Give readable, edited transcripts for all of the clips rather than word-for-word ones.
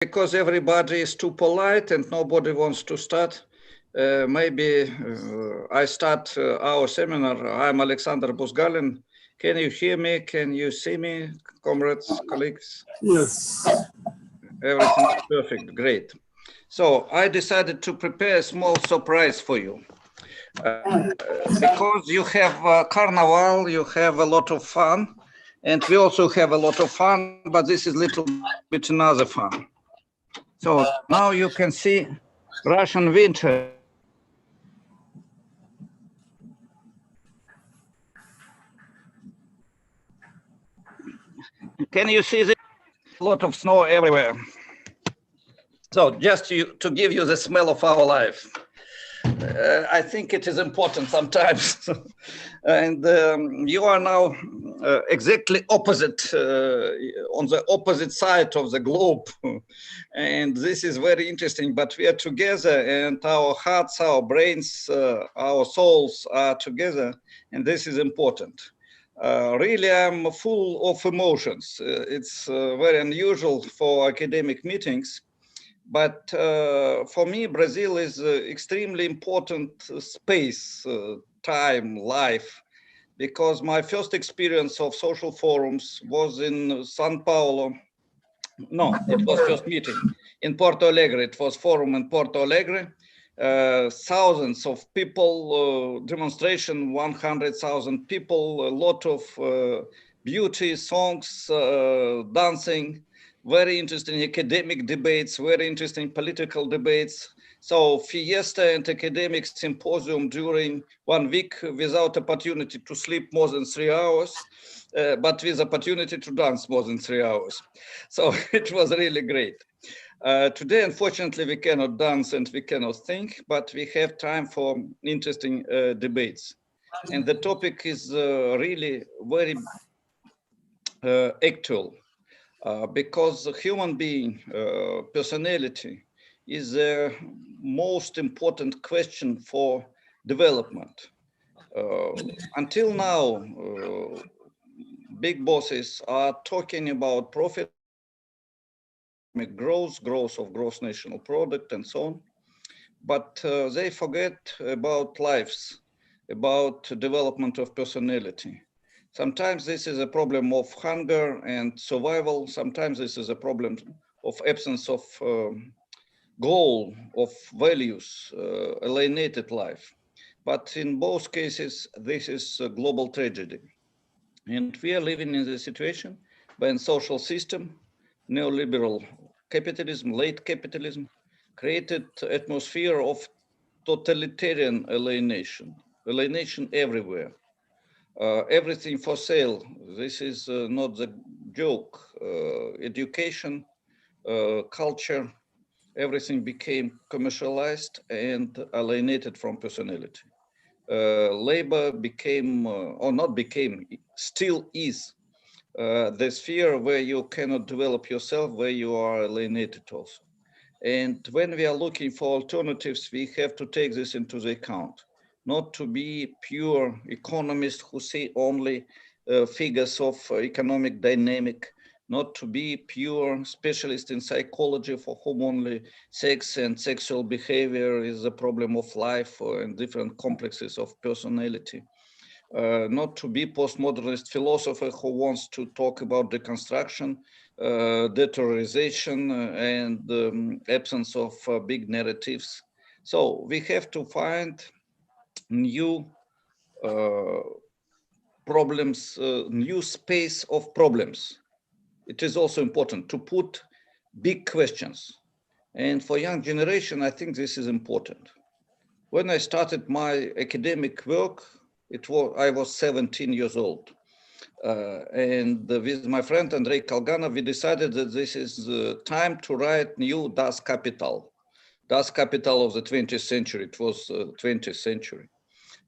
Because everybody is too polite and nobody wants to start, maybe I start our seminar. I'm Alexander Buzgalin. Can you hear me? Can you see me, comrades, colleagues? Yes. Everything is perfect, great. So I decided to prepare a small surprise for you. Because you have Carnival, you have a lot of fun, and we also have a lot of fun, but this is a little bit another fun. So now you can see Russian winter. Can you see this? A lot of snow everywhere. So just to give you the smell of our life. I think it is important sometimes. And you are now exactly opposite, on the opposite side of the globe. And this is very interesting, but we are together and our hearts, our brains, our souls are together. And this is important. Really, I'm full of emotions. It's very unusual for academic meetings. But for me, Brazil is extremely important space, time, life, because my first experience of social forums was in Sao Paulo. No, it was first meeting in Porto Alegre. It was forum in Porto Alegre. Thousands of people, demonstration, 100,000 people, a lot of beauty, songs, dancing, very interesting academic debates, very interesting political debates. So fiesta and academic symposium during 1 week without opportunity to sleep more than 3 hours, but with opportunity to dance more than 3 hours. So it was really great. Today, unfortunately, we cannot dance and we cannot think, but we have time for interesting debates. And the topic is really very actual. Because the human being, personality, is the most important question for development. Until now, big bosses are talking about profit, growth of gross national product, and so on. But they forget about lives, about development of personality. Sometimes this is a problem of hunger and survival. Sometimes this is a problem of absence of goal, of values, alienated life. But in both cases, this is a global tragedy. And we are living in the situation when social system, neoliberal capitalism, late capitalism, created atmosphere of totalitarian alienation, alienation everywhere. Everything for sale. This is not the joke. Education, culture, everything became commercialized and alienated from personality. Labor became, or not became, still is the sphere where you cannot develop yourself, where you are alienated also. And when we are looking for alternatives, we have to take this into the account, not to be pure economists who see only figures of economic dynamic, not to be pure specialist in psychology for whom only sex and sexual behavior is a problem of life and different complexes of personality. Not to be postmodernist philosopher who wants to talk about deconstruction, deterrorization, and absence of big narratives. So we have to find new problems, new space of problems. It is also important to put big questions. And for young generation, I think this is important. When I started my academic work, I was 17 years old. And with my friend Andrei Kalganov, we decided that this is time to write new Das Kapital of the 20th century. It was 20th century.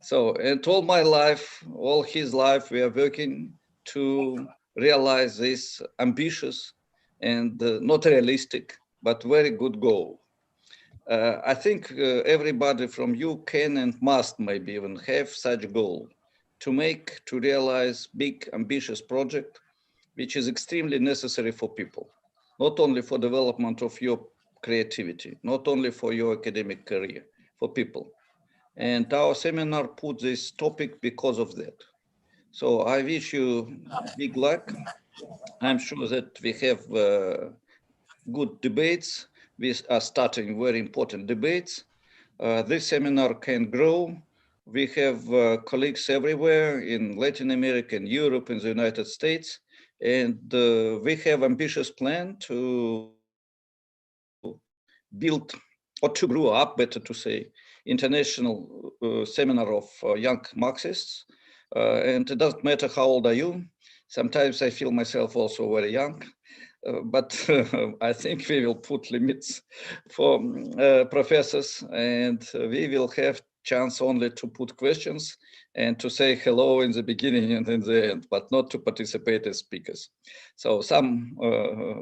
So, and all my life, all his life, we are working to realize this ambitious and not realistic, but very good goal. I think everybody from you can and must maybe even have such goal to realize big ambitious project, which is extremely necessary for people, not only for development of your creativity, not only for your academic career, for people. And our seminar put this topic because of that. So I wish you big luck. I'm sure that we have good debates. We are starting very important debates. This seminar can grow. We have colleagues everywhere in Latin America, in Europe, in the United States, and we have ambitious plan to build, or to grow up, better to say, international seminar of young Marxists. And it doesn't matter how old are you. Sometimes I feel myself also very young. But I think we will put limits for professors, and we will have chance only to put questions and to say hello in the beginning and in the end, but not to participate as speakers. So some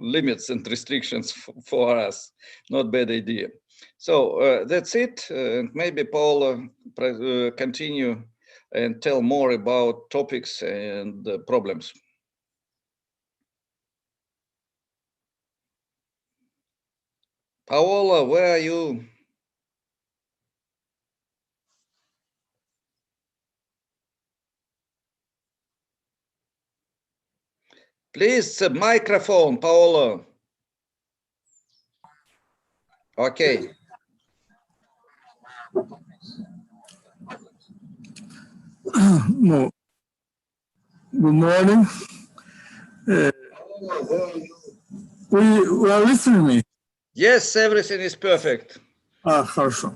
limits and restrictions for us, not bad idea. So that's it. And maybe Paula continue and tell more about topics and problems. Paola, where are you? Please, microphone, Paola. Okay. No. Good morning. We are listening to me. Yes, everything is perfect. Хорошо.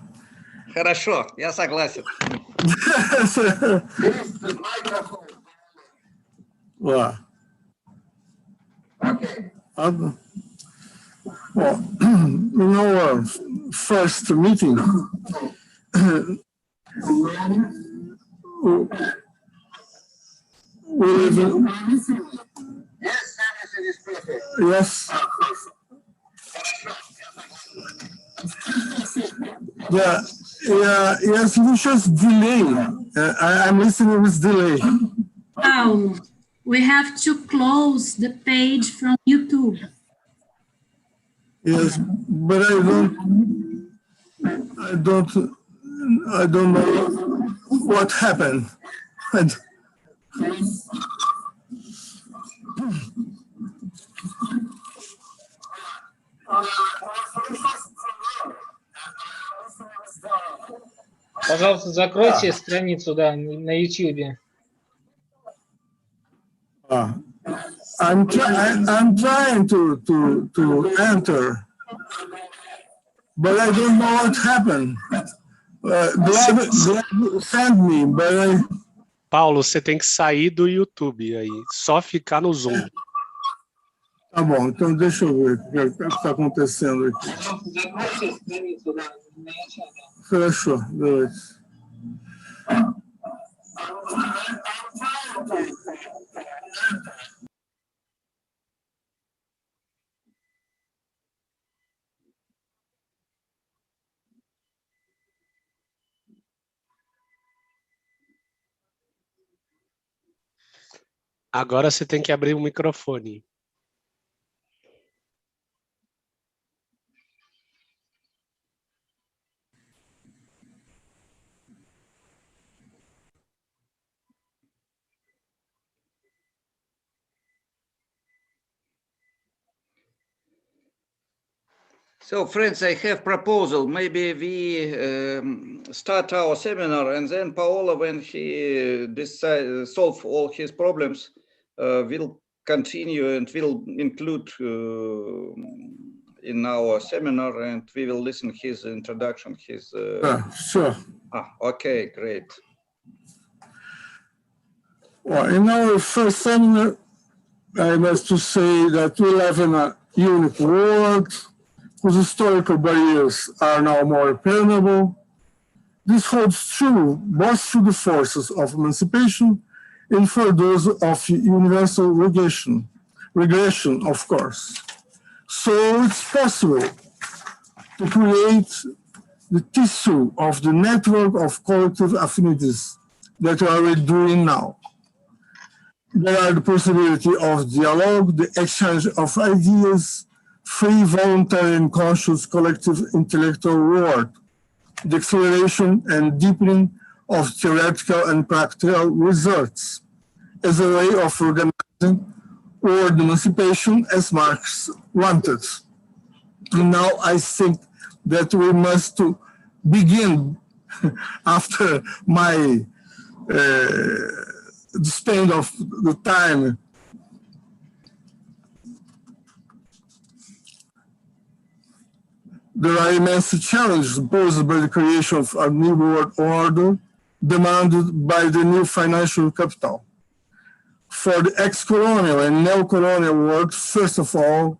Хорошо, я согласен. Well, in our first meeting, we live. Yes, everything is perfect. Yes. Yes, we just delay. I'm listening with delay. Oh, we have to close the page from YouTube. Yes, but I don't know what happened. Пожалуйста, закройте страницу, да, на YouTube. I'm trying to enter, but I don't know what happened. Gleb sent me, but I... Paulo, você tem que sair do YouTube aí, só ficar no Zoom. Tá bom, então deixa eu ver o que está acontecendo aqui. Fechou, beleza. Agora você tem que abrir o microfone. So, friends, I have proposal. Maybe we start our seminar, and then Paola, when he solve all his problems, will continue and will include in our seminar, and we will listen his introduction. Sure. Okay, great. Well, in our first seminar, I must to say that we live in a unique world whose historical barriers are now more permeable. This holds true both to the forces of emancipation and for those of universal regression, of course. So it's possible to create the tissue of the network of collective affinities that we are already doing now. There are the possibility of dialogue, the exchange of ideas, free, voluntary, and conscious collective intellectual work, the acceleration and deepening of theoretical and practical research as a way of organizing world emancipation as Marx wanted. And now I think that we must begin after my span of the time. There are immense challenges posed by the creation of a new world order demanded by the new financial capital. For the ex-colonial and neo-colonial world, first of all,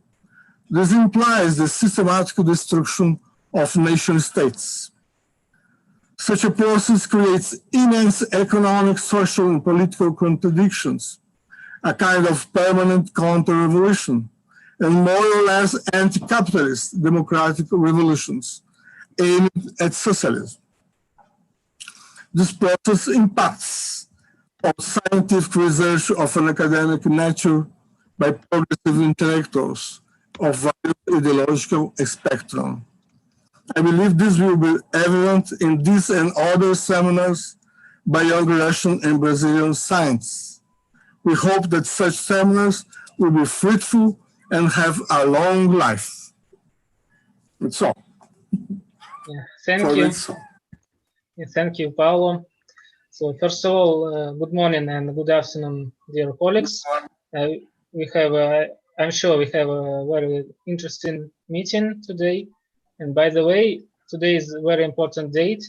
this implies the systematic destruction of nation states. Such a process creates immense economic, social, and political contradictions, a kind of permanent counter-revolution, and more or less anti-capitalist democratic revolutions aimed at socialism. This process impacts on scientific research of an academic nature by progressive intellectuals of various ideological spectrum. I believe this will be evident in this and other seminars by young Russian and Brazilian scientists. We hope that such seminars will be fruitful and have a long life. That's all. Yeah, thank you. Yeah, thank you, Paolo. So first of all, good morning and good afternoon, dear colleagues. I'm sure we have a very interesting meeting today. And by the way, today is a very important date.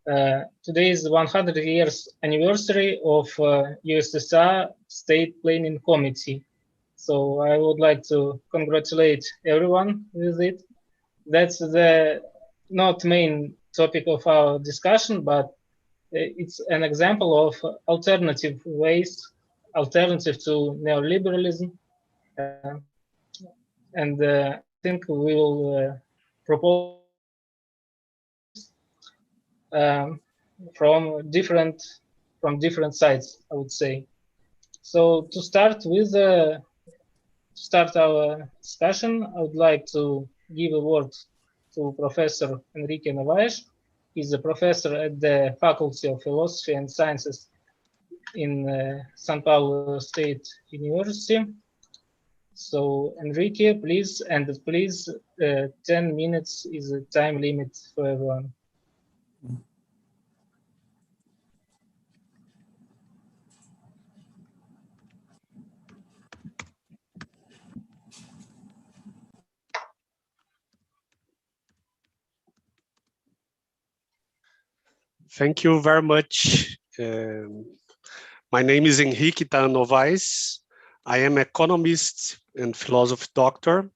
Today is 100 years anniversary of USSR State Planning Committee. So I would like to congratulate everyone with it. That's the not main topic of our discussion, but it's an example of alternative ways, alternative to neoliberalism. And I think we will propose from different sides, I would say. So to start our discussion, I would like to give a word to Professor Enrique Novaes. He's a professor at the Faculty of Philosophy and Sciences in São Paulo State University. So Enrique, please, 10 minutes is a time limit for everyone. Thank you very much. My name is Henrique Novaes. I am economist and philosophy doctor.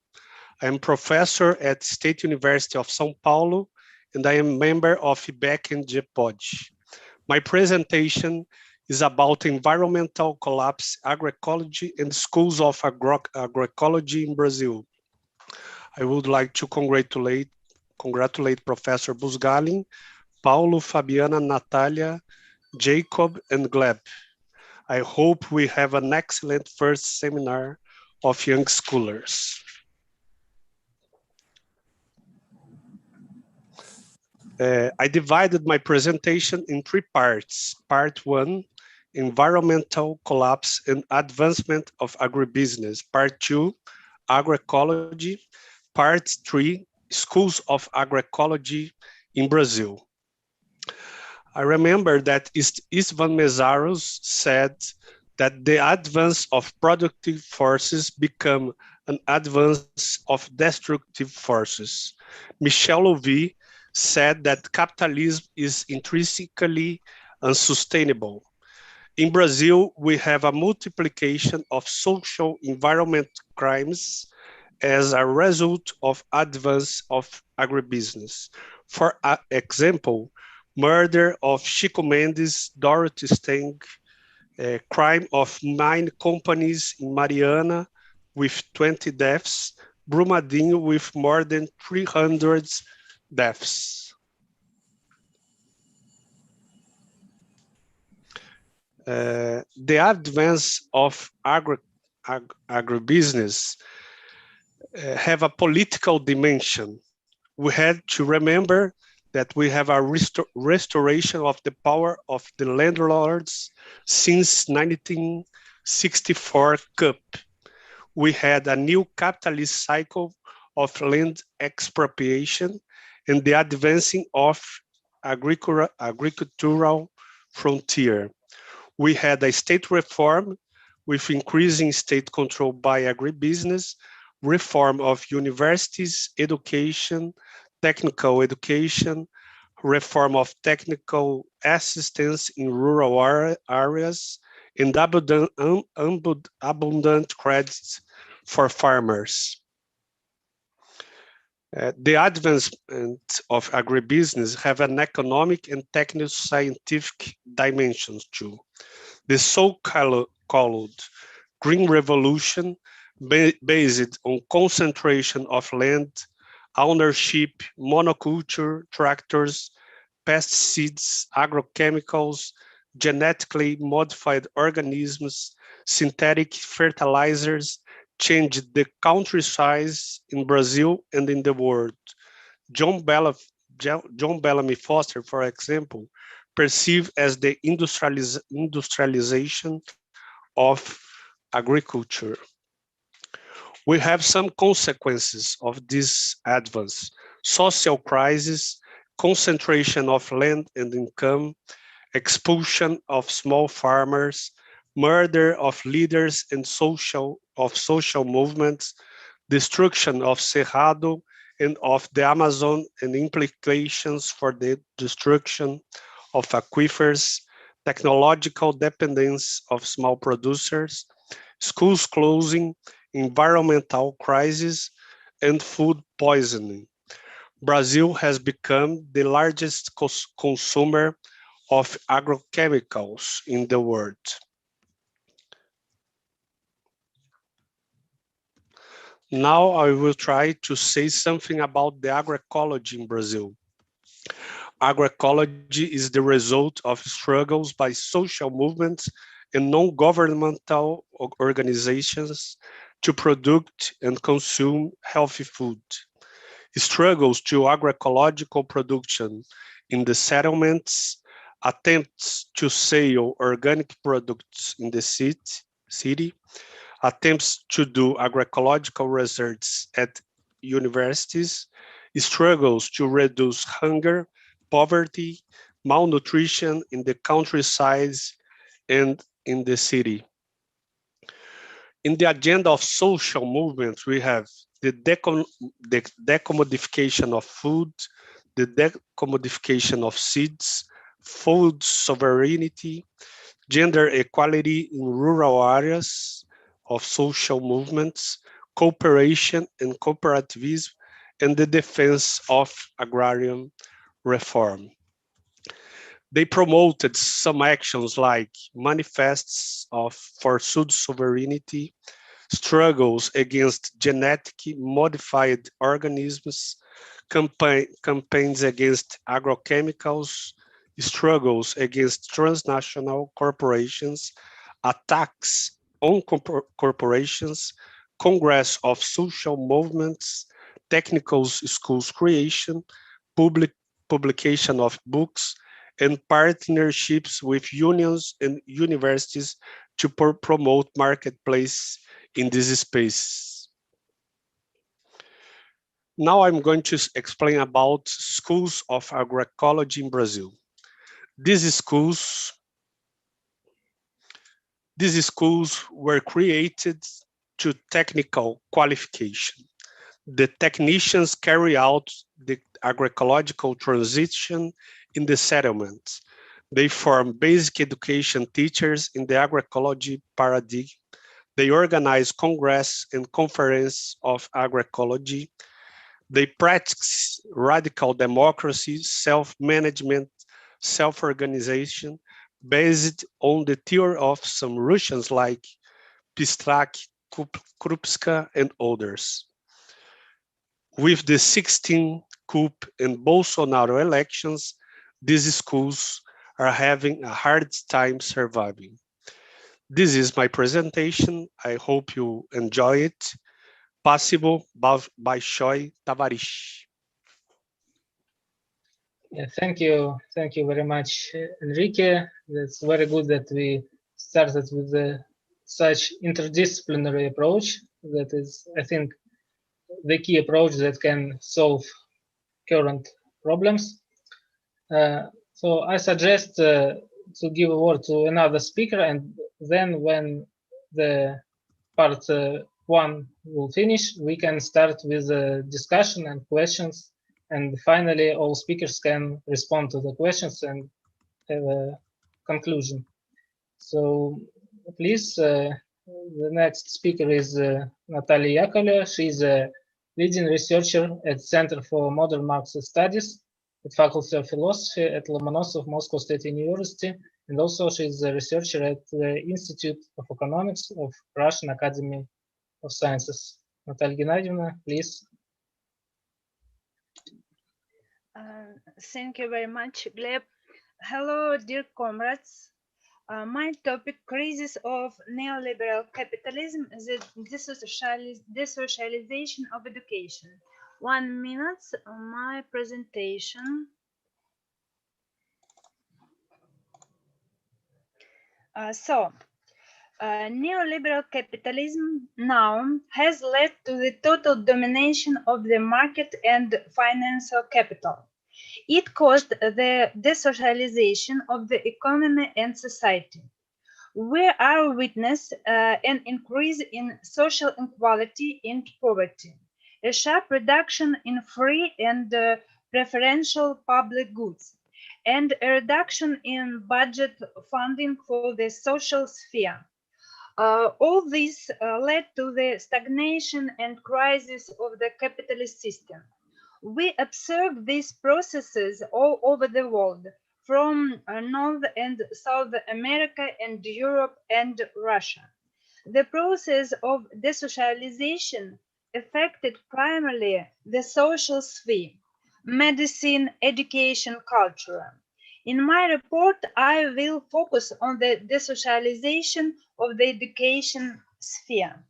I am professor at State University of São Paulo, and I am member of IBEC and GEPOD. My presentation is about environmental collapse, agroecology, and schools of agroecology in Brazil. I would like to congratulate Professor Busgalin, Paulo, Fabiana, Natalia, Jacob, and Gleb. I hope we have an excellent first seminar of young scholars. I divided my presentation in 3 parts. Part 1, environmental collapse and advancement of agribusiness. Part 2, agroecology. Part 3, schools of agroecology in Brazil. I remember that Istvan Meszaros said that the advance of productive forces become an advance of destructive forces. Michel Louvi said that capitalism is intrinsically unsustainable. In Brazil, we have a multiplication of social environment crimes as a result of advance of agribusiness. For example, murder of Chico Mendes, Dorothy Stang, crime of 9 companies in Mariana with 20 deaths, Brumadinho with more than 300 deaths. The advance of agribusiness have a political dimension. We had to remember that we have a restoration of the power of the landlords since 1964 CUP. We had a new capitalist cycle of land expropriation and the advancing of agricultural frontier. We had a state reform with increasing state control by agribusiness, reform of universities, education, technical education, reform of technical assistance in rural areas, and abundant credits for farmers. The advancement of agribusiness have an economic and technical scientific dimensions too. The so-called Green Revolution, based on concentration of land, ownership, monoculture, tractors, pesticides, agrochemicals, genetically modified organisms, synthetic fertilizers, changed the country size in Brazil and in the world. John Bellamy Foster, for example, perceived as the industrialization of agriculture. We have some consequences of this advance: social crisis, concentration of land and income, expulsion of small farmers, murder of leaders and social movements, destruction of Cerrado and of the Amazon, and implications for the destruction of aquifers, technological dependence of small producers, schools closing, environmental crisis, and food poisoning. Brazil has become the largest consumer of agrochemicals in the world. Now I will try to say something about the agroecology in Brazil. Agroecology is the result of struggles by social movements and non-governmental organizations to produce and consume healthy food. Struggles to agroecological production in the settlements, attempts to sell organic products in the city, attempts to do agroecological research at universities, struggles to reduce hunger, poverty, malnutrition in the countryside and in the city. In the agenda of social movements, we have the decommodification of food, the decommodification of seeds, food sovereignty, gender equality in rural areas of social movements, cooperation and cooperativism, and the defense of agrarian reform. They promoted some actions like manifests for food sovereignty, struggles against genetically modified organisms, campaigns against agrochemicals, struggles against transnational corporations, attacks on corporations, Congress of Social Movements, technical schools creation, publication of books, and partnerships with unions and universities to promote marketplace in this space. Now I'm going to explain about schools of agroecology in Brazil. These schools were created to technical qualification. The technicians carry out the agroecological transition in the settlements. They form basic education teachers in the agroecology paradigm. They organize congress and conference of agroecology. They practice radical democracy, self-management, self-organization, based on the theory of some Russians like Pistrak, Krupska, and others. With the 16 coup and Bolsonaro elections, these schools are having a hard time surviving. This is my presentation. I hope you enjoy it. possible by Choi Tavares. Yeah, thank you very much, Enrique. That's very good that we started with such interdisciplinary approach. That is, I think, the key approach that can solve current problems. So I suggest to give a word to another speaker, and then when the part one will finish, we can start with a discussion and questions. And finally, all speakers can respond to the questions and have a conclusion. So please, the next speaker is Natalia Yakovleva. She's a leading researcher at Center for Modern Marxist Studies at Faculty of Philosophy at Lomonosov Moscow State University. And also she's a researcher at the Institute of Economics of Russian Academy of Sciences. Natalia Gennadievna, please. Thank you very much, Gleb. Hello, dear comrades. My topic, crisis of neoliberal capitalism, the desocialization of education. 1 minute on my presentation. Neoliberal capitalism now has led to the total domination of the market and financial capital. It caused the desocialization of the economy and society. We are witness an increase in social inequality and poverty, a sharp reduction in free and preferential public goods, and a reduction in budget funding for the social sphere. All this led to the stagnation and crisis of the capitalist system. We observe these processes all over the world, from North and South America and Europe and Russia. The process of desocialization affected primarily the social sphere, medicine, education, culture. In my report, I will focus on the desocialization of the education sphere.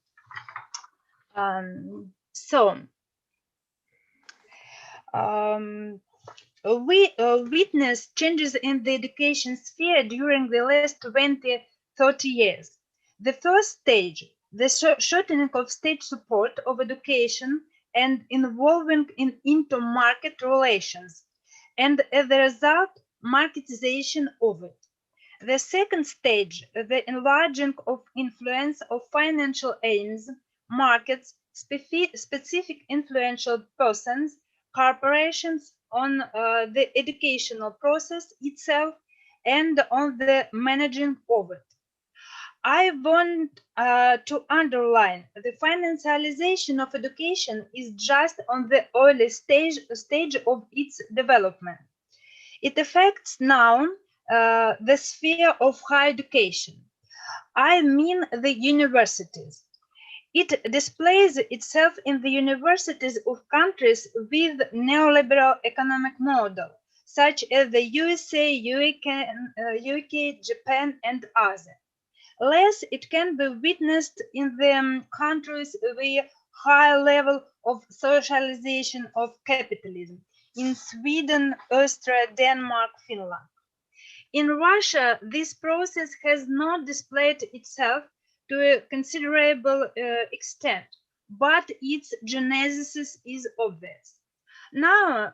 We witnessed changes in the education sphere during the last 20-30 years. The first stage, the shortening of state support of education and involving into market relations, and as a result, marketization of it. The second stage, the enlarging of influence of financial aims, markets, specific influential persons, corporations on the educational process itself and on the managing of it. I want to underline the financialization of education is just on the early stage of its development. It affects now the sphere of higher education. I mean the universities. It displays itself in the universities of countries with neoliberal economic model, such as the USA, UK, Japan, and others. Less it can be witnessed in the countries with high level of socialization of capitalism, in Sweden, Austria, Denmark, Finland. In Russia, this process has not displayed itself to a considerable extent, but its genesis is obvious. Now,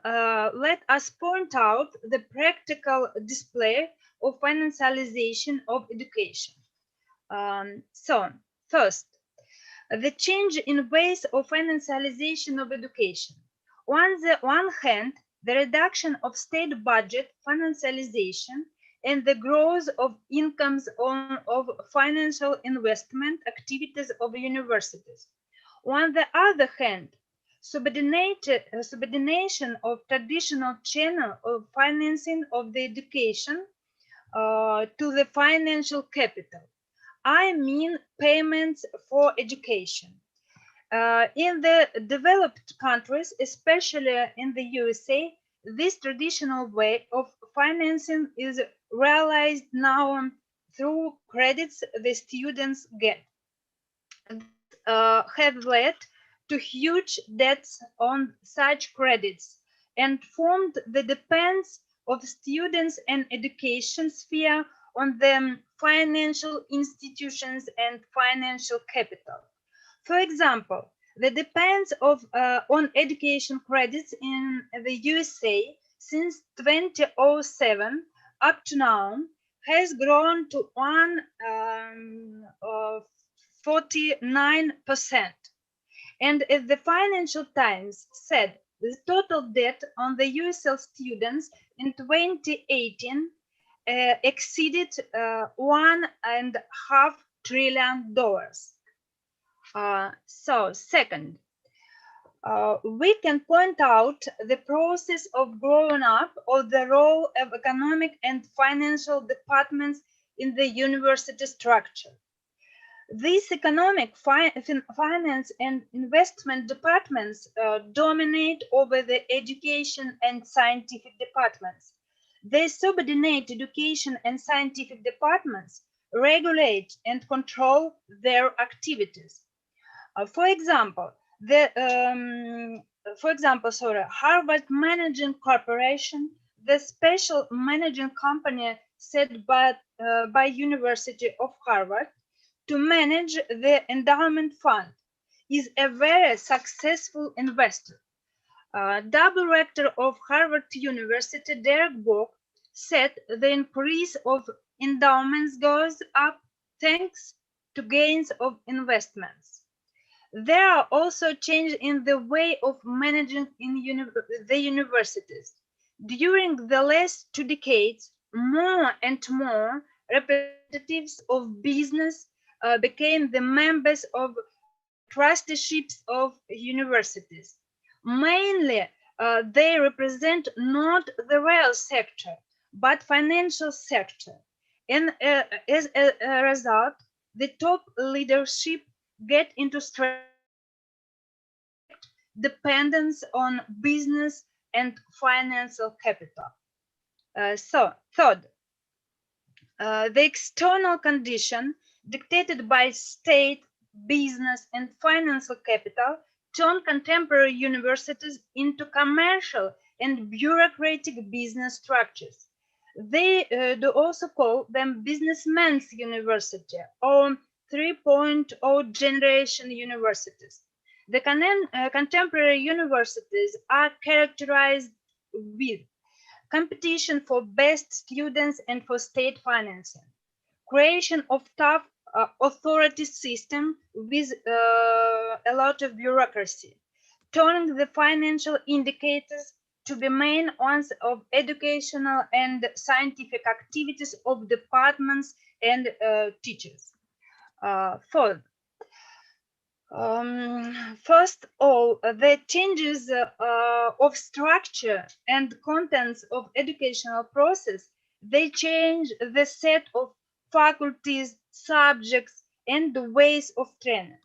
let us point out the practical display of financialization of education. First, the change in ways of financialization of education. On the one hand, the reduction of state budget financialization and the growth of incomes of financial investment activities of universities. On the other hand, subordination of traditional channel of financing of the education to the financial capital. I mean payments for education. In the developed countries, especially in the USA, this traditional way of financing is realized now through credits the students get. Have led to huge debts on such credits and formed the dependence of students and education sphere on the financial institutions and financial capital. For example, the dependence on education credits in the USA since 2007 up to now has grown to 49%. And as the Financial Times said, the total debt on the USL students in 2018 exceeded $1.5 trillion. So second, we can point out the process of growing up of the role of economic and financial departments in the university structure. These economic, finance and investment departments dominate over the education and scientific departments. They subordinate education and scientific departments, regulate and control their activities. For example, Harvard Managing Corporation, the special managing company set by University of Harvard to manage the endowment fund, is a very successful investor. Double rector of Harvard University, Derek Book, said the increase of endowments goes up thanks to gains of investments. There are also changes in the way of managing in the universities. During the last 2 decades, more and more representatives of business became the members of trusteeships of universities. Mainly, they represent not the real sector, but financial sector. And as a result, the top leadership get into strict dependence on business and financial capital. So, third, the external condition dictated by state, business, and financial capital turn contemporary universities into commercial and bureaucratic business structures. They do also call them businessmen's university or 3.0 generation universities. The contemporary universities are characterized with competition for best students and for state financing, creation of tough authority system with a lot of bureaucracy, turning the financial indicators to be main ones of educational and scientific activities of departments and teachers. Fourth, first all, the changes of structure and contents of educational process, they change the set of faculties, subjects, and the ways of training.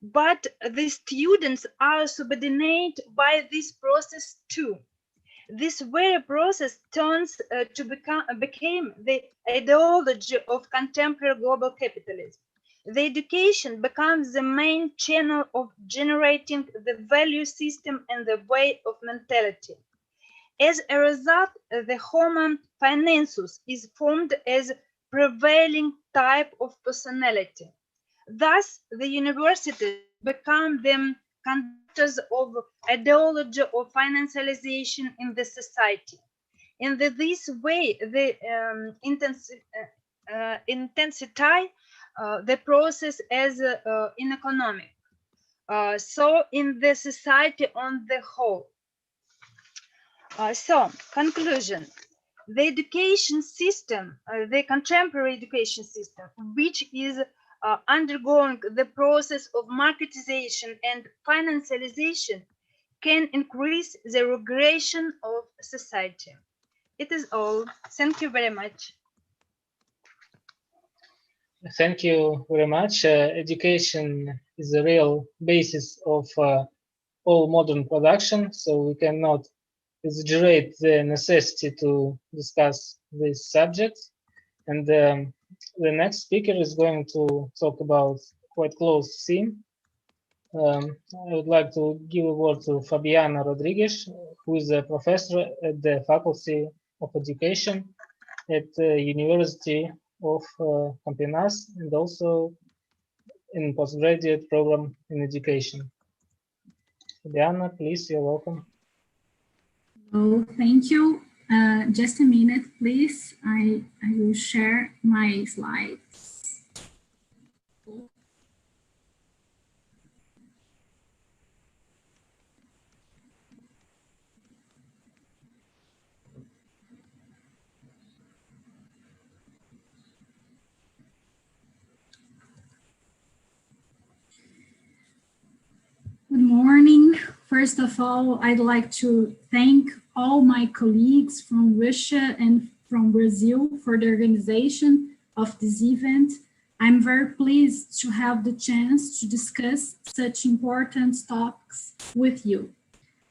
But the students are subordinated by this process too. This very process turns to became the ideology of contemporary global capitalism. The education becomes the main channel of generating the value system and the way of mentality. As a result, the homo finansus is formed as prevailing type of personality. Thus, the universities become the conductors of ideology of financialization in the society. In this way, they intensify the process as in economic. So in the society on the whole. So, conclusion. The education system, the contemporary education system, which is undergoing the process of marketization and financialization, can increase the regression of society. It is all. Thank you very much. Thank you very much. Education is the real basis of all modern production, so we cannot exaggerate the necessity to discuss this subject. And the next speaker is going to talk about quite close theme. I would like to give a word to Fabiana Rodriguez, who is a professor at the Faculty of Education at the University of Campinas, and also in postgraduate program in education. Fabiana, please, you're welcome. Oh, thank you. Just a minute, please. I will share my slides. Good morning. First of all, I'd like to thank all my colleagues from Russia and from Brazil for the organization of this event. I'm very pleased to have the chance to discuss such important topics with you.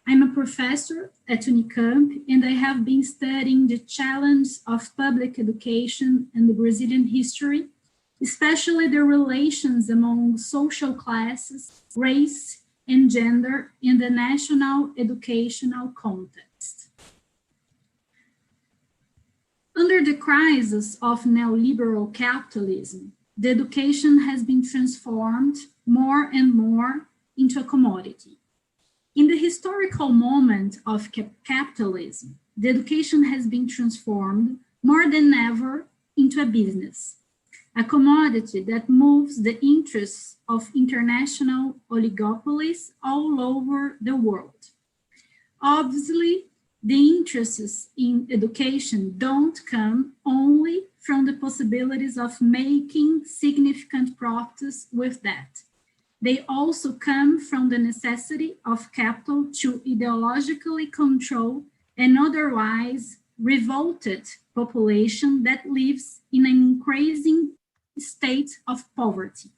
I'm a professor at Unicamp, and I have been studying the challenge of public education and the Brazilian history, especially the relations among social classes, race, and gender in the national educational context. Under the crisis of neoliberal capitalism, the education has been transformed more and more into a commodity. In the historical moment of capitalism, the education has been transformed more than ever into a business, a commodity that moves the interests of international oligopolies all over the world. Obviously, the interests in education don't come only from the possibilities of making significant profits with that. They also come from the necessity of capital to ideologically control an otherwise revolted population that lives in an increasing state of poverty.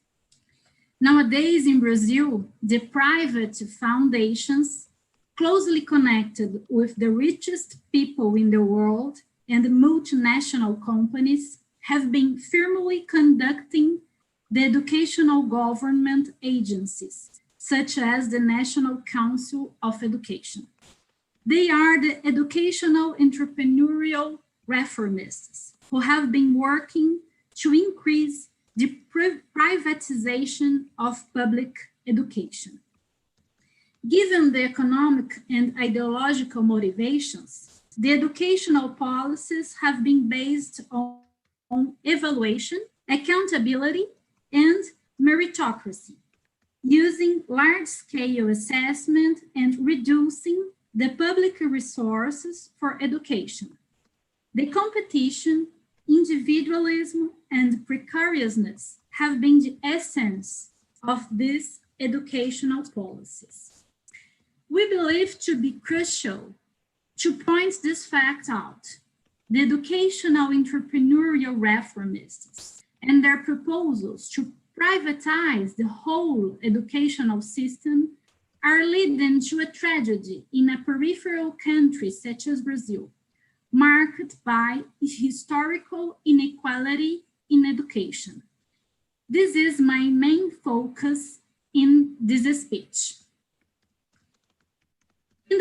Nowadays in Brazil, the private foundations closely connected with the richest people in the world and multinational companies have been firmly conducting the educational government agencies, such as the National Council of Education. They are the educational entrepreneurial reformists who have been working to increase the privatization of public education. Given the economic and ideological motivations, the educational policies have been based on evaluation, accountability, and meritocracy, using large-scale assessment and reducing the public resources for education. The competition, individualism, and precariousness have been the essence of these educational policies. We believe to be crucial to point this fact out. The educational entrepreneurial reformists and their proposals to privatize the whole educational system are leading to a tragedy in a peripheral country such as Brazil, marked by historical inequality in education. This is my main focus in this speech. In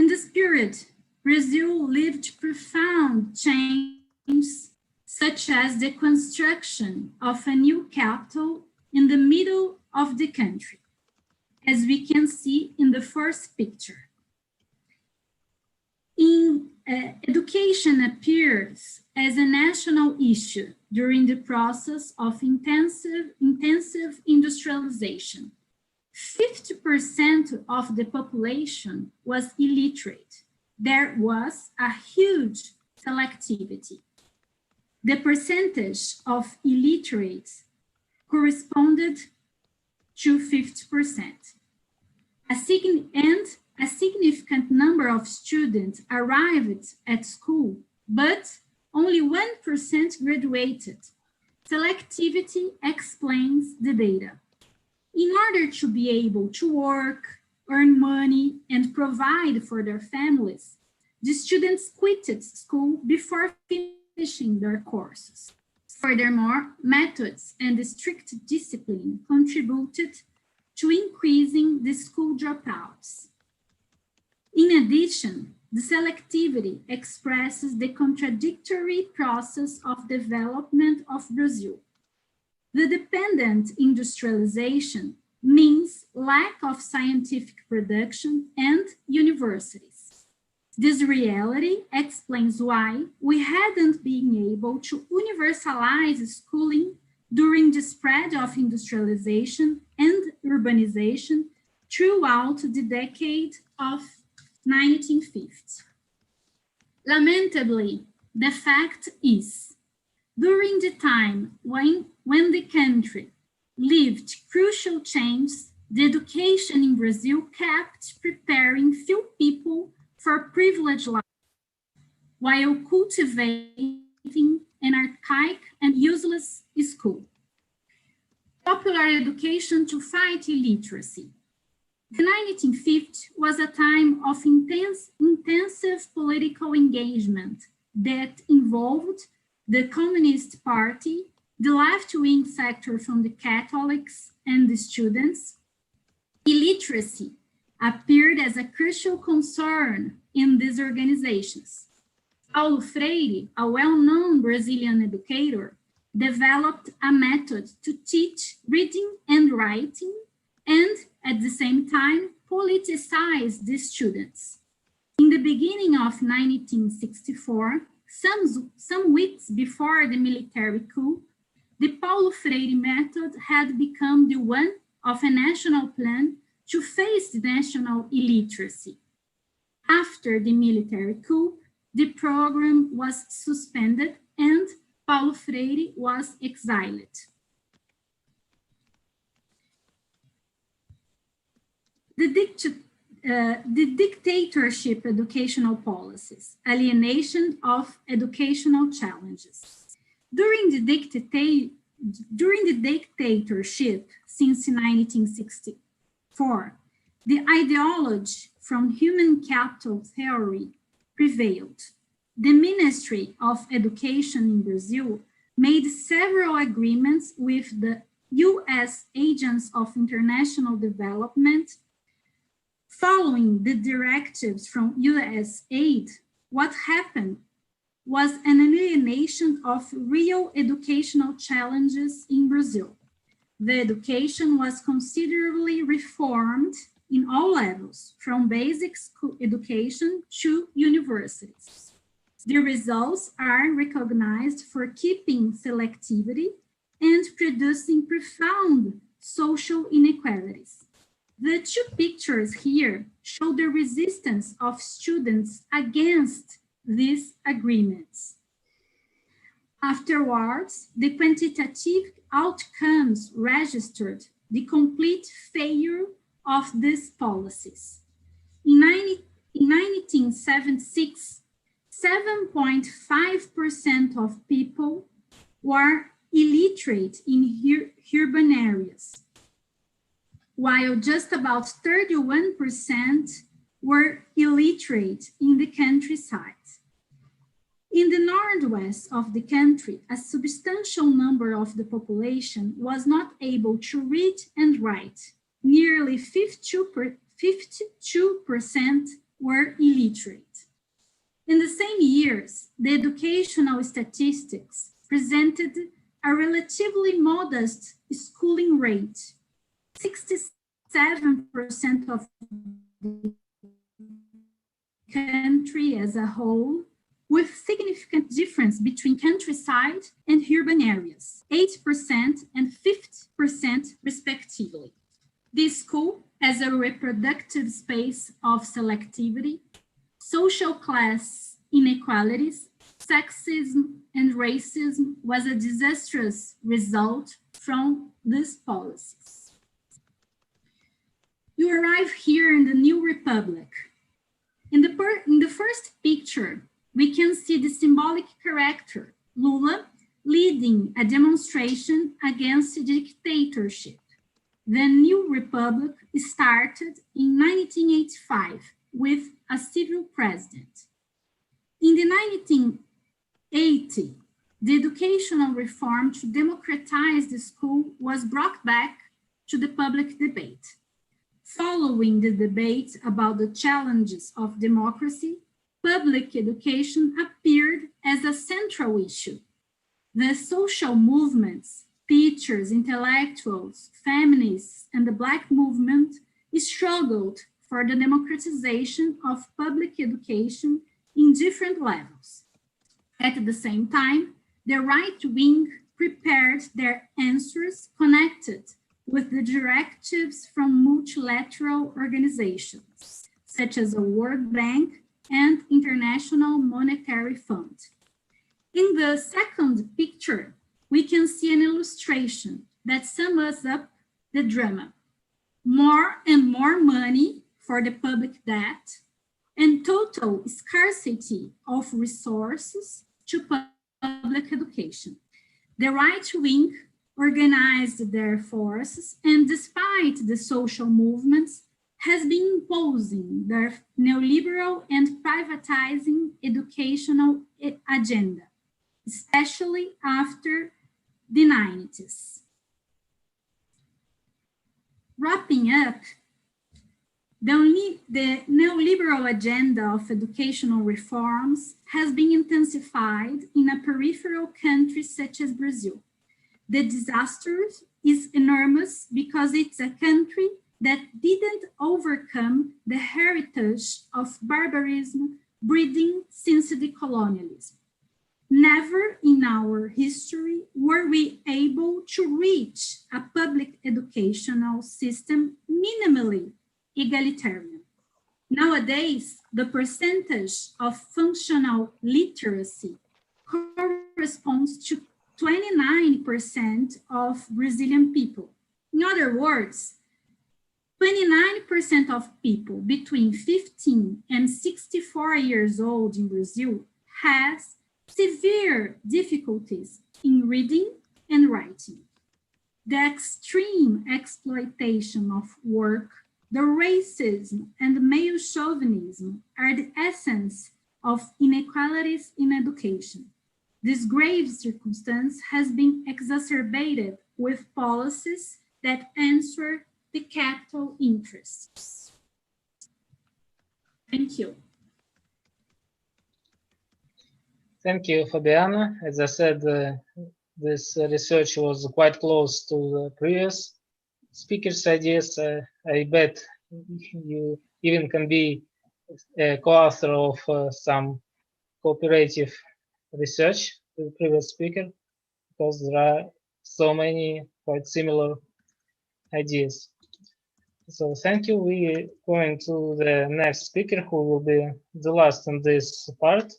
this period, Brazil lived profound changes, such as the construction of a new capital in the middle of the country, as we can see in the first picture. Education appears as a national issue during the process of intensive industrialization. 50% of the population was illiterate. There was a huge selectivity. The percentage of illiterates corresponded to 50%. A significant number of students arrived at school, but only 1% graduated. Selectivity explains the data. In order to be able to work, earn money, and provide for their families, the students quitted school before finishing their courses. Furthermore, methods and strict discipline contributed to increasing the school dropouts. In addition, the selectivity expresses the contradictory process of development of Brazil. The dependent industrialization means lack of scientific production and universities. This reality explains why we hadn't been able to universalize schooling during the spread of industrialization and urbanization throughout the decade of 1950. Lamentably, the fact is, during the time when the country lived crucial changes, the education in Brazil kept preparing few people for privileged life, while cultivating an archaic and useless school. Popular education to fight illiteracy. The 1950s was a time of intensive political engagement that involved the Communist Party, the left-wing sector from the Catholics and the students. Illiteracy appeared as a crucial concern in these organizations. Paulo Freire, a well-known Brazilian educator, developed a method to teach reading and writing and, at the same time, politicize the students. In the beginning of 1964, some weeks before the military coup, the Paulo Freire method had become the one of a national plan to face national illiteracy. After the military coup, the program was suspended and Paulo Freire was exiled. The dictatorship educational policies, alienation of educational challenges. During the dictatorship since 1964, the ideology from human capital theory prevailed. The Ministry of Education in Brazil made several agreements with the U.S. Agents of International Development. Following the directives from U.S. aid, what happened was an alienation of real educational challenges in Brazil. The education was considerably reformed in all levels, from basic school education to universities. The results are recognized for keeping selectivity and producing profound social inequalities. The two pictures here show the resistance of students against these agreements. Afterwards, the quantitative outcomes registered the complete failure of these policies. In 1976, 7.5% of people were illiterate in urban areas, while just about 31% were illiterate in the countryside. In the northwest of the country, a substantial number of the population was not able to read and write. Nearly 52% were illiterate. In the same years, the educational statistics presented a relatively modest schooling rate. 67% of the country as a whole, with significant difference between countryside and urban areas, 8% and 50% respectively. The school, as a reproductive space of selectivity, social class inequalities, sexism, and racism, was a disastrous result from these policies. You arrive here in the New Republic. In the first picture, we can see the symbolic character, Lula, leading a demonstration against dictatorship. The New Republic started in 1985 with a civil president. In the 1980, the educational reform to democratize the school was brought back to the public debate. Following the debate about the challenges of democracy, public education appeared as a central issue. The social movements, teachers, intellectuals, feminists, and the Black movement struggled for the democratization of public education in different levels. At the same time, the right wing prepared their answers connected with the directives from multilateral organizations, such as the World Bank and International Monetary Fund. In the second picture, we can see an illustration that sums up the drama. More and more money for the public debt and total scarcity of resources to public education. The right wing organized their forces and, despite the social movements, has been imposing their neoliberal and privatizing educational agenda, especially after the 90s. Wrapping up, the neoliberal agenda of educational reforms has been intensified in a peripheral country such as Brazil. The disaster is enormous because it's a country that didn't overcome the heritage of barbarism breeding since the colonialism. Never in our history were we able to reach a public educational system minimally egalitarian. Nowadays, the percentage of functional literacy corresponds to 29% of Brazilian people. In other words, 29% of people between 15 and 64 years old in Brazil has severe difficulties in reading and writing. The extreme exploitation of work, the racism and male chauvinism are the essence of inequalities in education. This grave circumstance has been exacerbated with policies that answer the capital interests. Thank you. Thank you, Fabiana. As I said, this research was quite close to the previous speaker's ideas. I bet you even can be a co-author of some cooperative research with the previous speaker, because there are so many quite similar ideas. So thank you. We're going to the next speaker, who will be the last in this part.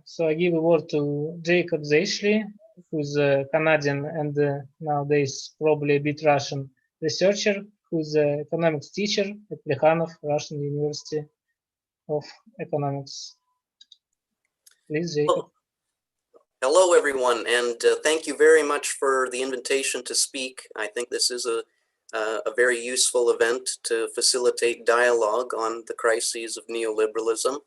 So I give a word to Jacob Zaishri, who's a Canadian and nowadays probably a bit Russian researcher, who's an economics teacher at Plekhanov Russian University of Economics. Please, Jacob. Hello, everyone, and thank you very much for the invitation to speak. I think this is a very useful event to facilitate dialogue on the crises of neoliberalism.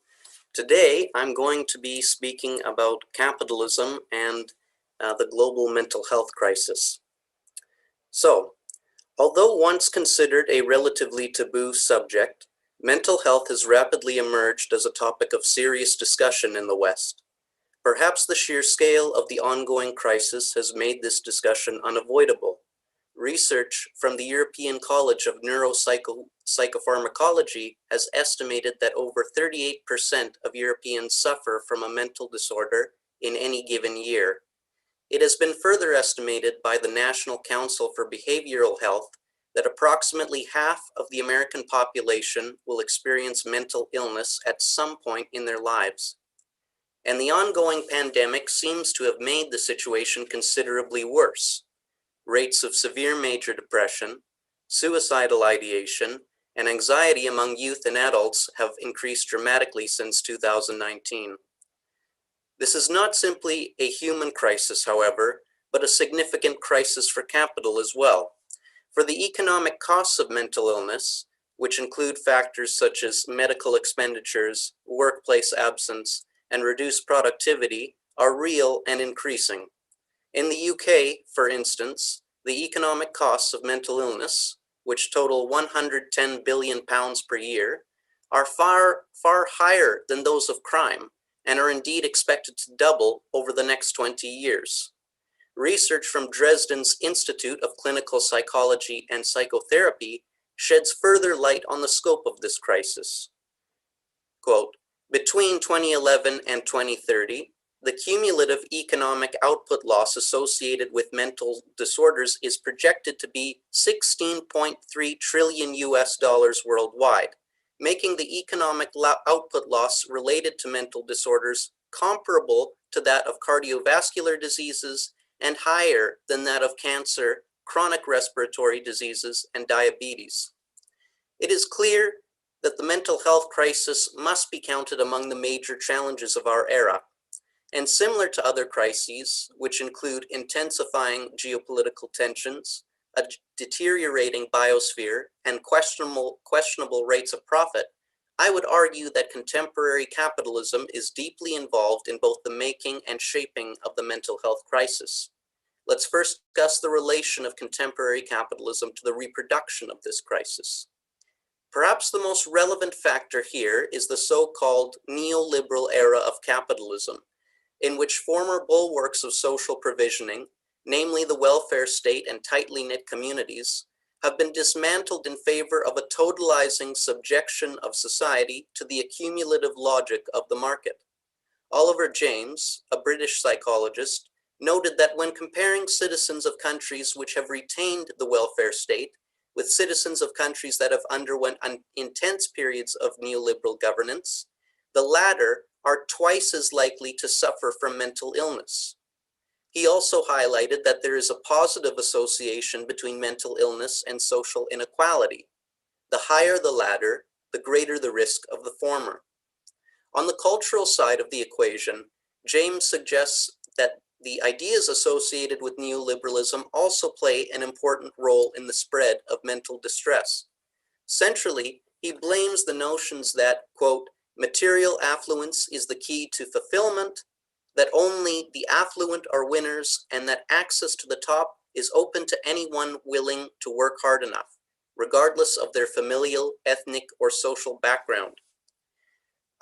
Today, I'm going to be speaking about capitalism and the global mental health crisis. So, although once considered a relatively taboo subject, mental health has rapidly emerged as a topic of serious discussion in the West. Perhaps the sheer scale of the ongoing crisis has made this discussion unavoidable. Research from the European College of Neuropsychopharmacology has estimated that over 38% of Europeans suffer from a mental disorder in any given year. It has been further estimated by the National Council for Behavioral Health that approximately half of the American population will experience mental illness at some point in their lives. And the ongoing pandemic seems to have made the situation considerably worse. Rates of severe major depression, suicidal ideation, and anxiety among youth and adults have increased dramatically since 2019. This is not simply a human crisis, however, but a significant crisis for capital as well. For the economic costs of mental illness, which include factors such as medical expenditures, workplace absence, and reduced productivity, are real and increasing. In the UK, for instance, the economic costs of mental illness, which total £110 billion per year, are far higher than those of crime, and are indeed expected to double over the next 20 years. Research from Dresden's Institute of Clinical Psychology and Psychotherapy sheds further light on the scope of this crisis. Quote, between 2011 and 2030, the cumulative economic output loss associated with mental disorders is projected to be $16.3 trillion worldwide, making the economic output loss related to mental disorders comparable to that of cardiovascular diseases and higher than that of cancer, chronic respiratory diseases, and diabetes. It is clear that the mental health crisis must be counted among the major challenges of our era. And similar to other crises, which include intensifying geopolitical tensions, a deteriorating biosphere, and questionable rates of profit, I would argue that contemporary capitalism is deeply involved in both the making and shaping of the mental health crisis. Let's first discuss the relation of contemporary capitalism to the reproduction of this crisis. Perhaps the most relevant factor here is the so-called neoliberal era of capitalism, in which former bulwarks of social provisioning, namely the welfare state and tightly knit communities, have been dismantled in favor of a totalizing subjection of society to the accumulative logic of the market. Oliver James, a British psychologist, noted that when comparing citizens of countries which have retained the welfare state with citizens of countries that have underwent intense periods of neoliberal governance, the latter are twice as likely to suffer from mental illness. He also highlighted that there is a positive association between mental illness and social inequality. The higher the latter, the greater the risk of the former. On the cultural side of the equation, James suggests that the ideas associated with neoliberalism also play an important role in the spread of mental distress. Centrally, he blames the notions that, quote, material affluence is the key to fulfillment, that only the affluent are winners, and that access to the top is open to anyone willing to work hard enough, regardless of their familial, ethnic, or social background.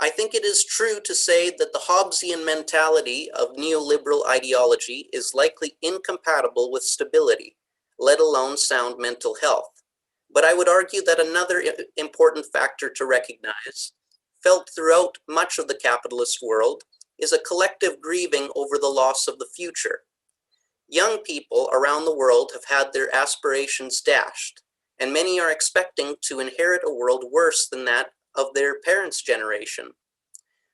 I think it is true to say that the Hobbesian mentality of neoliberal ideology is likely incompatible with stability, let alone sound mental health. But I would argue that another important factor to recognize, felt throughout much of the capitalist world, is a collective grieving over the loss of the future. Young people around the world have had their aspirations dashed, and many are expecting to inherit a world worse than that of their parents' generation,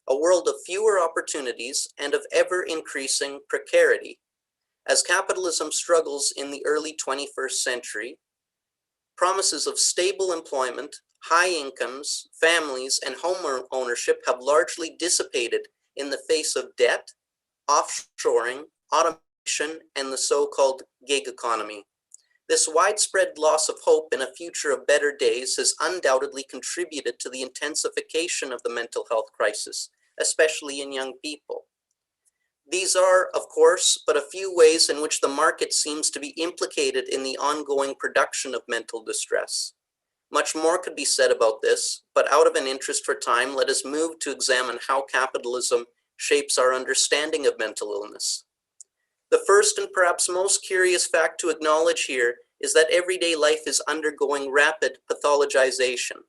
a world of fewer opportunities and of ever-increasing precarity. As capitalism struggles in the early 21st century, promises of stable employment, high incomes, families, and home ownership have largely dissipated in the face of debt, offshoring, automation, and the so-called gig economy. This widespread loss of hope in a future of better days has undoubtedly contributed to the intensification of the mental health crisis, especially in young people. These are, of course, but a few ways in which the market seems to be implicated in the ongoing production of mental distress. Much more could be said about this, but out of an interest for time, let us move to examine how capitalism shapes our understanding of mental illness. The first and perhaps most curious fact to acknowledge here is that everyday life is undergoing rapid pathologization.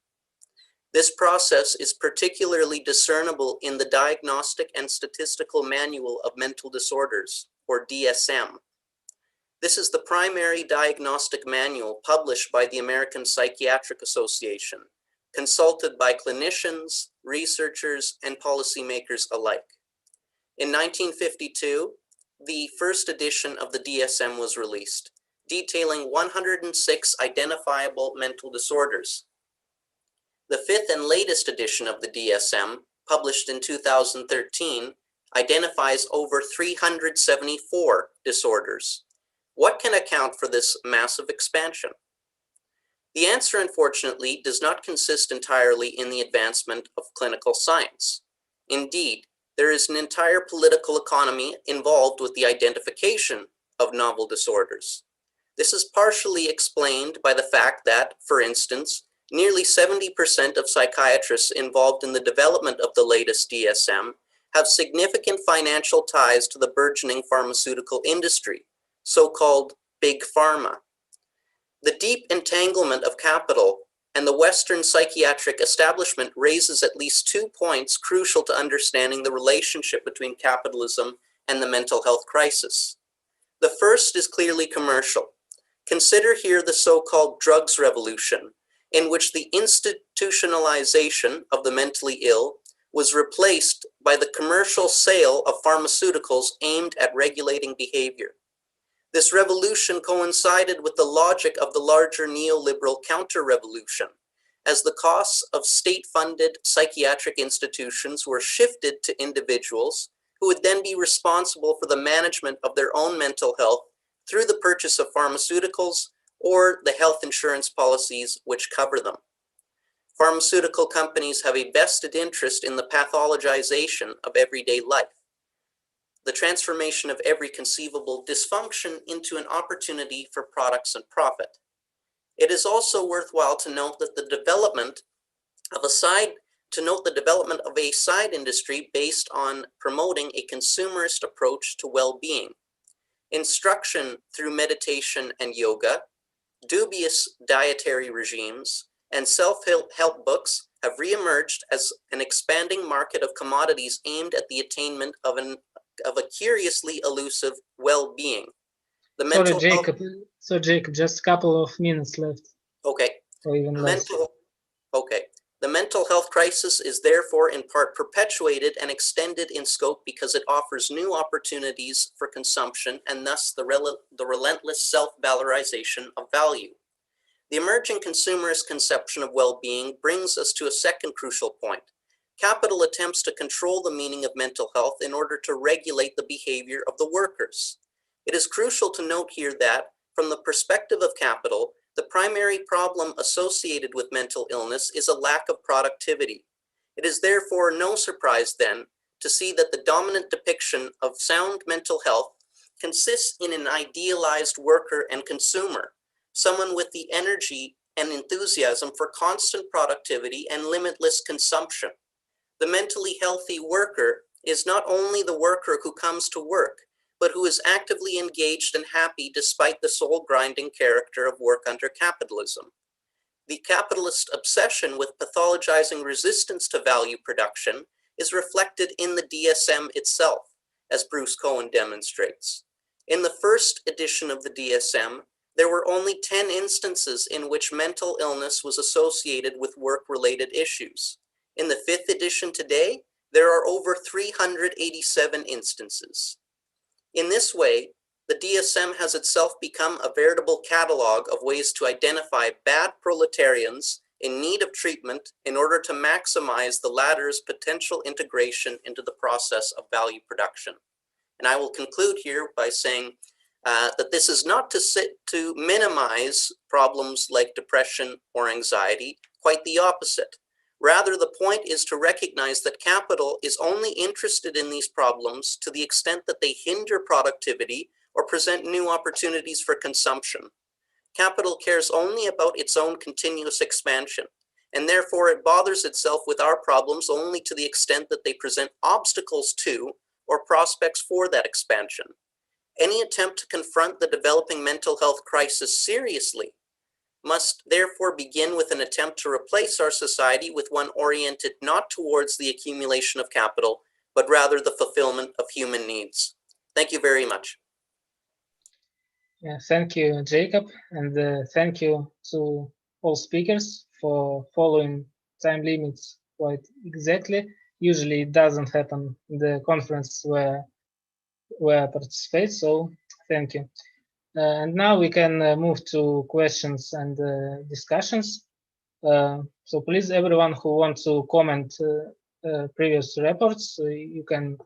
This process is particularly discernible in the Diagnostic and Statistical Manual of Mental Disorders, or DSM. This is the primary diagnostic manual published by the American Psychiatric Association, consulted by clinicians, researchers, and policymakers alike. In 1952, the first edition of the DSM was released, detailing 106 identifiable mental disorders. The fifth and latest edition of the DSM, published in 2013, identifies over 374 disorders. What can account for this massive expansion? The answer, unfortunately, does not consist entirely in the advancement of clinical science. Indeed, there is an entire political economy involved with the identification of novel disorders. This is partially explained by the fact that, for instance, nearly 70% of psychiatrists involved in the development of the latest DSM have significant financial ties to the burgeoning pharmaceutical industry, so-called big pharma. The deep entanglement of capital and the Western psychiatric establishment raises at least 2 points crucial to understanding the relationship between capitalism and the mental health crisis. The first is clearly commercial. Consider here the so-called drugs revolution, in which the institutionalization of the mentally ill was replaced by the commercial sale of pharmaceuticals aimed at regulating behavior. This revolution coincided with the logic of the larger neoliberal counter-revolution, as the costs of state-funded psychiatric institutions were shifted to individuals who would then be responsible for the management of their own mental health through the purchase of pharmaceuticals or the health insurance policies which cover them. Pharmaceutical companies have a vested interest in the pathologization of everyday life, the transformation of every conceivable dysfunction into an opportunity for products and profit. It is also worthwhile to note that the development of a side industry based on promoting a consumerist approach to well-being. Instruction through meditation and yoga, dubious dietary regimes, and self-help books have reemerged as an expanding market of commodities aimed at the attainment of a curiously elusive well-being. Sorry, Jacob. So, Jacob, just a couple of minutes left. Okay. Or even less. The mental health crisis is therefore in part perpetuated and extended in scope because it offers new opportunities for consumption and thus the relentless self-valorization of value. The emerging consumerist conception of well-being brings us to a second crucial point. Capital attempts to control the meaning of mental health in order to regulate the behavior of the workers. It is crucial to note here that, from the perspective of capital, the primary problem associated with mental illness is a lack of productivity. It is therefore no surprise then to see that the dominant depiction of sound mental health consists in an idealized worker and consumer, someone with the energy and enthusiasm for constant productivity and limitless consumption. The mentally healthy worker is not only the worker who comes to work, but who is actively engaged and happy despite the soul-grinding character of work under capitalism. The capitalist obsession with pathologizing resistance to value production is reflected in the DSM itself, as Bruce Cohen demonstrates. In the first edition of the DSM, there were only 10 instances in which mental illness was associated with work-related issues. In the 5th edition today, there are over 387 instances. In this way, the DSM has itself become a veritable catalog of ways to identify bad proletarians in need of treatment in order to maximize the latter's potential integration into the process of value production. And I will conclude here by saying that this is not to minimize problems like depression or anxiety, quite the opposite. Rather, the point is to recognize that capital is only interested in these problems to the extent that they hinder productivity or present new opportunities for consumption. Capital cares only about its own continuous expansion, and therefore it bothers itself with our problems only to the extent that they present obstacles to or prospects for that expansion. Any attempt to confront the developing mental health crisis seriously must therefore begin with an attempt to replace our society with one oriented not towards the accumulation of capital, but rather the fulfillment of human needs. Thank you very much. Yeah, thank you, Jacob, and thank you to all speakers for following time limits quite exactly. Usually it doesn't happen in the conference where I participate, so thank you. And now we can move to questions and discussions. So please, everyone who wants to comment previous reports, you can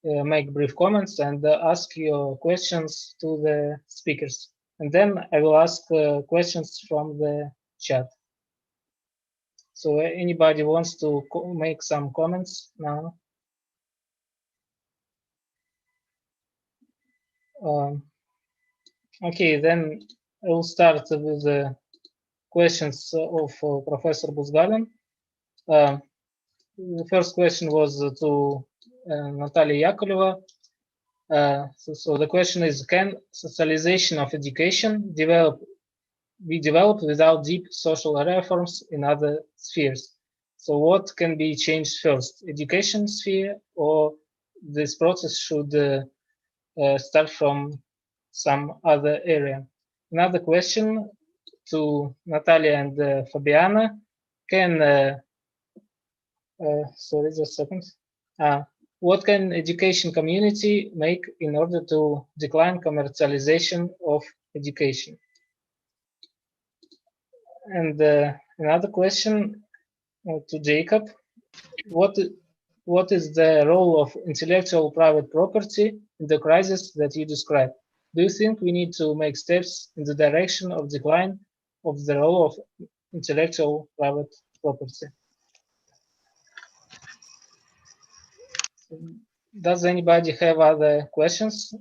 make brief comments and ask your questions to the speakers. And then I will ask questions from the chat. So anybody wants to make some comments now? Okay, then I will start with the questions of Professor Buzgalin. The first question was to Natalia Yakovleva. So the question is, can socialization of education be developed without deep social reforms in other spheres? So what can be changed first, education sphere, or this process should start from some other area? Another question to Natalia and Fabiana. Can sorry, just a second. What can education community make in order to decline commercialization of education? And another question to Jacob. What is the role of intellectual private property in the crisis that you described? Do you think we need to make steps in the direction of decline of the role of intellectual private property? Does anybody have other questions?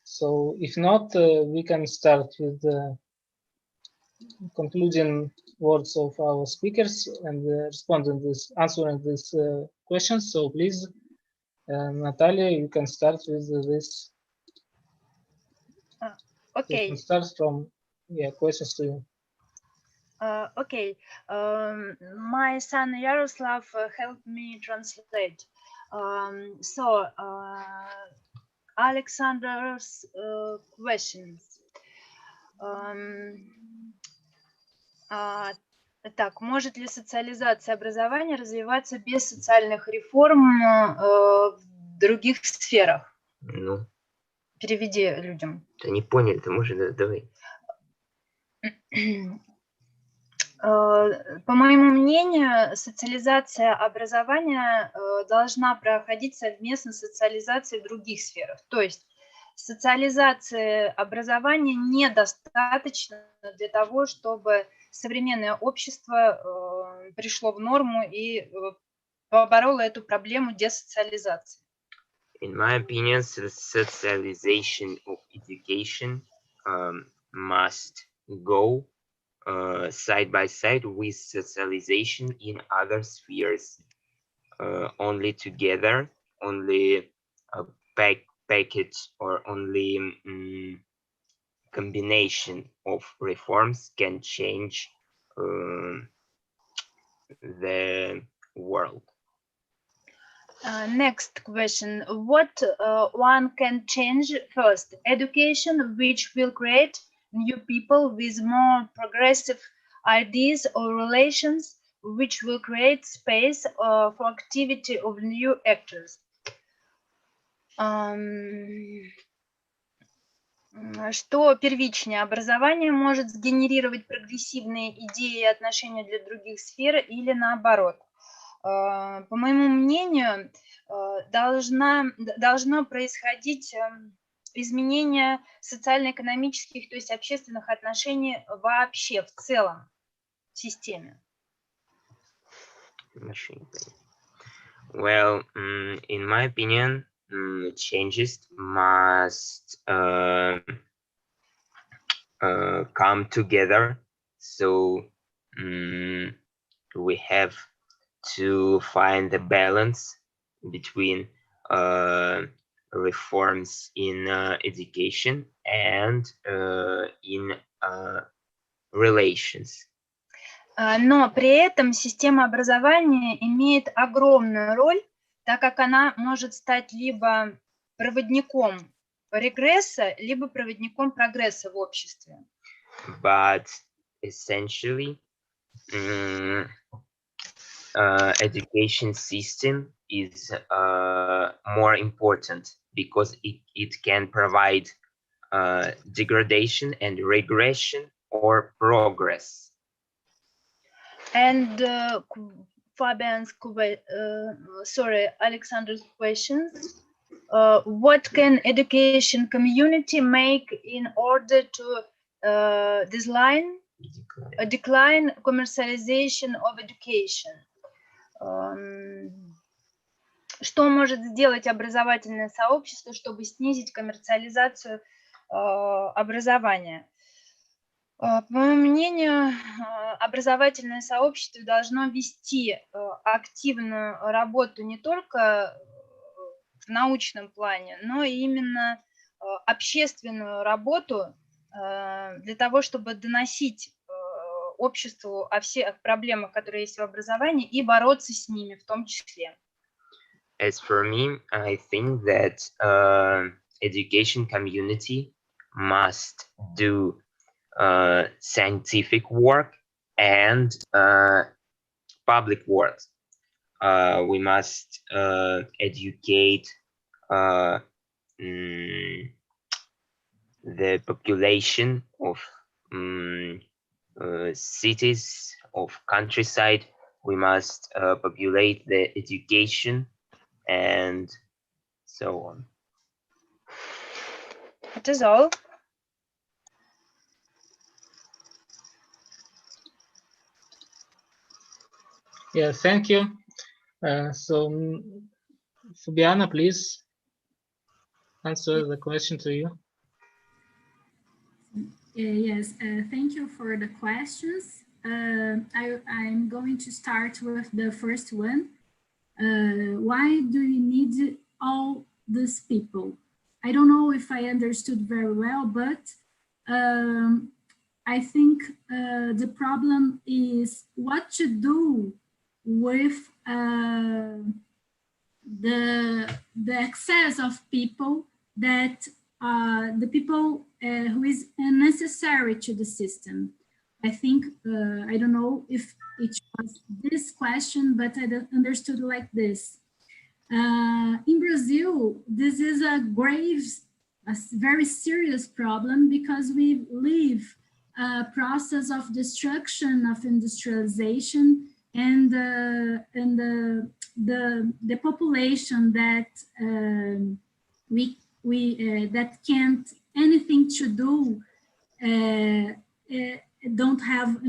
So if not, we can start with the concluding words of our speakers and answering these questions. So please, Natalia, you can start with this. Okay. You can start from questions to you. Okay. My son Yaroslav helped me translate. So Alexander's questions. Так, может ли социализация образования развиваться без социальных реформ в других сферах? Ну, Переведи людям. да не поняли, ты можешь, давай. По моему мнению, социализация образования должна проходить совместно с социализацией в других сферах. То есть социализация образования недостаточно для того, чтобы современное общество пришло в норму и побороло эту проблему десоциализации. In my opinion, socialization of education must go side by side with socialization in other spheres. Only together, only a package or only combination of reforms can change the world. Next question. What one can change first? Education, which will create new people with more progressive ideas or relations, which will create space for activity of new actors. Что первичнее, образование может сгенерировать прогрессивные идеи и отношения для других сфер или наоборот? По моему мнению, должно происходить изменение социально-экономических, то есть общественных отношений вообще в целом в системе. Well, in my opinion, changes must come together. So we have to find the balance between reforms in education and in relations. Но при этом система образования имеет огромную роль, так как она может стать либо проводником регресса, либо проводником прогресса в обществе. But essentially, education system is more important because it can provide degradation and regression or progress. And Alexander's questions. What can education community make in order to decline commercialization of education? Что может сделать образовательное сообщество, чтобы снизить коммерциализацию образования? По моему мнению, образовательное сообщество должно вести активную работу не только в научном плане, но и именно общественную работу для того, чтобы доносить обществу о всех проблемах, которые есть в образовании, и бороться с ними в том числе. As for me, I think that education community must do scientific work and public work. We must educate the population of cities, of countryside. We must populate the education and so on. That is all. Yeah, thank you. So, Fabiana, please answer the question to you. Yes, thank you for the questions. I'm going to start with the first one. Why do you need all these people? I don't know if I understood very well, but I think the problem is what to do with the excess of people that the people who is unnecessary to the system. I think, I don't know if it was this question, but I understood like this. In Brazil, this is a very serious problem because we live a process of destruction of industrialization and the population that that can't anything to do, don't have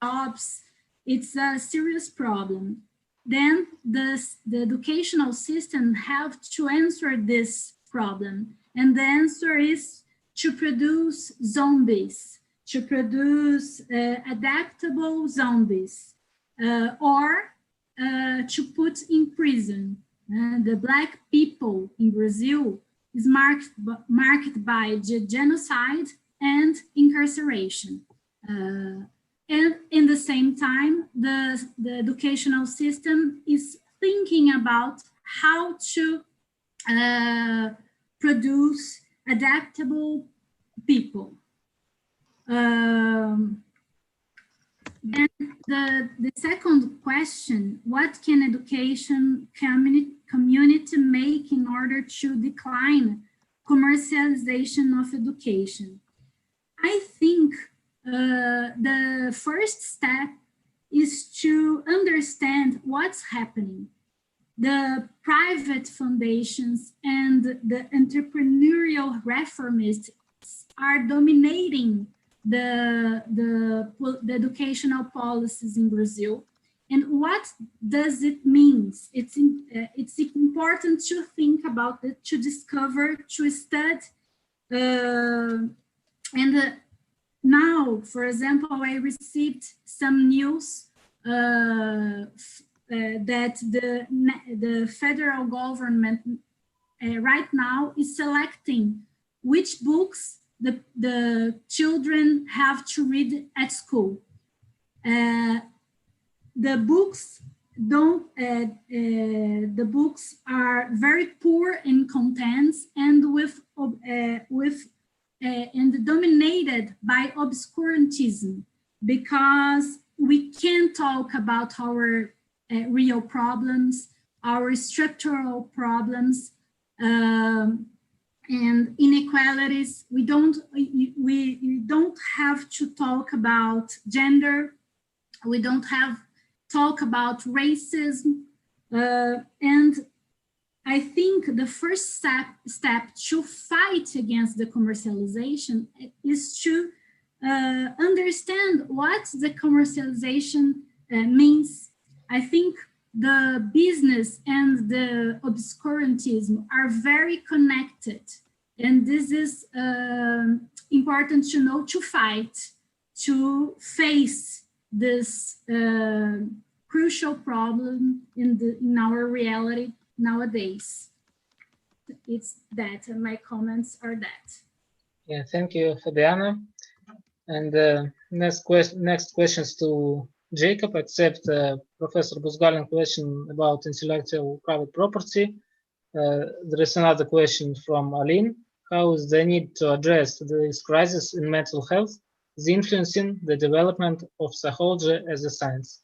jobs. It's a serious problem. Then the educational system have to answer this problem, and the answer is to produce zombies, to produce adaptable zombies, or to put in prison. The Black people in Brazil is marked by genocide and incarceration. And in the same time, the educational system is thinking about how to produce adaptable people. Then the second question, what can education community make in order to decline commercialization of education? I think the first step is to understand what's happening. The private foundations and the entrepreneurial reformists are dominating the educational policies in Brazil. And what does it mean? It's important to think about it, to discover, to study. Now, for example, I received some news that the federal government right now is selecting which books the children have to read at school. The books the books are very poor in contents and and dominated by obscurantism, because we can't talk about our real problems, our structural problems, and inequalities. We don't have to talk about gender. We don't have talk about racism, and I think the first step to fight against the commercialization is to understand what the commercialization means. I think the business and the obscurantism are very connected. And this is important to know, to fight, to face this crucial problem in our reality nowadays. It's that, and my comments are that. Yeah, thank you, Fabiana. And next questions to Jacob, except Professor Buzgalin question about intellectual private property. There is another question from Aline. How is the need to address this crisis in mental health is influencing the development of psychology as a science?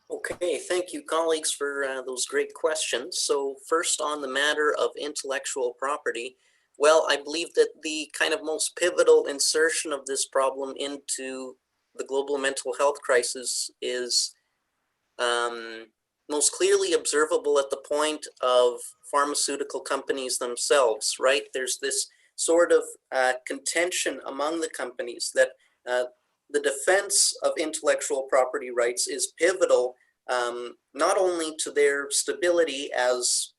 Okay, thank you, colleagues, for those great questions. So first, on the matter of intellectual property, well, I believe that the kind of most pivotal insertion of this problem into the global mental health crisis is most clearly observable at the point of pharmaceutical companies themselves, right? There's this sort of contention among the companies that the defense of intellectual property rights is pivotal, not only to their stability as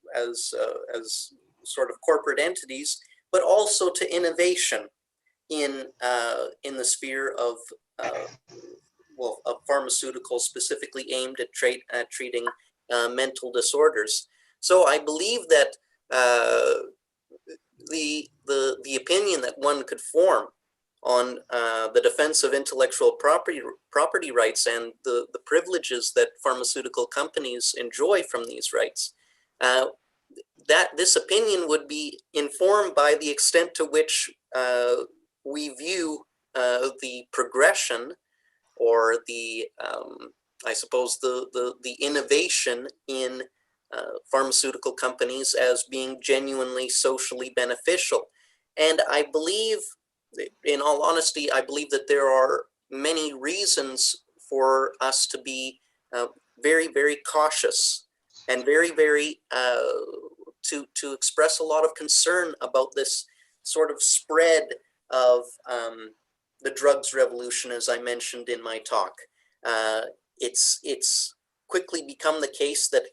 sort of corporate entities, but also to innovation in the sphere of pharmaceuticals specifically aimed at treating mental disorders. So I believe that the opinion that one could form on the defense of intellectual property rights and the privileges that pharmaceutical companies enjoy from these rights, that this opinion would be informed by the extent to which we view the progression or the I suppose the innovation in pharmaceutical companies as being genuinely socially beneficial. And I believe, in all honesty, I believe that there are many reasons for us to be very, very cautious and very, very to express a lot of concern about this sort of spread of the drugs revolution, as I mentioned in my talk. It's quickly become the case that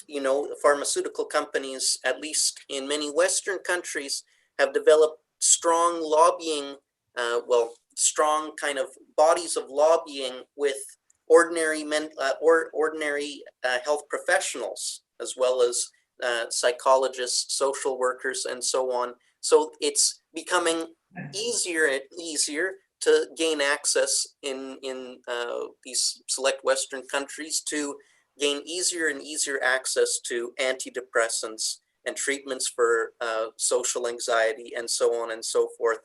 you know, pharmaceutical companies, at least in many Western countries, have developed strong lobbying, strong kind of bodies of lobbying with ordinary health professionals, as well as psychologists, social workers, and so on. So it's becoming easier and easier to gain access in these select Western countries, to gain easier and easier access to antidepressants and treatments for social anxiety and so on and so forth.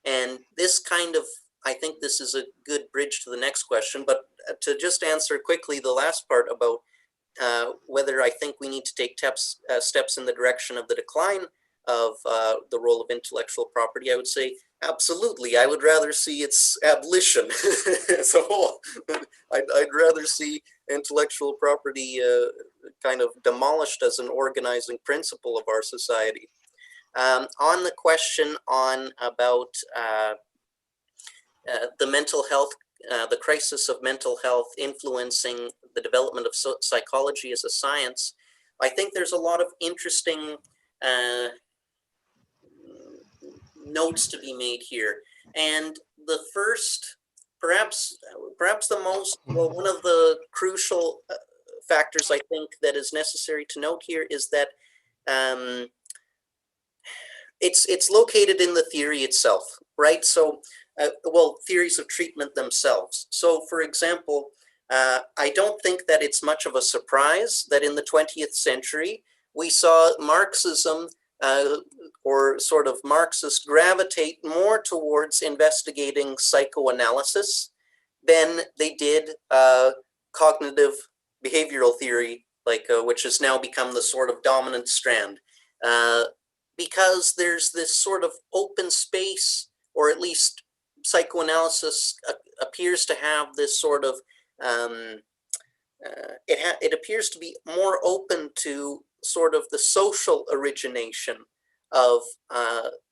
And this kind of, I think this is a good bridge to the next question, but to just answer quickly the last part about whether I think we need to take steps in the direction of the decline of the role of intellectual property, I would say absolutely. I would rather see its abolition as a whole. I'd rather see intellectual property kind of demolished as an organizing principle of our society. On the question about the mental health, the crisis of mental health influencing the development of psychology as a science, I think there's a lot of interesting notes to be made here. And the first, perhaps the most, well, one of the crucial factors I think that is necessary to note here is that it's located in the theory itself, right? So, theories of treatment themselves. So, for example, I don't think that it's much of a surprise that in the 20th century, we saw Marxism or sort of Marxists gravitate more towards investigating psychoanalysis than they did cognitive behavioral theory, like which has now become the sort of dominant strand. Because there's this sort of open space, or at least psychoanalysis appears to have this sort of, it appears to be more open to sort of the social origination of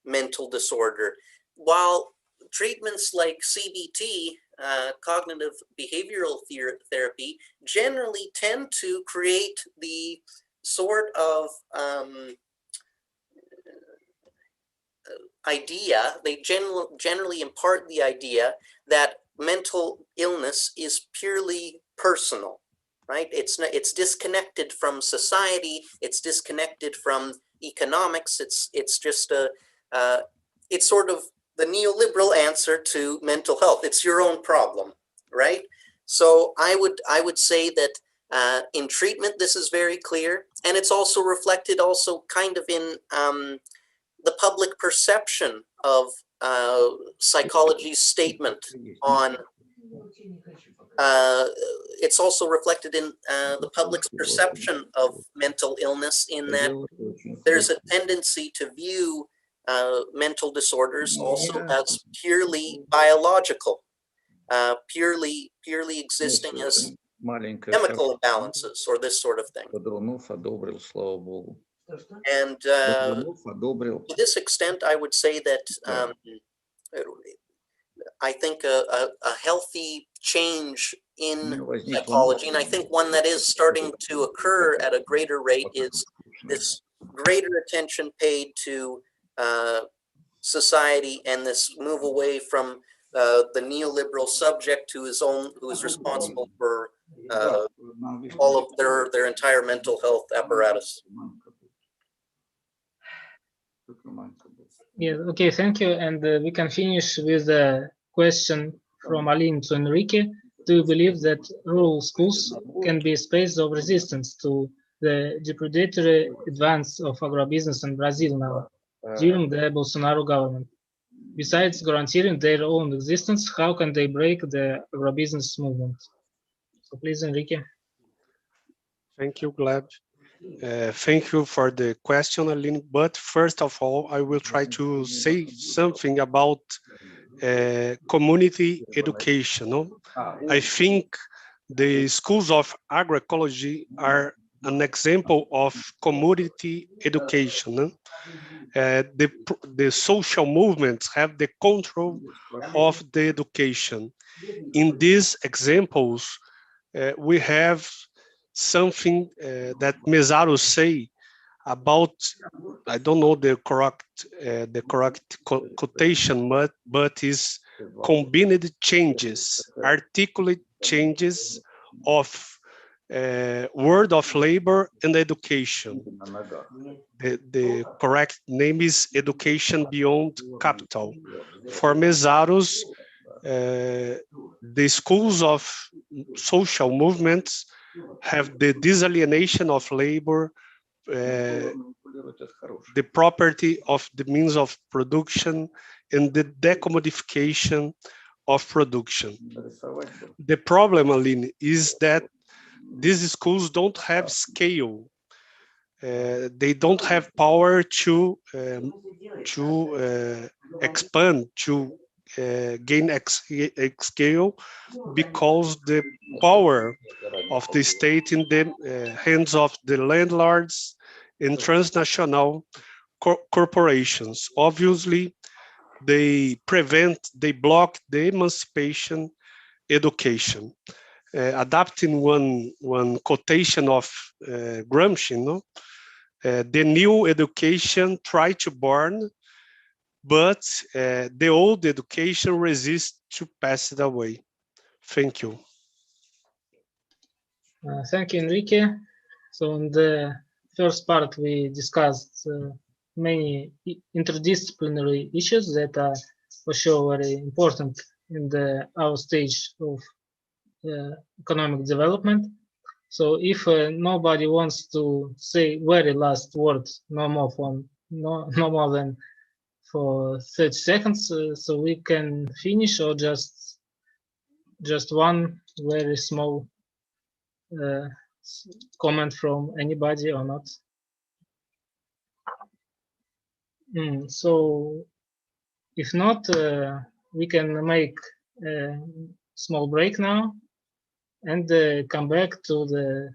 mental disorder, while treatments like CBT, cognitive behavioral therapy, generally tend to create the sort of idea, they generally impart the idea that mental illness is purely personal, right? It's disconnected from society, it's disconnected from economics, it's just it's sort of the neoliberal answer to mental health. It's your own problem, right? So I would say that in treatment, this is very clear, and it's also reflected also kind of in the public perception of psychology's statement on, it's also reflected in the public's perception of mental illness, in that there's a tendency to view mental disorders also as purely biological, purely existing as chemical imbalances or this sort of thing. And to this extent, I would say that I think a healthy change in psychology, and I think one that is starting to occur at a greater rate, is this greater attention paid to society and this move away from the neoliberal subject who is responsible for all of their entire mental health apparatus. Yeah, okay, thank you. And we can finish with a question from Aline to Enrique. Do you believe that rural schools can be a space of resistance to the depredatory advance of agribusiness in Brazil now, during the Bolsonaro government? Besides guaranteeing their own existence, how can they break the agribusiness movement? So please, Enrique. Thank you, Gleb. Thank you for the question, Aline. But first of all, I will try to say something about community education. No? I think the schools of agroecology are an example of community education. No? The social movements have the control of the education. In these examples, we have something that Mesaro say about, I don't know the correct quotation, but is combined changes, articulate changes of word of labor and education. The correct name is education beyond capital. For Mesaros, the schools of social movements have the disalienation of labor, the property of the means of production, and the decommodification of production. The problem, Aline, is that these schools don't have scale. They don't have power to expand, to gain scale, because the power of the state in the hands of the landlords and transnational corporations. Obviously, they block the emancipation education. Adapting one quotation of Gramsci, no? The new education try to born, but the old education resists to pass it away. Thank you. Thank you, Enrique. So in the first part, we discussed many interdisciplinary issues that are for sure very important in our stage of economic development. So if nobody wants to say very last words, no more than for 30 seconds, so we can finish, or just one very small comment from anybody or not. So if not, we can make a small break now and come back to the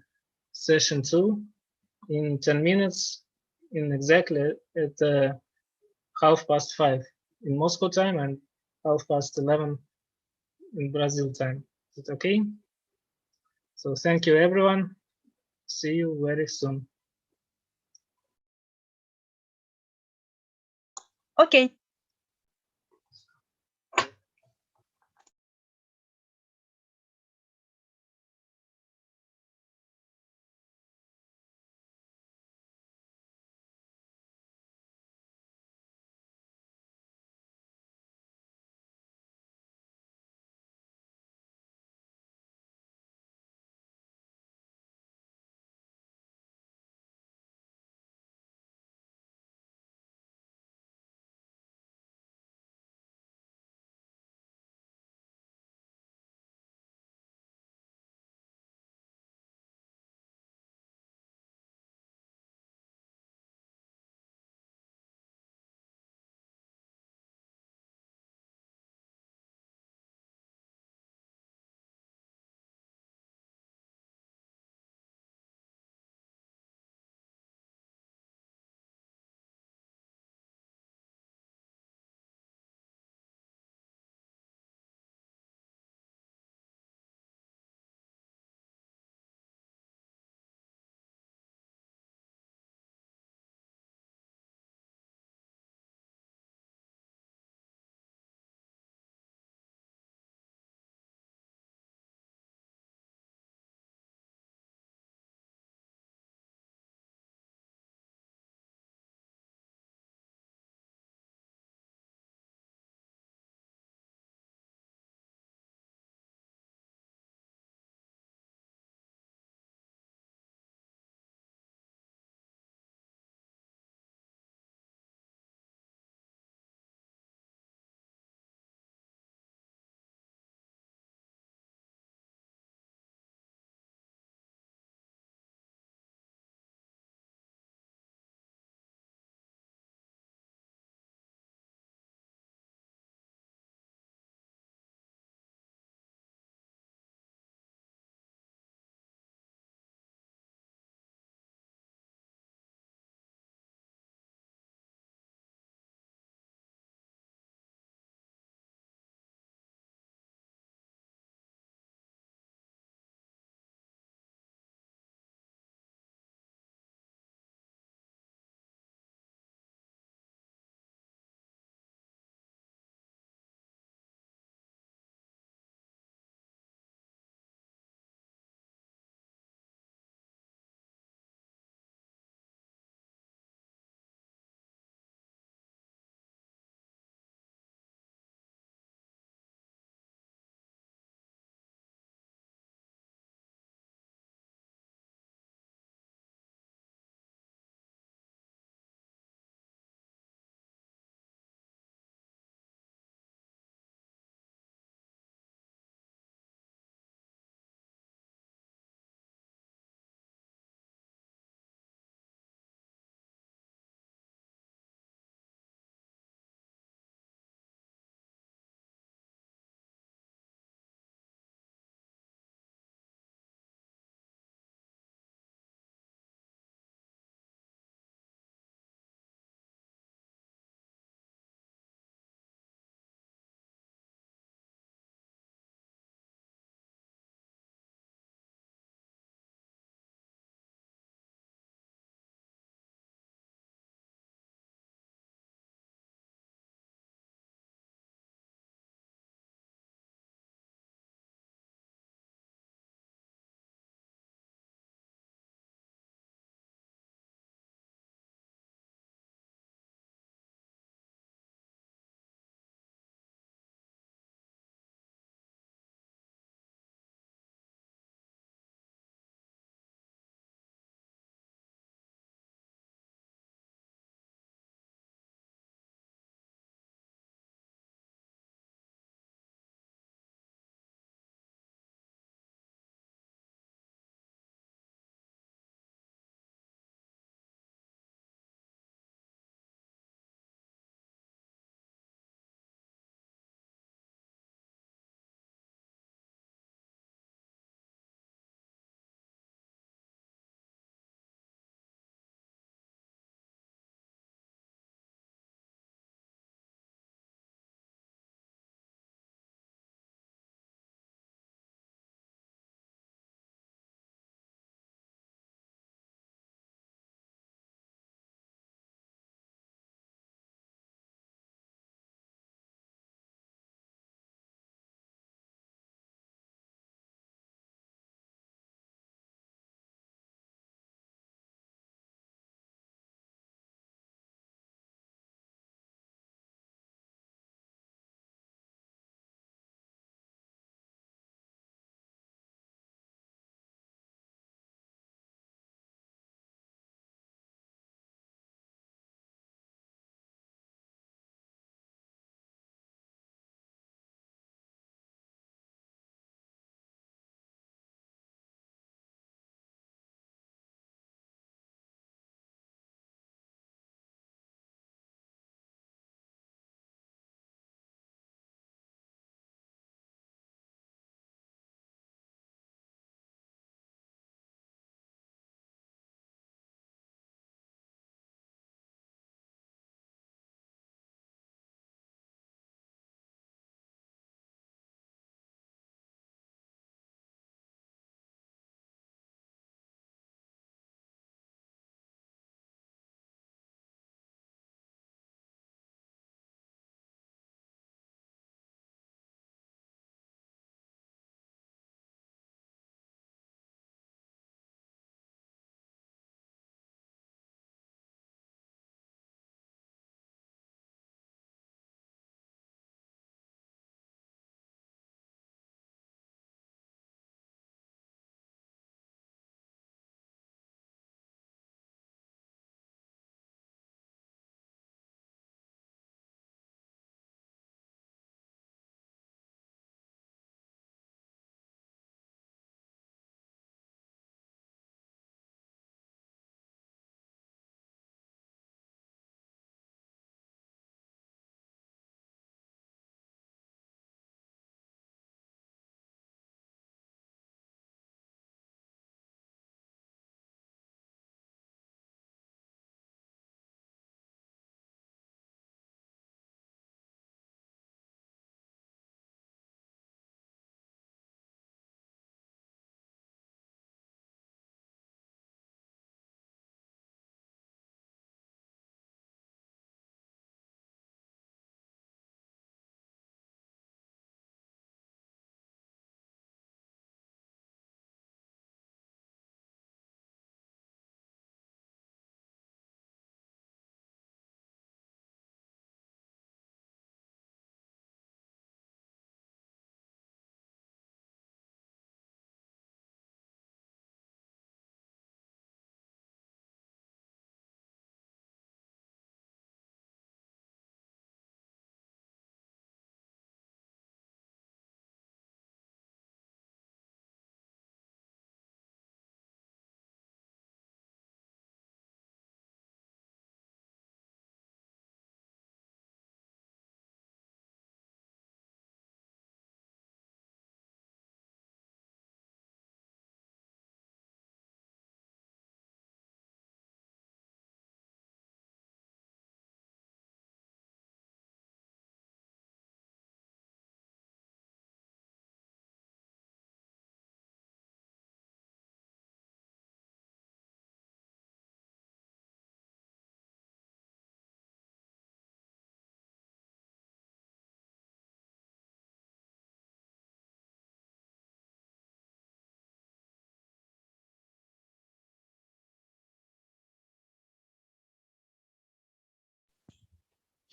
session 2 in 10 minutes, in exactly at 5:30 in Moscow time and 11:30 in Brazil time. Is it okay? So thank you, everyone. See you very soon. Okay.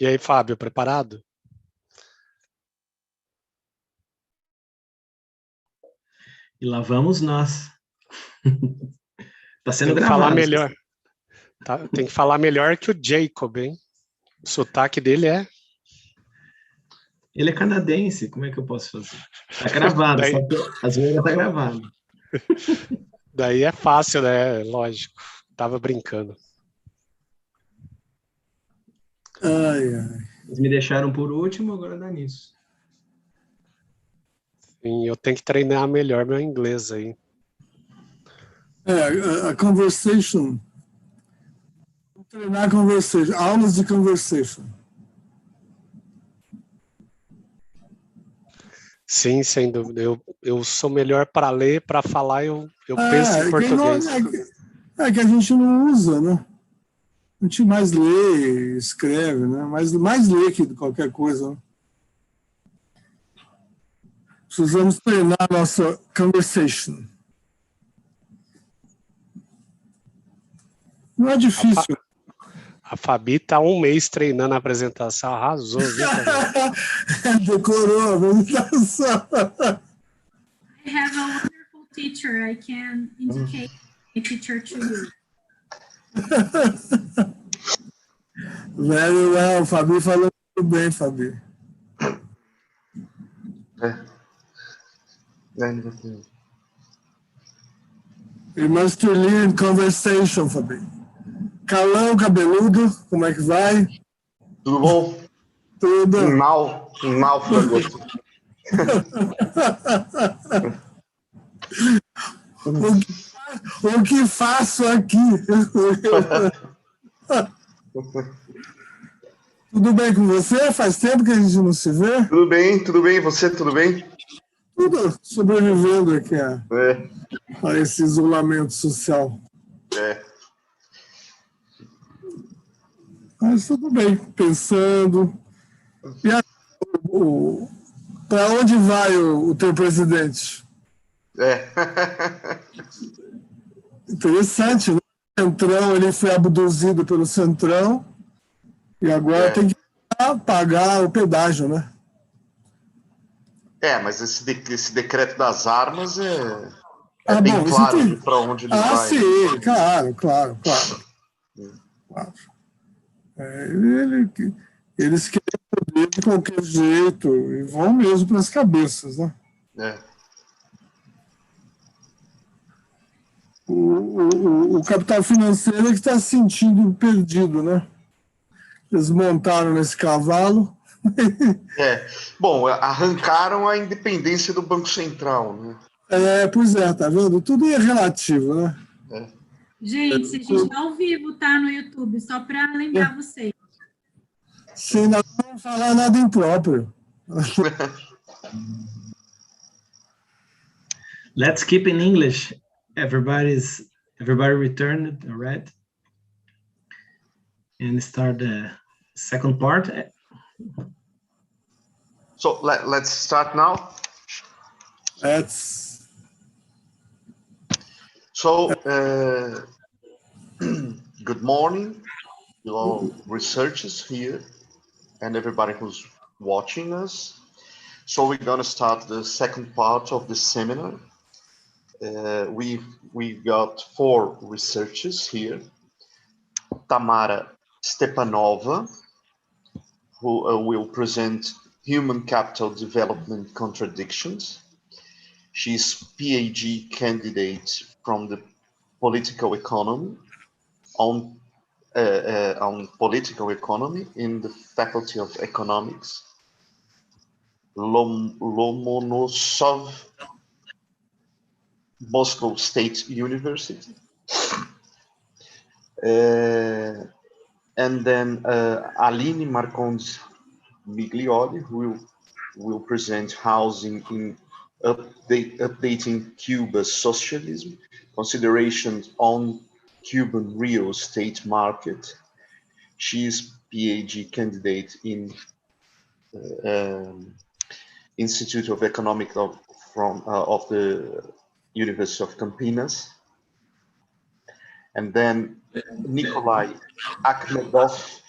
E aí, Fábio, preparado? E lá vamos nós. Tá sendo Tem que gravado. falar melhor. Tá? Tem que falar melhor que o Jacob, hein? O sotaque dele é... Ele é canadense, como é que eu posso fazer? Tá gravado, daí, só que às vezes tá gravado. daí é fácil, né? Lógico. Tava brincando. Ai, ai. Eles me deixaram por último, agora dá nisso. Sim, eu tenho que treinar melhor meu inglês aí. A conversation. Treinar conversation. Aulas de conversation. Sim, sem dúvida. Eu sou melhor para ler, para falar, eu penso em português. Que a gente não usa, né? A gente mais lê, escreve, né? Mais lê que qualquer coisa. Né? Precisamos treinar a nossa conversation. Não é difícil. A Fabi tá 1 mês treinando a apresentação, arrasou, viu, Fabi? Decorou a apresentação. I have a wonderful teacher. I can indicate a teacher to you. Very well, Fabi falou muito bem, Fabi. We must learn conversation, Fabi. Calão, cabeludo, como é que vai? Tudo bom? Tudo. Náufrago. O que faço aqui? Tudo bem com você? Faz tempo que a gente não se vê? Tudo bem. Você, tudo bem? Tudo sobrevivendo aqui a esse isolamento social. Mas tudo bem, pensando. E para onde vai o teu presidente? Interessante, né? O Centrão, ele foi abduzido pelo Centrão e agora tem que pagar o pedágio, né? Mas esse decreto das armas é bem bom, claro para onde ele vai. Sim, claro. Eles querem poder de qualquer jeito e vão mesmo para as cabeças, né? O capital financeiro é que está se sentindo perdido, né? Eles montaram nesse cavalo. Bom, arrancaram a independência do Banco Central, né? Pois é, tá vendo? Tudo é relativo, né? Gente, a gente está ao vivo, tá? No YouTube, só para lembrar vocês. Sim, nós não vamos falar nada impróprio. Let's keep in English. Everybody returned, all right? And start the second part. So let's start now. So, good morning, you all researchers here and everybody who's watching us. So we're going to start the second part of the seminar. We've got 4 researchers here. Tamara Stepanova, who will present Human Capital Development Contradictions. She's PhD candidate from the political economy on political economy in the Faculty of Economics, Lomonosov Moscow State University. And then Aline Marcondes Miglioli, who will present Housing in Updating Cuba's Socialism, Considerations on Cuban Real Estate Market. She is PhD candidate in Institute of Economics of the University of Campinas. And then Nicolai Ahmedev,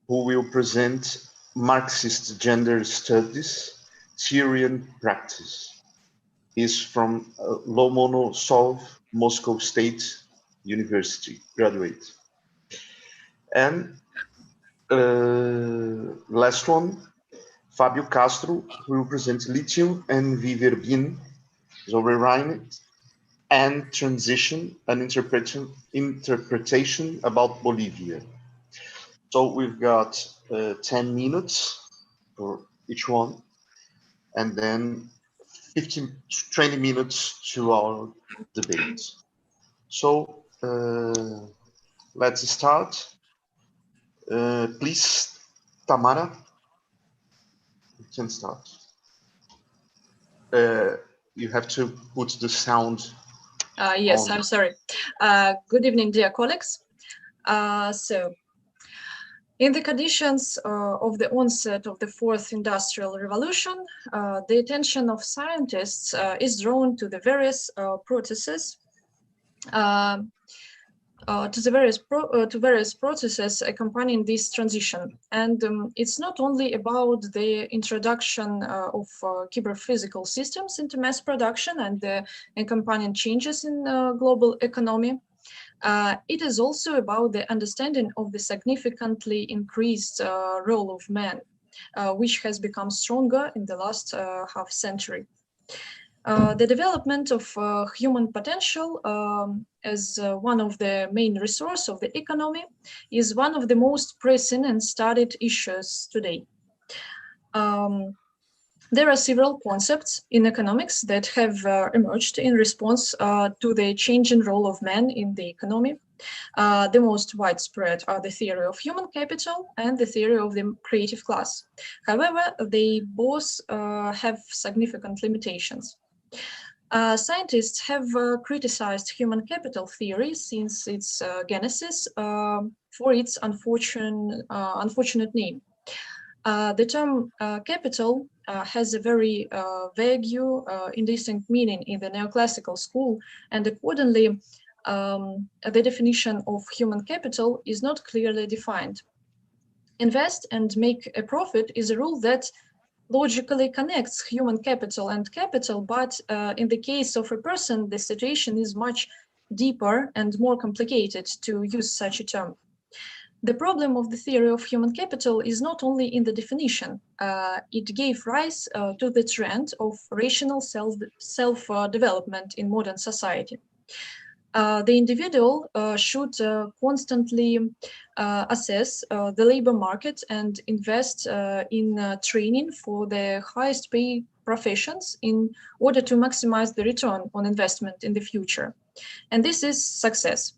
who will present Marxist Gender Studies, Theory and Practice. He's from Lomonosov, Moscow State University, graduate. And last one, Fabio Castro, who will present Lithium and Viverbin, Sovereignty and Transition, an interpretation about Bolivia. So we've got 10 minutes for each one, and then 15 to 20 minutes to our debate. So let's start. Please, Tamara, you can start. You have to put the sound. Yes, on. I'm sorry. Good evening, dear colleagues. So, in the conditions of the onset of the fourth industrial revolution, the attention of scientists is drawn to the various processes, accompanying this transition. And it's not only about the introduction of cyber-physical systems into mass production and the accompanying changes in global economy. It is also about the understanding of the significantly increased role of man, which has become stronger in the last half century. The development of human potential as one of the main resources of the economy is one of the most pressing and studied issues today. There are several concepts in economics that have emerged in response to the changing role of man in the economy. The most widespread are the theory of human capital and the theory of the creative class. However, they both have significant limitations. Scientists have criticized human capital theory since its genesis for its unfortunate name. The term capital has a very vague, indistinct meaning in the neoclassical school, and accordingly, the definition of human capital is not clearly defined. Invest and make a profit is a rule that logically connects human capital and capital, but in the case of a person, the situation is much deeper and more complicated to use such a term. The problem of the theory of human capital is not only in the definition. It gave rise to the trend of rational self-development in modern society. The individual should constantly assess the labor market and invest in training for the highest paid professions in order to maximize the return on investment in the future. And this is success.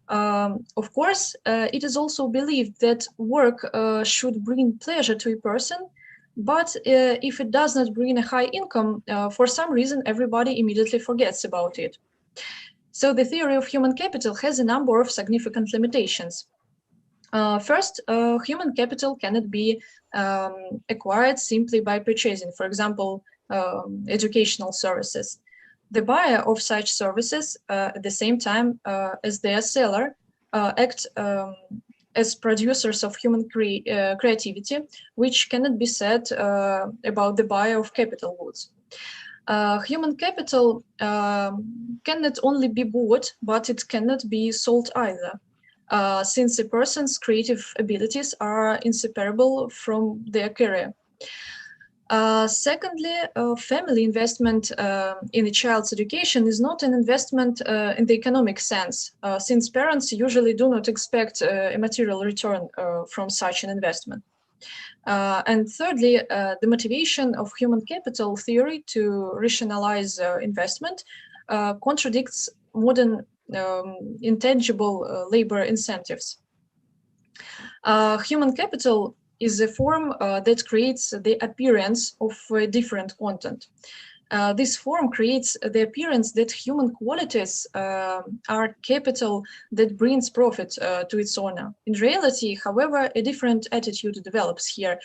Of course, it is also believed that work should bring pleasure to a person, but if it does not bring a high income, for some reason, everybody immediately forgets about it. So the theory of human capital has a number of significant limitations. First, human capital cannot be acquired simply by purchasing, for example, educational services. The buyer of such services, at the same time as their seller, act as producers of human creativity, which cannot be said about the buyer of capital goods. Human capital cannot only be bought, but it cannot be sold either, since a person's creative abilities are inseparable from their career. Secondly, family investment in a child's education is not an investment in the economic sense, since parents usually do not expect a material return from such an investment. And thirdly, the motivation of human capital theory to rationalize investment contradicts modern intangible labor incentives. Human capital is a form that creates the appearance of different content. This form creates the appearance that human qualities are capital that brings profit to its owner. In reality, however, a different attitude develops here.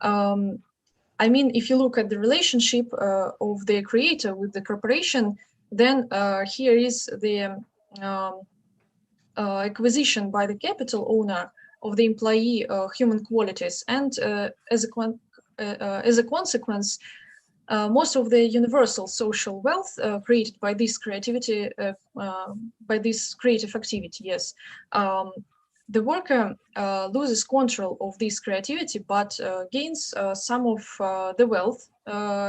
I mean, if you look at the relationship of the creator with the corporation, then here is the acquisition by the capital owner of the employee human qualities, and as a consequence, most of the universal social wealth created by this creativity, by this creative activity, yes, the worker loses control of this creativity, but gains some of the wealth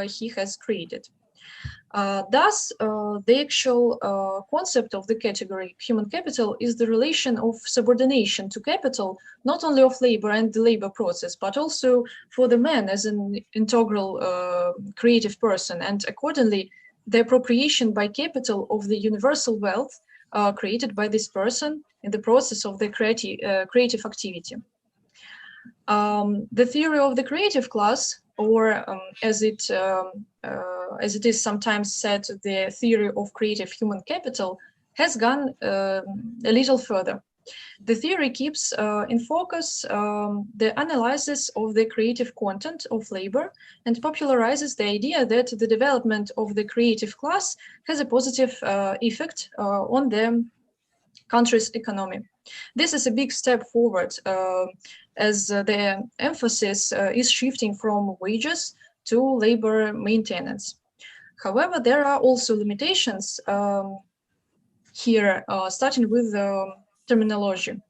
he has created. Thus, the actual concept of the category human capital is the relation of subordination to capital, not only of labor and the labor process, but also for the man as an integral creative person, and accordingly, the appropriation by capital of the universal wealth created by this person in the process of the creative activity. The theory of the creative class, or as it is sometimes said, the theory of creative human capital, has gone a little further. The theory keeps in focus the analysis of the creative content of labor and popularizes the idea that the development of the creative class has a positive effect on the country's economy. This is a big step forward as the emphasis is shifting from wages to labor maintenance. However, there are also limitations here, starting with terminology.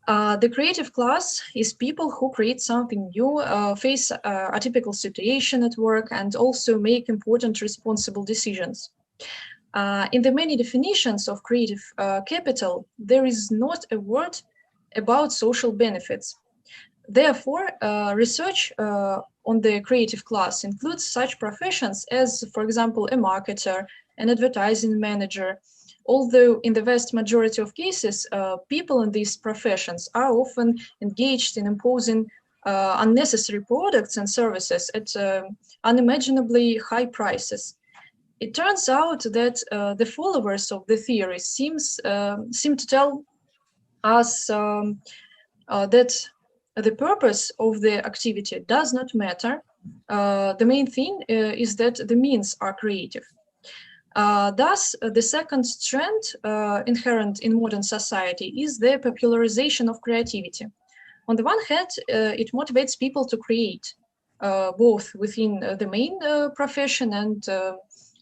The creative class is people who create something new, face a typical situation at work, and also make important responsible decisions. In the many definitions of creative capital, there is not a word about social benefits. Therefore, research on the creative class includes such professions as, for example, a marketer, an advertising manager. Although in the vast majority of cases, people in these professions are often engaged in imposing unnecessary products and services at unimaginably high prices. It turns out that the followers of the theory seem to tell us that the purpose of the activity does not matter. The main thing is that the means are creative. Thus, the second strand inherent in modern society is the popularization of creativity. On the one hand, it motivates people to create, both within the main profession and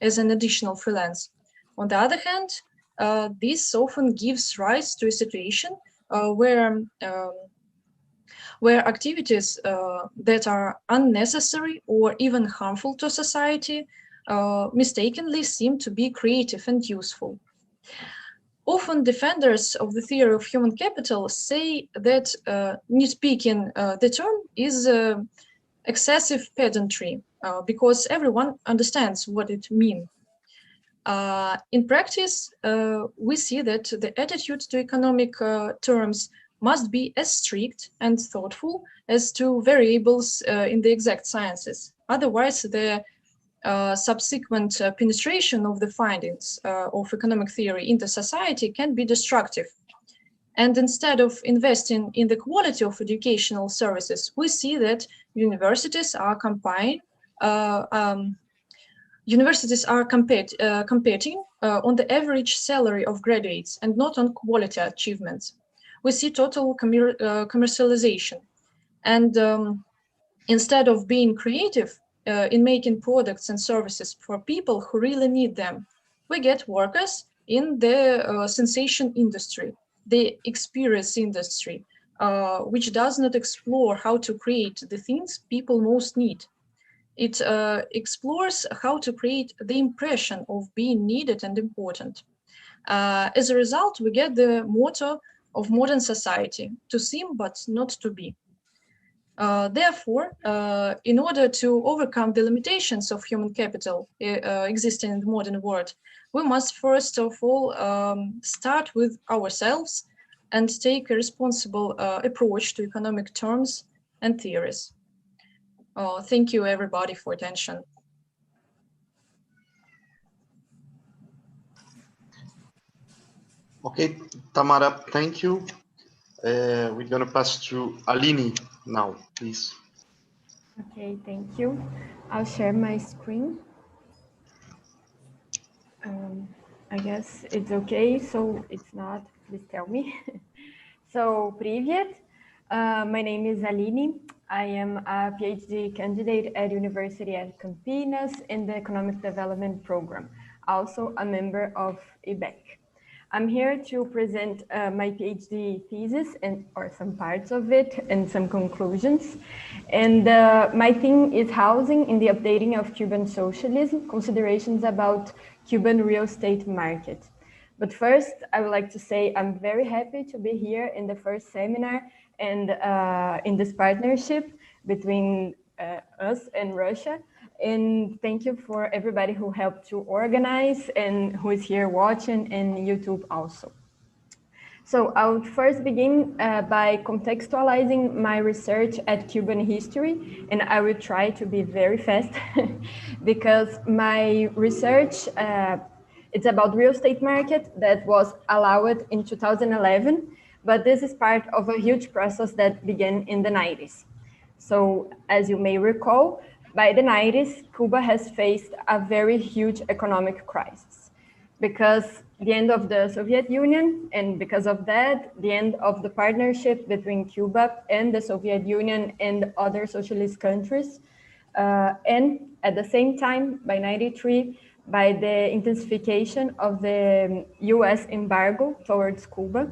as an additional freelance. On the other hand, this often gives rise to a situation where activities that are unnecessary or even harmful to society mistakenly seem to be creative and useful. Often defenders of the theory of human capital say that nitpicking the term is excessive pedantry because everyone understands what it means. In practice, we see that the attitude to economic terms must be as strict and thoughtful as to variables in the exact sciences. Otherwise, the subsequent penetration of the findings of economic theory into society can be destructive. And instead of investing in the quality of educational services, we see that universities are competing on the average salary of graduates and not on quality achievements. We see total commercialization. And instead of being creative in making products and services for people who really need them, we get workers in the sensation industry, the experience industry, which does not explore how to create the things people most need. It explores how to create the impression of being needed and important. As a result, we get the motto of modern society: to seem but not to be. Therefore, in order to overcome the limitations of human capital existing in the modern world, we must first of all start with ourselves and take a responsible approach to economic terms and theories. Thank you, everybody, for attention. Okay, Tamara, thank you. We're going to pass to Aline now, please. Okay, thank you. I'll share my screen. I guess it's okay, so it's not, please tell me. So, привет. My name is Aline. I am a PhD candidate at University of Campinas in the Economic Development Program, also a member of IBEC. I'm here to present my PhD thesis or some parts of it and some conclusions. And my theme is housing in the updating of Cuban socialism, considerations about Cuban real estate market. But first, I would like to say I'm very happy to be here in the first seminar and in this partnership between us and Russia. And thank you for everybody who helped to organize and who is here watching and YouTube also. So I would first begin by contextualizing my research at Cuban history, and I will try to be very fast because my research it's about real estate market that was allowed in 2011, but this is part of a huge process that began in the 90s. So as you may recall, by the 90s, Cuba has faced a very huge economic crisis because the end of the Soviet Union, and because of that, the end of the partnership between Cuba and the Soviet Union and other socialist countries. And at the same time, by 93, by the intensification of the US embargo towards Cuba,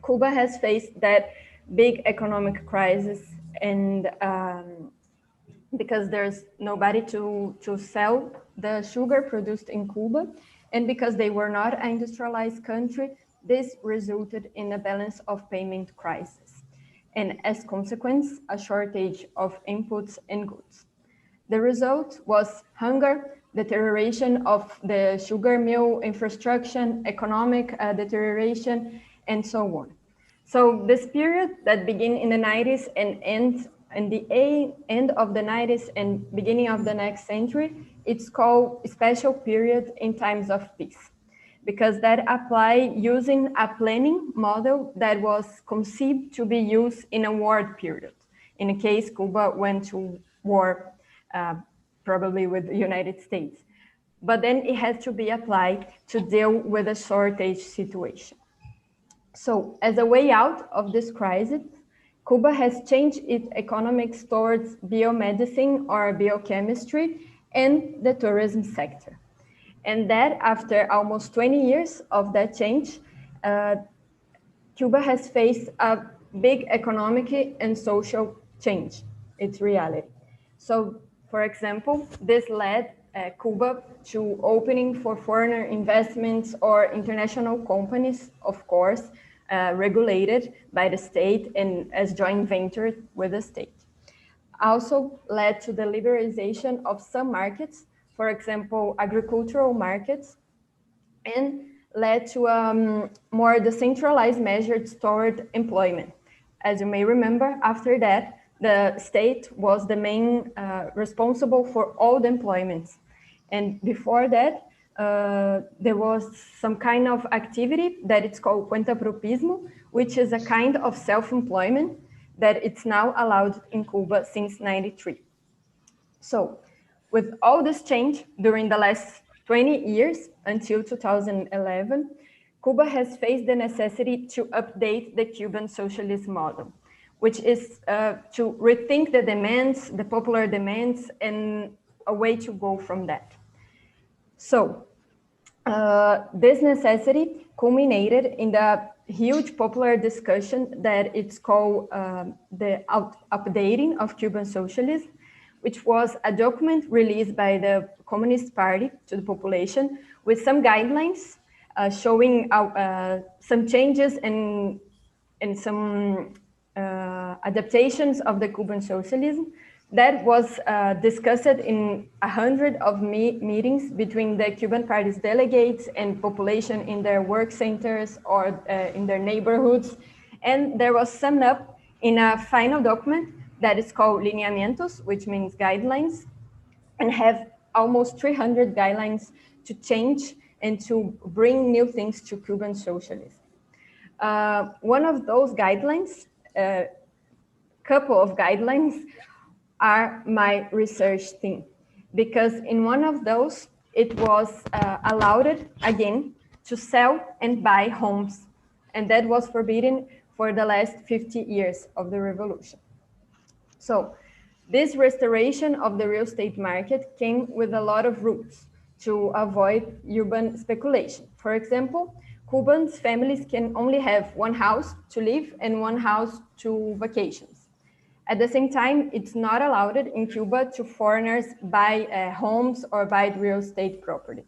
Cuba has faced that big economic crisis, and because there's nobody to sell the sugar produced in Cuba, and because they were not an industrialized country, this resulted in a balance of payment crisis, and as consequence, a shortage of inputs and goods. The result was hunger, deterioration of the sugar mill infrastructure, economic deterioration, and so on. So this period that began in the 90s and ends in the end of the 90s and beginning of the next century, it's called a special period in times of peace, because that apply using a planning model that was conceived to be used in a war period. In a case, Cuba went to war probably with the United States. But then it has to be applied to deal with a shortage situation. So as a way out of this crisis, Cuba has changed its economics towards biomedicine or biochemistry and the tourism sector. And that after almost 20 years of that change, Cuba has faced a big economic and social change, its reality. So, for example, this led Cuba to opening for foreign investments or international companies, of course, regulated by the state and as joint venture with the state. Also led to the liberalization of some markets, for example, agricultural markets, and led to more decentralized measures toward employment. As you may remember, after that, the state was the main responsible for all the employments. And before that, there was some kind of activity that it's called cuentapropismo, which is a kind of self-employment that it's now allowed in Cuba since '93. So with all this change during the last 20 years until 2011, Cuba has faced the necessity to update the Cuban socialist model, which is to rethink the demands, the popular demands, and a way to go from that. So this necessity culminated in the huge popular discussion that it's called the updating of Cuban socialism, which was a document released by the Communist Party to the population with some guidelines showing some changes and some adaptations of the Cuban socialism that was discussed in 100 of meetings between the Cuban Party's delegates and population in their work centers or in their neighborhoods. And there was summed up in a final document that is called lineamientos, which means guidelines, and have almost 300 guidelines to change and to bring new things to Cuban socialism. One of those guidelines, couple of guidelines, are my research theme, because in one of those, it was allowed again to sell and buy homes, and that was forbidden for the last 50 years of the revolution. So this restoration of the real estate market came with a lot of rules to avoid urban speculation. For example, Cubans families can only have one house to live and one house to vacations. At the same time, it's not allowed in Cuba to foreigners buy homes or buy real estate property.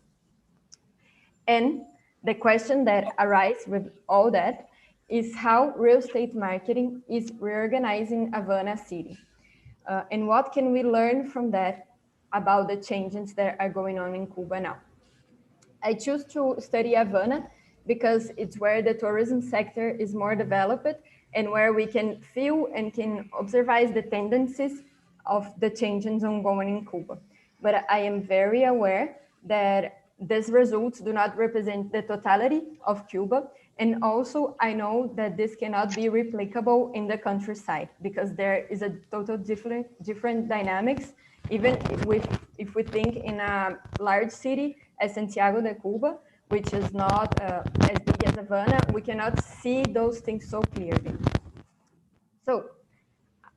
And the question that arises with all that is how real estate marketing is reorganizing Havana city. And what can we learn from that about the changes that are going on in Cuba now? I choose to study Havana because it's where the tourism sector is more developed and where we can feel and can observe the tendencies of the changes ongoing in Cuba. But I am very aware that these results do not represent the totality of Cuba. And also I know that this cannot be replicable in the countryside because there is a total different dynamics. Even if we think in a large city as Santiago de Cuba, which is not as big as Havana, we cannot see those things so clearly. So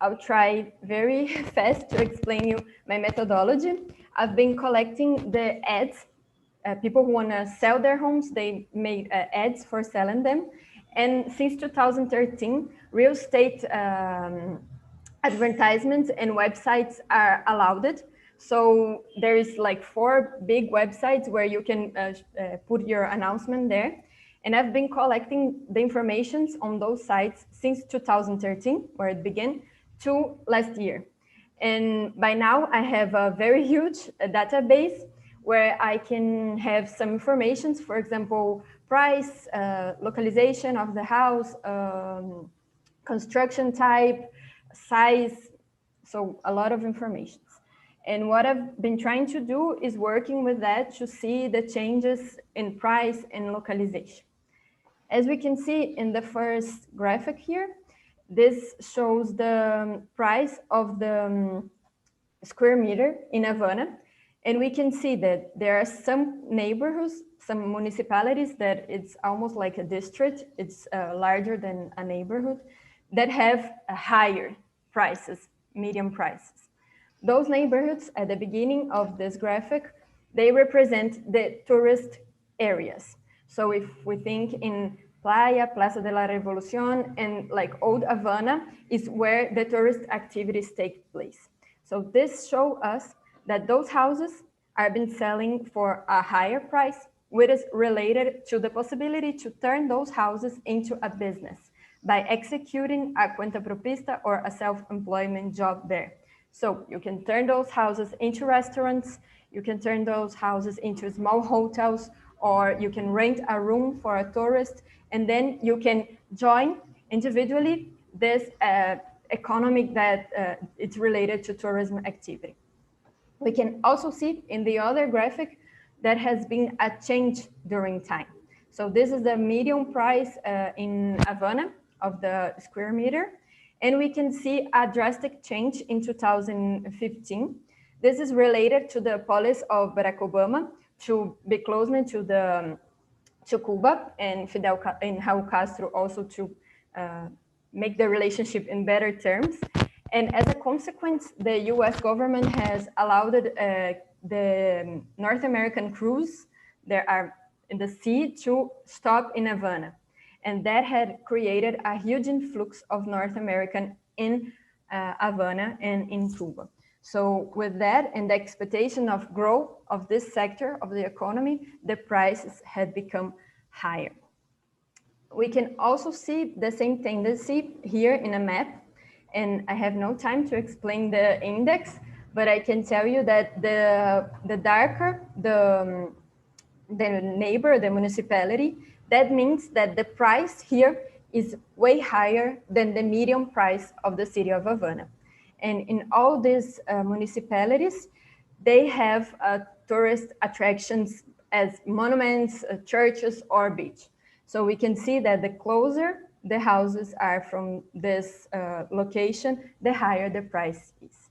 I'll try very fast to explain you my methodology. I've been collecting the ads. People who want to sell their homes, they made ads for selling them. And since 2013, real estate advertisements and websites are allowed. So there is like 4 big websites where you can put your announcement there. And I've been collecting the information on those sites since 2013, where it began, to last year. And by now I have a very huge database where I can have some information, for example, price, localization of the house, construction type, size, so a lot of information. And what I've been trying to do is working with that to see the changes in price and localization. As we can see in the first graphic here, this shows the price of the square meter in Havana. And we can see that there are some neighborhoods, some municipalities that it's almost like a district, it's larger than a neighborhood, that have higher prices, medium prices. Those neighborhoods at the beginning of this graphic, they represent the tourist areas. So if we think in Playa, Plaza de la Revolución, and like Old Havana is where the tourist activities take place. So this shows us that those houses are been selling for a higher price, which is related to the possibility to turn those houses into a business by executing a cuenta propista or a self-employment job there. So you can turn those houses into restaurants, you can turn those houses into small hotels, or you can rent a room for a tourist, and then you can join individually this economic that it's related to tourism activity. We can also see in the other graphic that has been a change during time. So this is the median price in Havana of the square meter. And we can see a drastic change in 2015. This is related to the policy of Barack Obama to be closer to Cuba and Raul Castro also to make the relationship in better terms. And as a consequence, the US government has allowed the North American crews that are in the sea to stop in Havana. And that had created a huge influx of North American in Havana and in Cuba. So with that and the expectation of growth of this sector of the economy, the prices had become higher. We can also see the same tendency here in a map. And I have no time to explain the index, but I can tell you that the darker the neighbor, the municipality, that means that the price here is way higher than the median price of the city of Havana. And in all these municipalities, they have tourist attractions as monuments, churches, or beach. So we can see that the closer the houses are from this location, the higher the price is.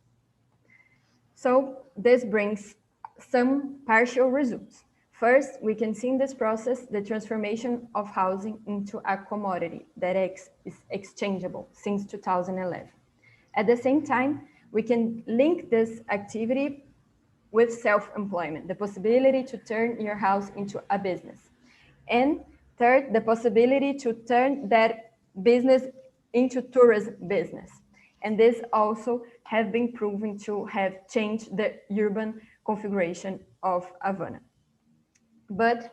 So this brings some partial results. First, we can see in this process the transformation of housing into a commodity that is exchangeable since 2011. At the same time, we can link this activity with self-employment, the possibility to turn your house into a business. And third, the possibility to turn that business into tourism business. And this also have been proven to have changed the urban configuration of Havana. But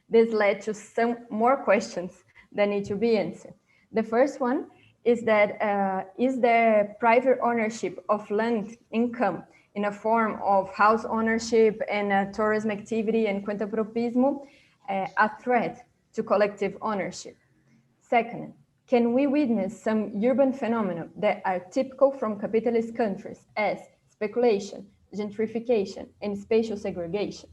this led to some more questions that need to be answered. The first one is that is there private ownership of land income in a form of house ownership and tourism activity and cuentapropismo a threat to collective ownership? Second, can we witness some urban phenomena that are typical from capitalist countries as speculation, gentrification, and spatial segregation?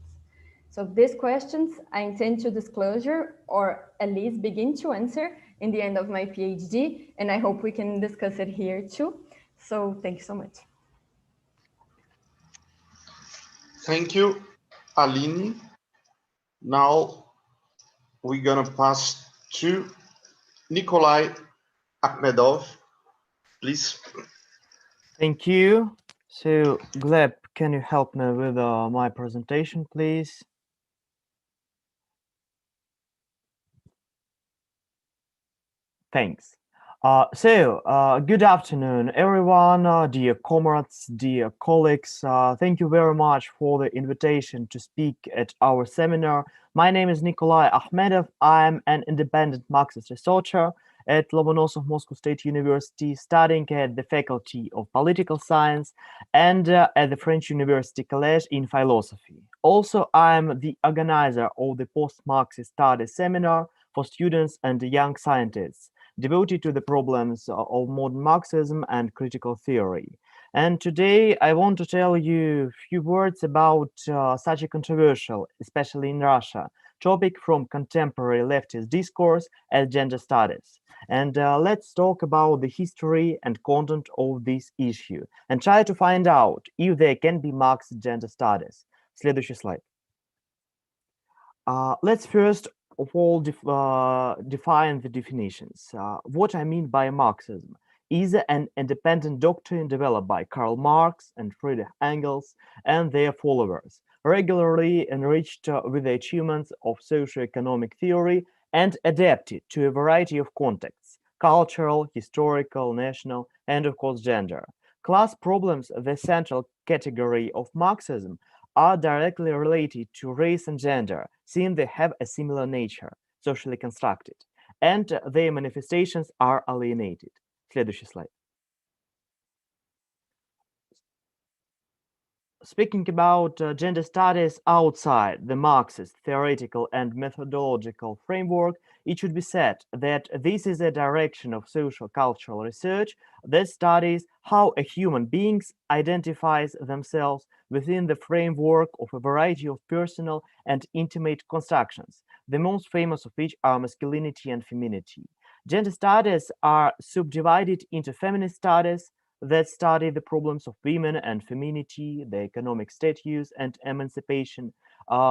So these questions I intend to disclosure or at least begin to answer in the end of my PhD, and I hope we can discuss it here too. So thank you so much. Thank you, Aline. Now we're gonna pass to Nicolai Ahmedev, please. Thank you. So Gleb, can you help me with my presentation, please? Thanks. Good afternoon, everyone, dear comrades, dear colleagues. Thank you very much for the invitation to speak at our seminar. My name is Nicolai Ahmedev. I'm an independent Marxist researcher at Lomonosov Moscow State University, studying at the Faculty of Political Science and at the French University College in Philosophy. Also, I'm the organizer of the Post-Marxist Studies Seminar for students and young scientists, devoted to the problems of modern Marxism and critical theory. And today I want to tell you a few words about such a controversial, especially in Russia, topic from contemporary leftist discourse as gender studies. And let's talk about the history and content of this issue and try to find out if there can be Marxist gender studies. Следующий слайд. Let's first of all define the definitions. What I mean by Marxism is an independent doctrine developed by Karl Marx and Friedrich Engels and their followers, regularly enriched with the achievements of socio-economic theory and adapted to a variety of contexts: cultural, historical, national, and of course gender. Class problems, the central category of Marxism, are directly related to race and gender, since they have a similar nature, socially constructed, and their manifestations are alienated. Следующий слайд. Speaking about gender studies outside the Marxist theoretical and methodological framework, it should be said that this is a direction of social cultural research that studies how a human being identifies themselves within the framework of a variety of personal and intimate constructions, the most famous of which are masculinity and femininity. Gender studies are subdivided into feminist studies that study the problems of women and femininity, their economic status and emancipation.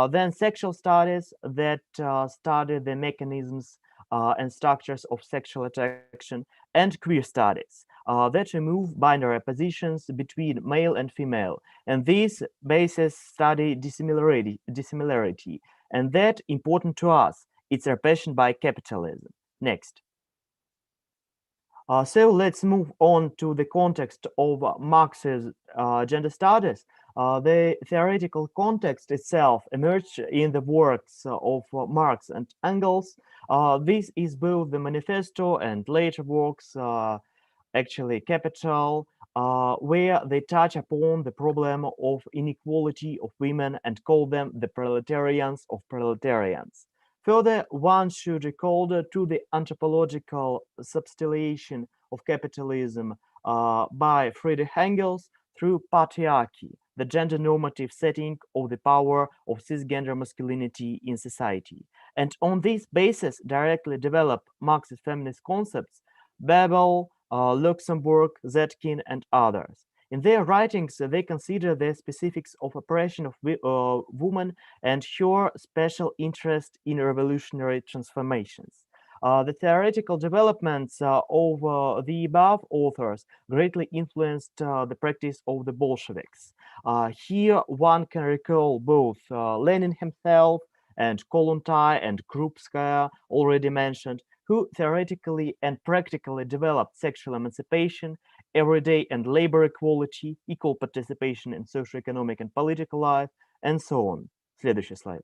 Then sexual studies that study the mechanisms and structures of sexual attraction, and queer studies that remove binary positions between male and female. And these bases study dissimilarity, and that important to us, it's repression by capitalism. Next. So let's move on to the context of Marx's gender studies. The theoretical context itself emerged in the works of Marx and Engels. This is both the manifesto and later works, actually Capital, where they touch upon the problem of inequality of women and call them the proletarians of proletarians. Further, one should recall to the anthropological substitution of capitalism by Friedrich Engels through patriarchy, the gender normative setting of the power of cisgender masculinity in society. And on this basis, directly develop Marxist feminist concepts, Bebel, Luxemburg, Zetkin, and others. In their writings, they consider the specifics of oppression of women and her special interest in revolutionary transformations. The theoretical developments of the above authors greatly influenced the practice of the Bolsheviks. Here one can recall both Lenin himself and Kollontai and Krupskaya, already mentioned, who theoretically and practically developed sexual emancipation, everyday and labor equality, equal participation in socio-economic and political life, and so on. Следующий слайд.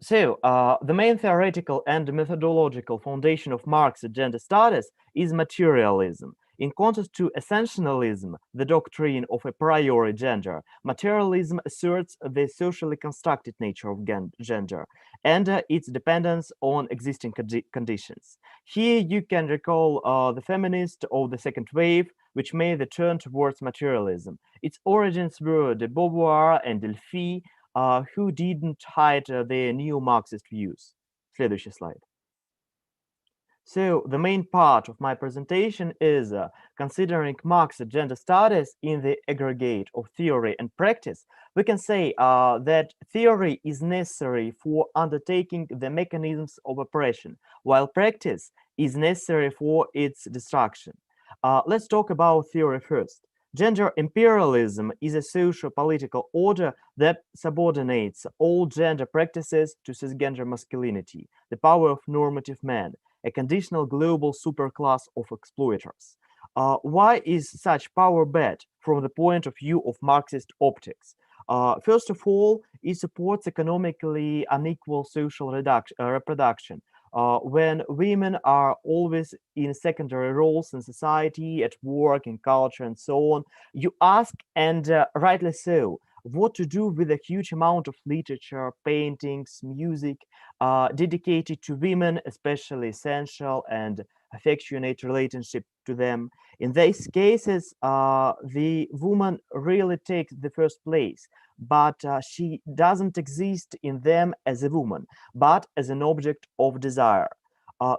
So, the main theoretical and methodological foundation of Marxist gender studies is materialism. In contrast to essentialism, the doctrine of a priori gender, materialism asserts the socially constructed nature of gender and its dependence on existing conditions. Here you can recall the feminist of the second wave, which made the turn towards materialism. Its origins were de Beauvoir and Delphi, who didn't hide their neo-Marxist views. Следующий слайд. So the main part of my presentation is considering Marxist gender studies in the aggregate of theory and practice. We can say that theory is necessary for undertaking the mechanisms of oppression, while practice is necessary for its destruction. Let's talk about theory first. Gender imperialism is a socio-political order that subordinates all gender practices to cisgender masculinity, the power of normative men, a conditional global superclass of exploiters. Why is such power bad from the point of view of Marxist optics? First of all, it supports economically unequal social reproduction. When women are always in secondary roles in society, at work, in culture, and so on, you ask, and rightly so, what to do with a huge amount of literature, paintings, music dedicated to women, especially essential and affectionate relationship to them. In these cases, the woman really takes the first place, but she doesn't exist in them as a woman, but as an object of desire.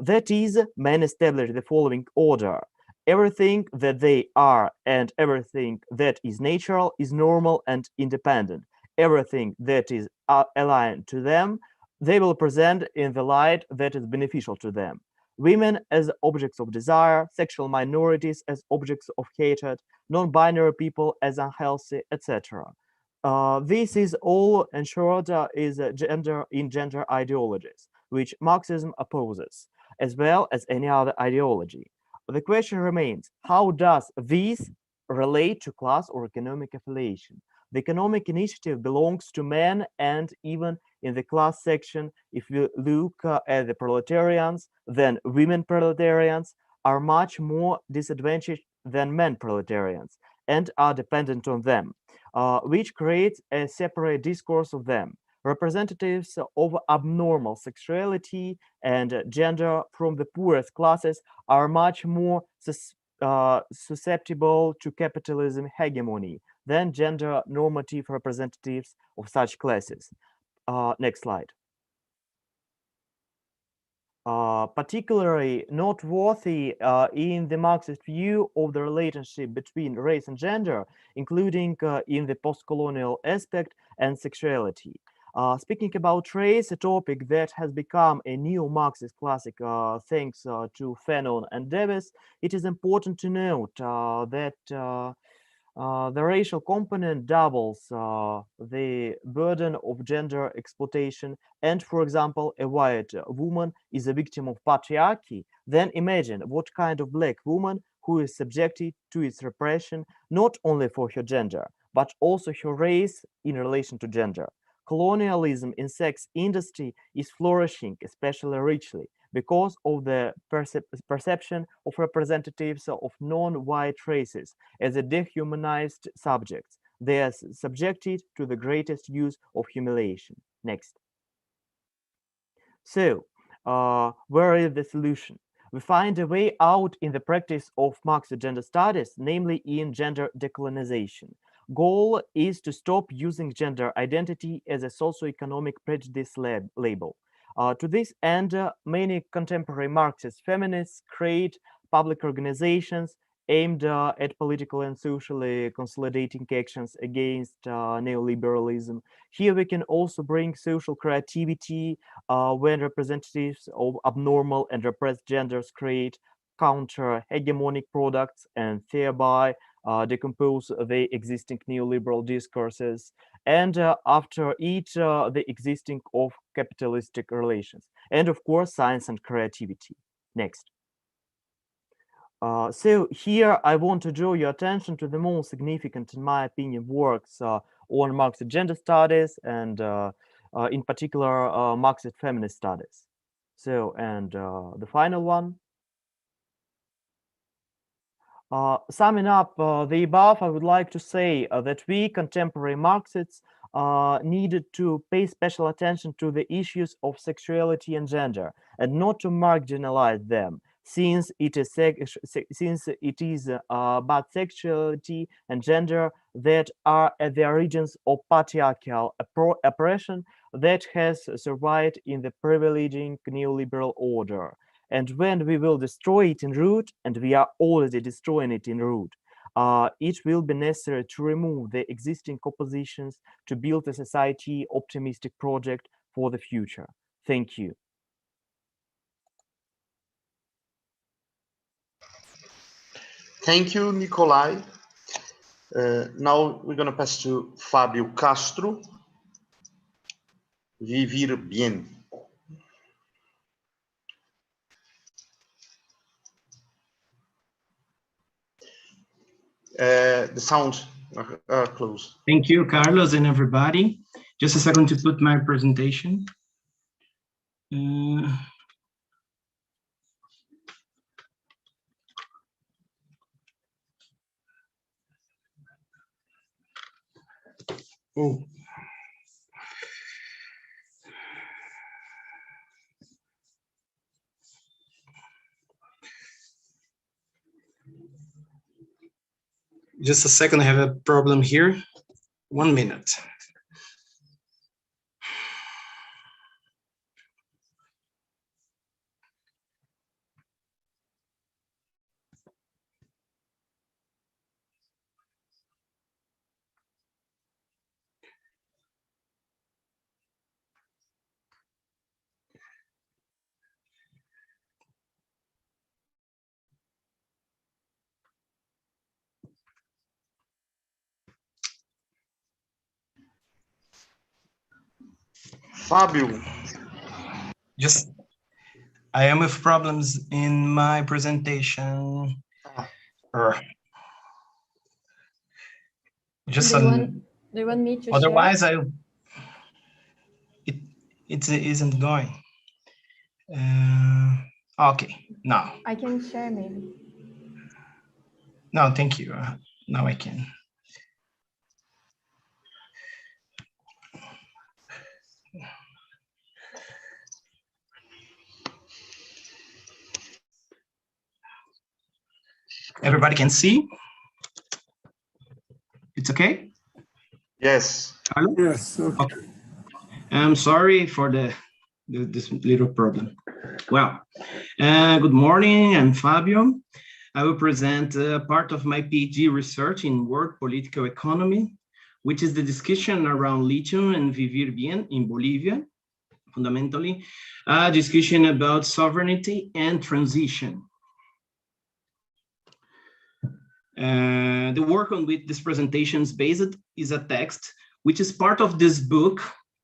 That is, men establish the following order. Everything that they are and everything that is natural is normal and independent. Everything that is aligned to them, they will present in the light that is beneficial to them. Women as objects of desire, sexual minorities as objects of hatred, non-binary people as unhealthy, etc. This is all ensured is gender ideologies, which Marxism opposes, as well as any other ideology. The question remains, how does this relate to class or economic affiliation? The economic initiative belongs to men, and even in the class section, if you look at the proletarians, then women proletarians are much more disadvantaged than men proletarians and are dependent on them, which creates a separate discourse of them. Representatives of abnormal sexuality and gender from the poorest classes are much more susceptible to capitalism hegemony than gender normative representatives of such classes. Next slide. Particularly noteworthy in the Marxist view of the relationship between race and gender, including in the post-colonial aspect and sexuality. Speaking about race, a topic that has become a neo-Marxist classic thanks to Fanon and Davis, it is important to note that the racial component doubles the burden of gender exploitation, and, for example, a white woman is a victim of patriarchy, then imagine what kind of black woman who is subjected to its repression, not only for her gender, but also her race in relation to gender. Colonialism in sex industry is flourishing especially richly because of the perception of representatives of non-white races as a dehumanized subjects. They are subjected to the greatest use of humiliation. Next. So, where is the solution? We find a way out in the practice of Marxist gender studies, namely in gender decolonization. Goal is to stop using gender identity as a socioeconomic prejudice label. To this end, many contemporary Marxist feminists create public organizations aimed at political and socially consolidating actions against neoliberalism. Here we can also bring social creativity when representatives of abnormal and repressed genders create counter-hegemonic products and thereby decompose the existing neoliberal discourses and after each the existing of capitalistic relations. And of course, science and creativity. Next. So here I want to draw your attention to the most significant, in my opinion, works on Marxist gender studies and in particular Marxist feminist studies. So, and the final one. Summing up the above, I would like to say that we contemporary Marxists needed to pay special attention to the issues of sexuality and gender and not to marginalize them, since it is but sexuality and gender that are at the origins of patriarchal oppression that has survived in the privileging neoliberal order. And when we will destroy it in root, and we are already destroying it in root, it will be necessary to remove the existing oppositions to build a society optimistic project for the future. Thank you. Thank you, Nicolai. Now we're going to pass to Fábio Castro. Vivir bien. The sound close. Thank you, Carlos, and everybody. Just a second to put my presentation. Oh. Just a second, I have a problem here. 1 minute. Fábio. Just, I am with problems in my presentation. Just do you want me to otherwise share? it isn't going. Okay, now. I can share maybe. No, thank you. Now I can. Everybody can see? It's okay? Yes. Hello? Yes. Okay. I'm sorry for this little problem. Well, good morning. I'm Fabio. I will present part of my PhD research in world political economy, which is the discussion around lithium and vivir bien in Bolivia, fundamentally, a discussion about sovereignty and transition. The work on which this presentation is based is a text which is part of this book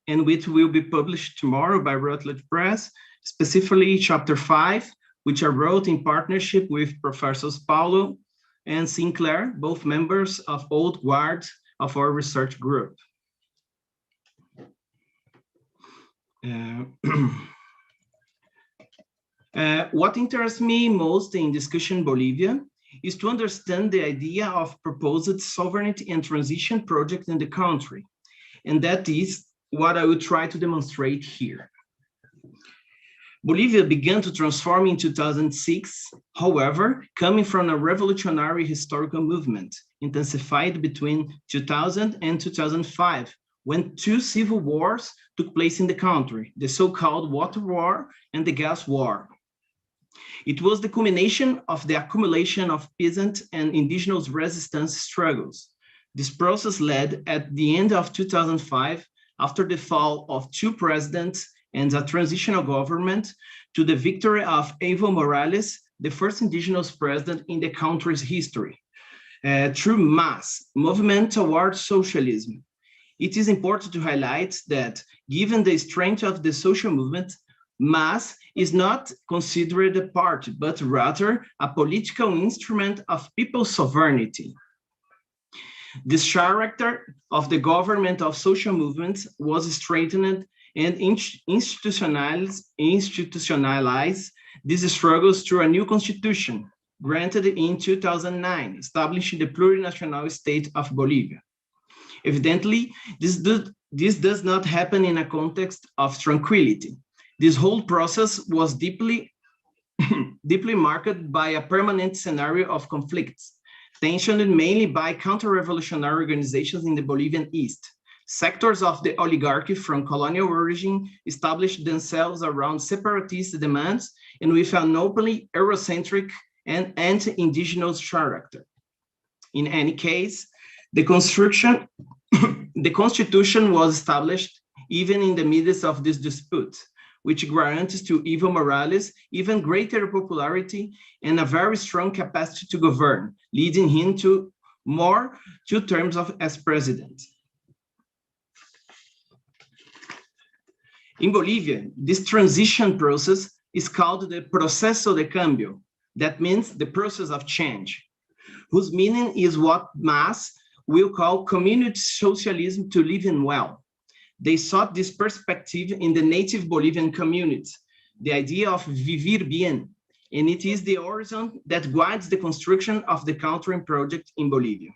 and which will be published tomorrow by Routledge Press, specifically chapter 5, which I wrote in partnership with Professors Paulo and Sinclair, both members of old guard of our research group. What interests me most in Discussion Bolivia is to understand the idea of proposed sovereignty and transition project in the country. And that is what I will try to demonstrate here. Bolivia began to transform in 2006, however, coming from a revolutionary historical movement, intensified between 2000 and 2005, when 2 civil wars took place in the country, the so-called water war and the gas war. It was the culmination of the accumulation of peasant and indigenous resistance struggles. This process led at the end of 2005, after the fall of 2 presidents and a transitional government, to the victory of Evo Morales, the first indigenous president in the country's history, through mass movement towards socialism. It is important to highlight that, given the strength of the social movement, mass is not considered a party, but rather a political instrument of people's sovereignty. This character of the government of social movements was strengthened and institutionalized these struggles through a new constitution granted in 2009, establishing the plurinational state of Bolivia. Evidently, this does not happen in a context of tranquility. This whole process was deeply marked by a permanent scenario of conflicts, tensioned mainly by counter-revolutionary organizations in the Bolivian East. Sectors of the oligarchy from colonial origin established themselves around separatist demands and with an openly Eurocentric and anti-indigenous character. In any case, the constitution was established even in the midst of this dispute, which grants to Evo Morales even greater popularity and a very strong capacity to govern, leading him to 2 terms as president. In Bolivia, this transition process is called the Proceso de Cambio. That means the process of change, whose meaning is what mass will call community socialism to live in well. They sought this perspective in the native Bolivian community, the idea of vivir bien, and it is the horizon that guides the construction of the country project in Bolivia.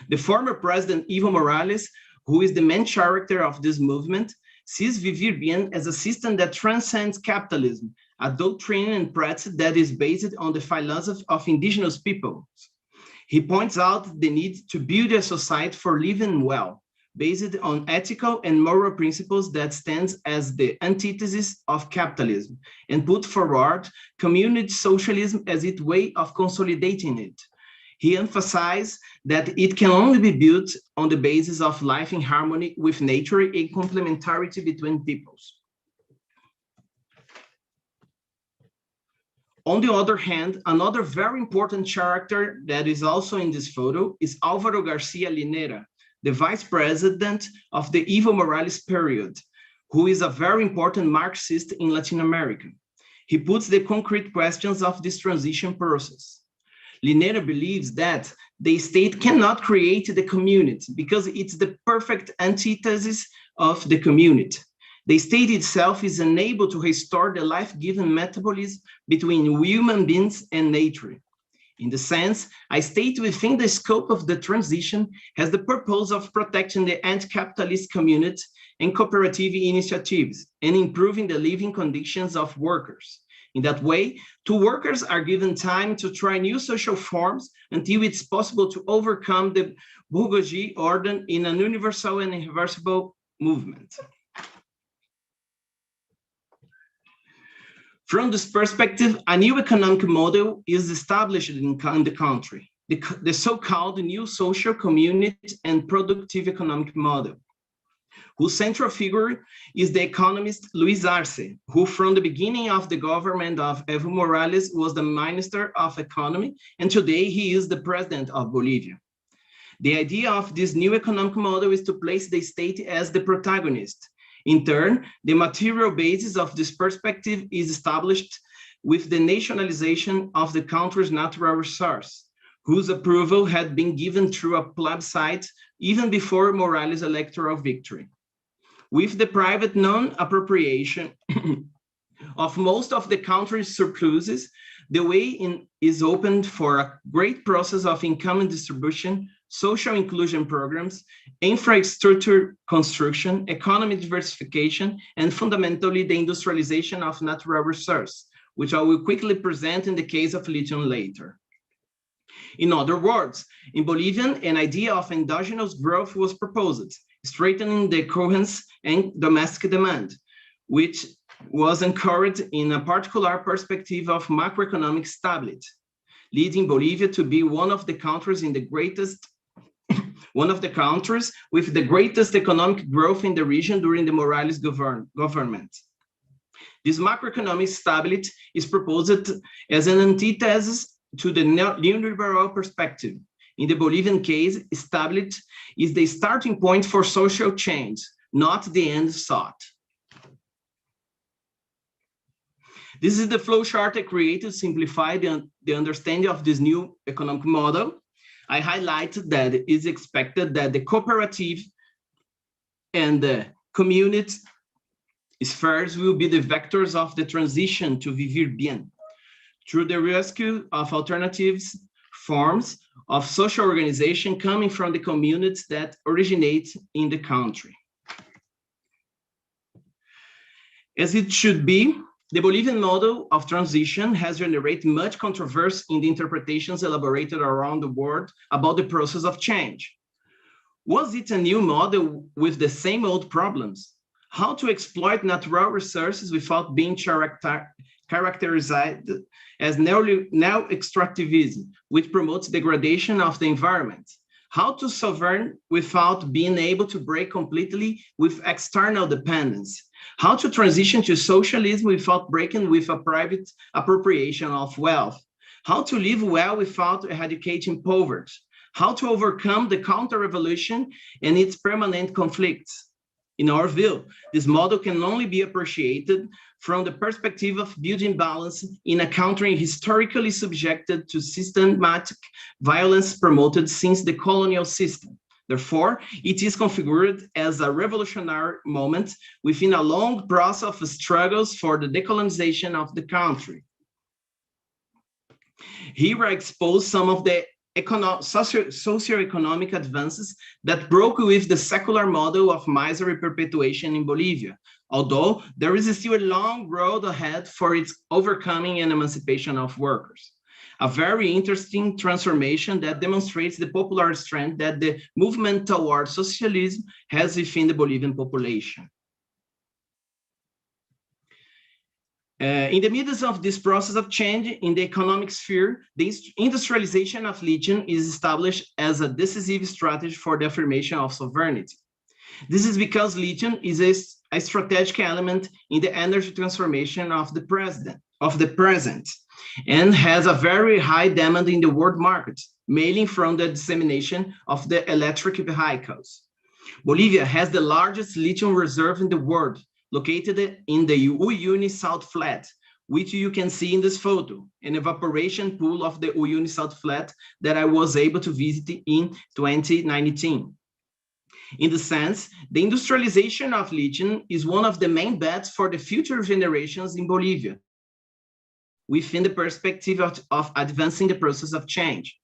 The former president Evo Morales, who is the main character of this movement, sees vivir bien as a system that transcends capitalism, a doctrine and practice that is based on the philosophy of indigenous peoples. He points out the need to build a society for living well, based on ethical and moral principles that stands as the antithesis of capitalism, and put forward community socialism as its way of consolidating it. He emphasized that it can only be built on the basis of life in harmony with nature and complementarity between peoples. On the other hand, another very important character that is also in this photo is Álvaro García Linera, the vice president of the Evo Morales period, who is a very important Marxist in Latin America. He puts the concrete questions of this transition process. Linera believes that the state cannot create the community because it's the perfect antithesis of the community. The state itself is unable to restore the life-giving metabolism between human beings and nature. In the sense, a state within the scope of the transition has the purpose of protecting the anti-capitalist community and cooperative initiatives and improving the living conditions of workers. In that way, 2 workers are given time to try new social forms until it's possible to overcome the bourgeoisie order in an universal and irreversible movement. From this perspective, a new economic model is established in the country, the so-called new social, community, and productive economic model, whose central figure is the economist Luis Arce, who from the beginning of the government of Evo Morales was the Minister of Economy, and today he is the President of Bolivia. The idea of this new economic model is to place the state as the protagonist. In turn, the material basis of this perspective is established with the nationalization of the country's natural resource, whose approval had been given through a plebiscite even before Morales' electoral victory. With the private non-appropriation of most of the country's surpluses, the way is opened for a great process of income distribution, social inclusion programs, infrastructure construction, economy diversification, and fundamentally the industrialization of natural resources, which I will quickly present in the case of lithium later. In other words, in Bolivia, an idea of endogenous growth was proposed, strengthening the coherence and domestic demand, which was anchored in a particular perspective of macroeconomic stability, leading Bolivia to be one of the countries with the greatest economic growth in the region during the Morales government. This macroeconomic stability is proposed as an antithesis to the neoliberal perspective. In the Bolivian case, stability is the starting point for social change, not the end sought. This is the flow chart I created to simplify the understanding of this new economic model. I highlighted that it is expected that the cooperative and the community spheres will be the vectors of the transition to vivir bien, through the rescue of alternatives forms of social organization coming from the communities that originate in the country. As it should be, the Bolivian model of transition has generated much controversy in the interpretations elaborated around the world about the process of change. Was it a new model with the same old problems? How to exploit natural resources without being characterized as neo-extractivism, which promotes degradation of the environment? How to sovereign without being able to break completely with external dependence? How to transition to socialism without breaking with a private appropriation of wealth? How to live well without eradicating poverty? How to overcome the counter-revolution and its permanent conflicts? In our view, this model can only be appreciated from the perspective of building balance in a country historically subjected to systematic violence promoted since the colonial system. Therefore, it is configured as a revolutionary moment within a long process of struggles for the decolonization of the country. Here I expose some of the socioeconomic advances that broke with the secular model of misery perpetuation in Bolivia, although there is still a long road ahead for its overcoming and emancipation of workers. A very interesting transformation that demonstrates the popular strength that the movement towards socialism has within the Bolivian population. In the midst of this process of change in the economic sphere, the industrialization of lithium is established as a decisive strategy for the affirmation of sovereignty. This is because lithium is a strategic element in the energy transformation of the present, and has a very high demand in the world market, mainly from the dissemination of the electric vehicles. Bolivia has the largest lithium reserve in the world, located in the Uyuni Salt Flat, which you can see in this photo, an evaporation pool of the Uyuni Salt Flat that I was able to visit in 2019. In the sense, the industrialization of lithium is one of the main bets for the future generations in Bolivia, within the perspective of advancing the process of change.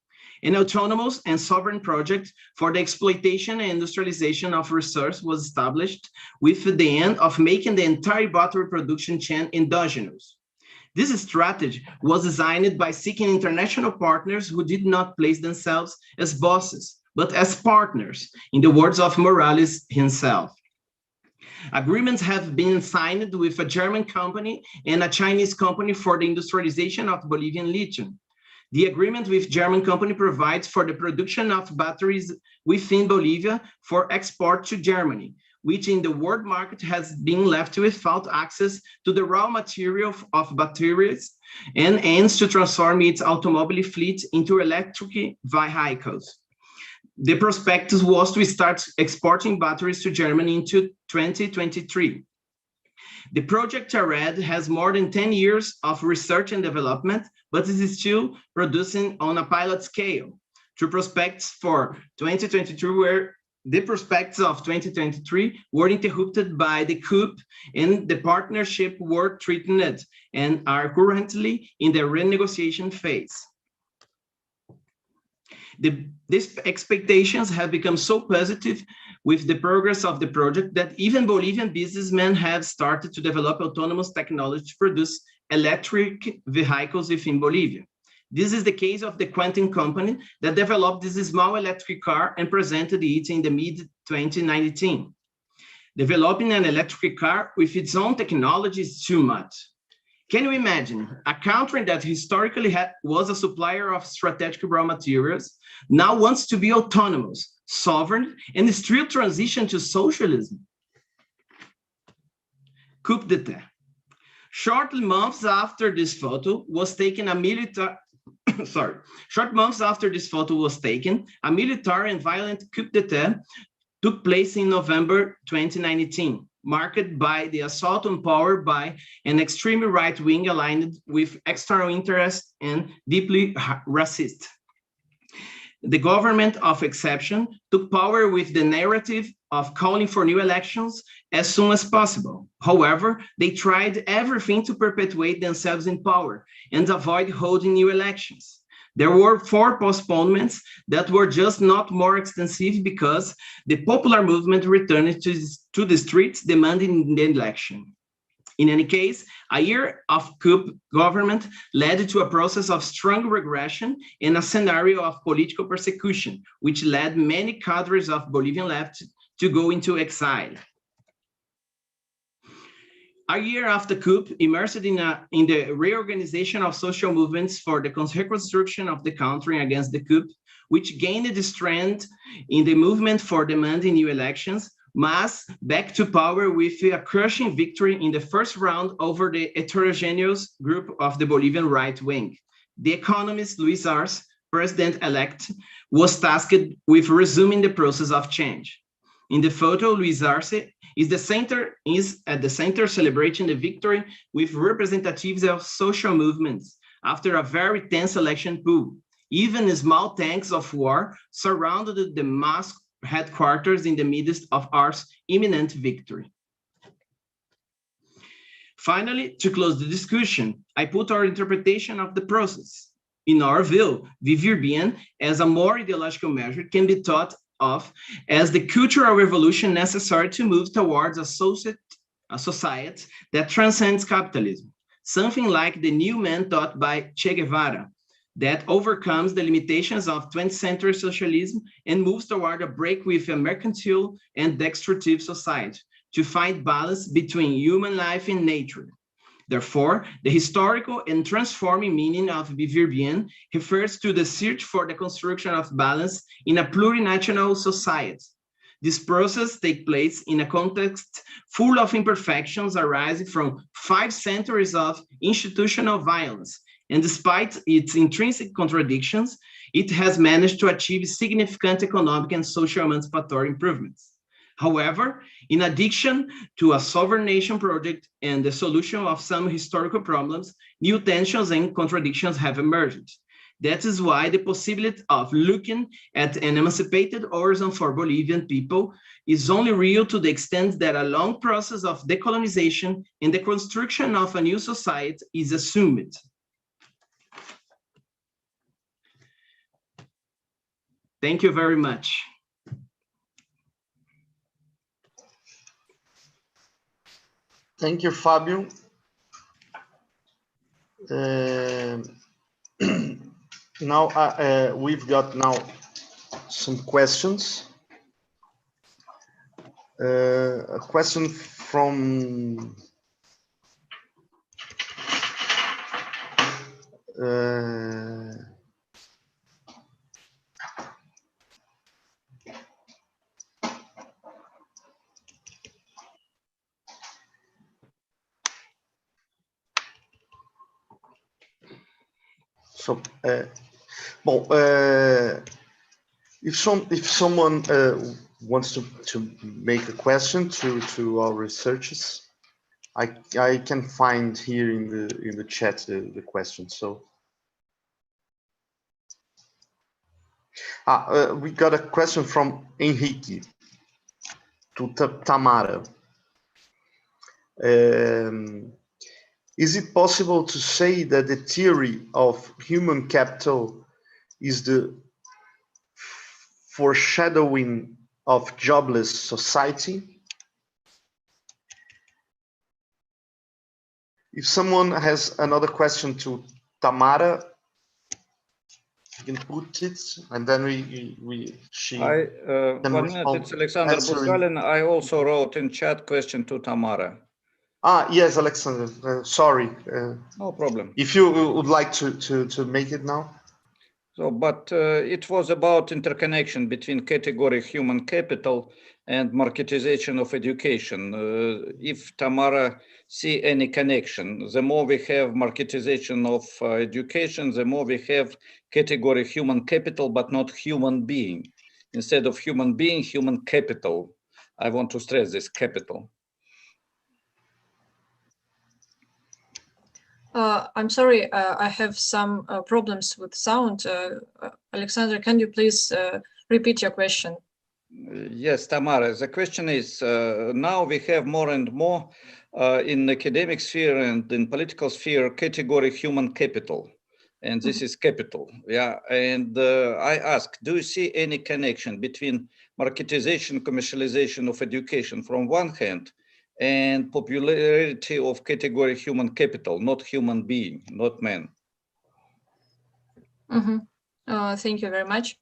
An autonomous and sovereign project for the exploitation and industrialization of resource was established with the aim of making the entire battery production chain endogenous. This strategy was designed by seeking international partners who did not place themselves as bosses, but as partners, in the words of Morales himself. Agreements have been signed with a German company and a Chinese company for the industrialization of Bolivian lithium. The agreement with German company provides for the production of batteries within Bolivia for export to Germany, which in the world market has been left without access to the raw material of batteries and aims to transform its automobile fleet into electric vehicles. The prospectus was to start exporting batteries to Germany into 2023. The project already has more than 10 years of research and development, but it is still producing on a pilot scale. Two prospects for 2022 the prospects of 2023 were interrupted by the coup, and the partnership were threatened and are currently in the renegotiation phase. These expectations have become so positive with the progress of the project that even Bolivian businessmen have started to develop autonomous technology to produce electric vehicles within Bolivia. This is the case of the Quantum company that developed this small electric car and presented it in the mid-2019. Developing an electric car with its own technology is too much. Can you imagine a country that historically was a supplier of strategic raw materials now wants to be autonomous, sovereign, and still transition to socialism? Coup d'etat. Shortly months after this photo was taken, a military and violent coup d'etat took place in November 2019, marked by the assault on power by an extreme right wing aligned with external interests and deeply racist. The government of exception took power with the narrative of calling for new elections as soon as possible. However, they tried everything to perpetuate themselves in power and avoid holding new elections. There were 4 postponements that were just not more extensive because the popular movement returned to the streets demanding the election. In any case, a year of coup government led to a process of strong regression and a scenario of political persecution, which led many cadres of Bolivian left to go into exile. A year after coup, immersed in the reorganization of social movements for the reconstruction of the country against the coup, which gained the strength in the movement for demanding new elections, Mas back to power with a crushing victory in the first round over the heterogeneous group of the Bolivian right wing. The economist Luis Arce, president-elect, was tasked with resuming the process of change. In the photo, Luis Arce is at the center celebrating the victory with representatives of social movements after a very tense election pool. Even small tanks of war surrounded the Mas headquarters in the midst of Arce's imminent victory. Finally, to close the discussion, I put our interpretation of the process. In our view, vivir bien as a more ideological measure can be thought of as the cultural revolution necessary to move towards a society that transcends capitalism, something like the new man taught by Che Guevara, that overcomes the limitations of 20th century socialism and moves toward a break with a mercantile and extractive society to find balance between human life and nature. Therefore, the historical and transforming meaning of vivir bien refers to the search for the construction of balance in a plurinational society. This process takes place in a context full of imperfections arising from 5 centuries of institutional violence, and despite its intrinsic contradictions, it has managed to achieve significant economic and social emancipatory improvements. However, in addition to a sovereign nation project and the solution of some historical problems, new tensions and contradictions have emerged. That is why the possibility of looking at an emancipated horizon for Bolivian people is only real to the extent that a long process of decolonization and the construction of a new society is assumed. Thank you very much. Thank you, Fabio. Now we've got some questions. A question from if someone wants to make a question to our researchers, I can find here in the chat the question. So we got a question from Henrique to Tamara. Is it possible to say that the theory of human capital is the foreshadowing of jobless society? If someone has another question to Tamara, you can put it, and then she can 1 minute, it's Alexander Busgalin. I also wrote in chat question to Tamara. Ah, yes, Alexander, sorry. No problem. If you would like to make it now. So, but it was about interconnection between category human capital and marketization of education. If Tamara see any connection, the more we have marketization of education, the more we have category human capital, but not human being. Instead of human being, human capital. I want to stress this capital. I'm sorry, I have some problems with sound. Alexander, can you please repeat your question? Yes, Tamara, the question is, now we have more and more in the academic sphere and in political sphere category human capital. And this is capital, yeah. And I ask, do you see any connection between marketization, commercialization of education from one hand and popularity of category human capital, not human being, not man? Mm-hmm. Thank you very much.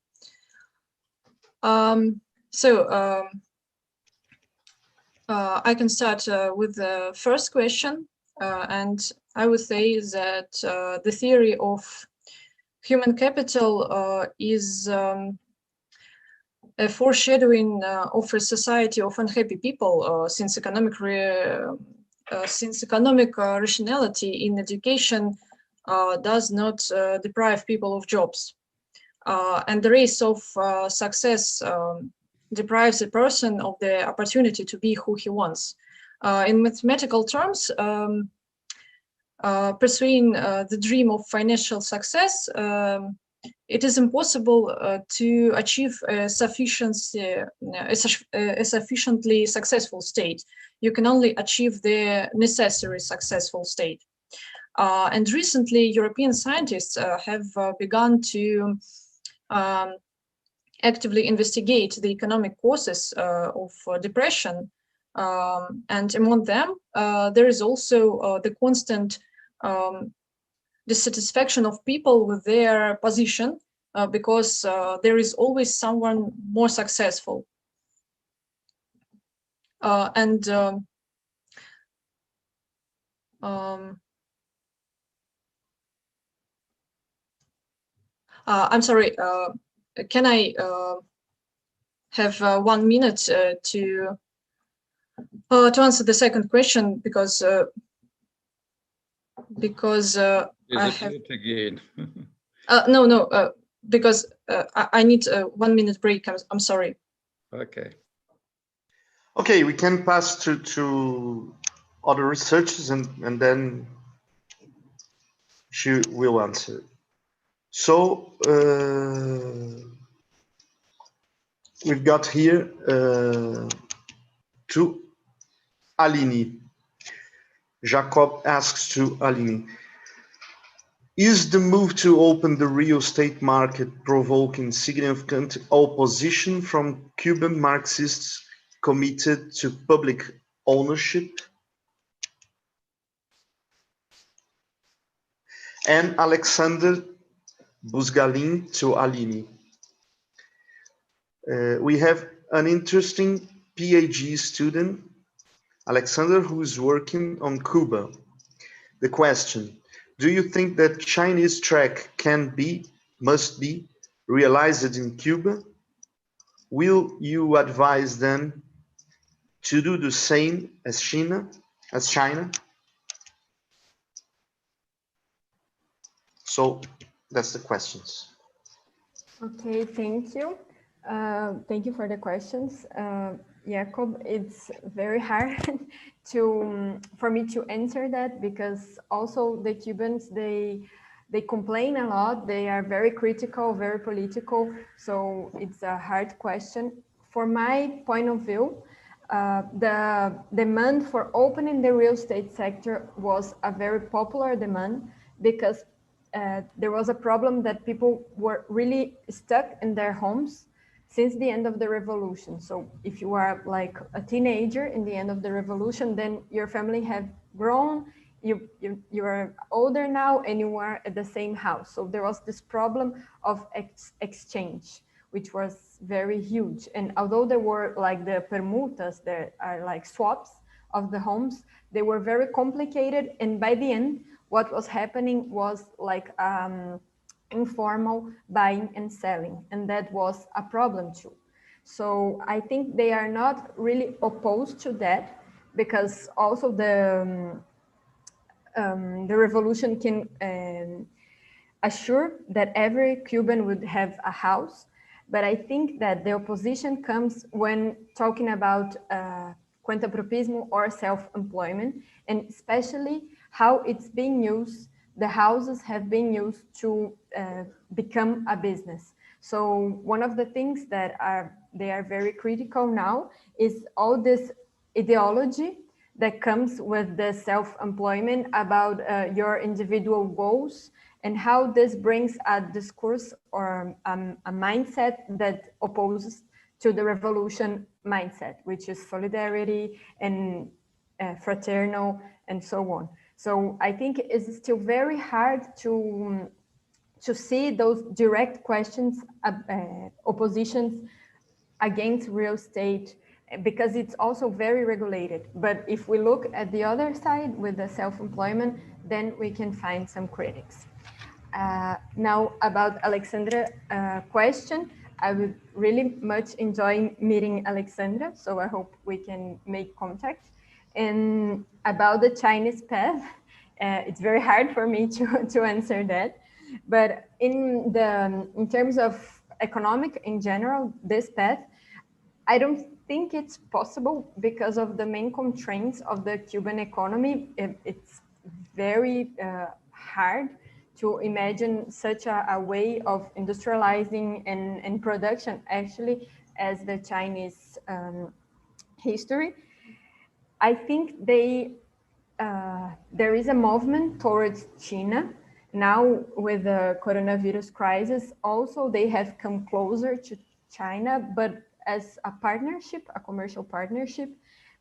I can start with the first question, and I would say that the theory of human capital is a foreshadowing of a society of unhappy people, since economic rationality in education does not deprive people of jobs. And the race of success deprives a person of the opportunity to be who he wants. In mathematical terms, pursuing the dream of financial success, it is impossible to achieve a sufficiently successful state. You can only achieve the necessary successful state. And recently, European scientists have begun to actively investigate the economic causes of depression. And among them, there is also the constant dissatisfaction of people with their position because there is always someone more successful. I'm sorry, can I have 1 minute to answer the second question, because I have again. no, because I need a 1 minute break. I'm sorry. Okay. Okay, we can pass to other researchers and then she will answer. So we've got here to Aline. Jacob asks to Aline, is the move to open the real estate market provoking significant opposition from Cuban Marxists committed to public ownership? And Alexander Busgalin to Aline. We have an interesting PhD student, Alexander, who is working on Cuba. The question, do you think that Chinese track must be realized in Cuba? Will you advise them to do the same as China? So that's the questions. Okay, thank you. Thank you for the questions. Jacob, it's very hard for me to answer that, because also the Cubans, they complain a lot. They are very critical, very political. So it's a hard question. For my point of view, the demand for opening the real estate sector was a very popular demand, because there was a problem that people were really stuck in their homes since the end of the revolution. So if you are like a teenager in the end of the revolution, then your family have grown you are older now and you are at the same house. So there was this problem of exchange, which was very huge. And although there were like the permutas, there are like swaps of the homes, they were very complicated. And by the end, what was happening was like informal buying and selling. And that was a problem too. So I think they are not really opposed to that, because also the revolution can assure that every Cuban would have a house. But I think that the opposition comes when talking about cuentapropismo or self-employment, and especially how it's being used, the houses have been used to become a business. So one of the things that they are very critical now is all this ideology that comes with the self-employment about your individual goals, and how this brings a discourse or a mindset that opposes to the revolution mindset, which is solidarity and fraternal and so on. So I think it's still very hard to see those direct questions, oppositions against real estate, because it's also very regulated. But if we look at the other side with the self-employment, then we can find some critics. Now about Alexandra's question, I would really much enjoy meeting Alexandra, so I hope we can make contact. And about the Chinese path, it's very hard for me to answer that. But in terms of economic in general, this path, I don't think it's possible because of the main constraints of the Cuban economy. It's very hard to imagine such a way of industrializing and production, actually, as the Chinese history. I think there is a movement towards China. Now with the coronavirus crisis, also they have come closer to China, but as a partnership, a commercial partnership.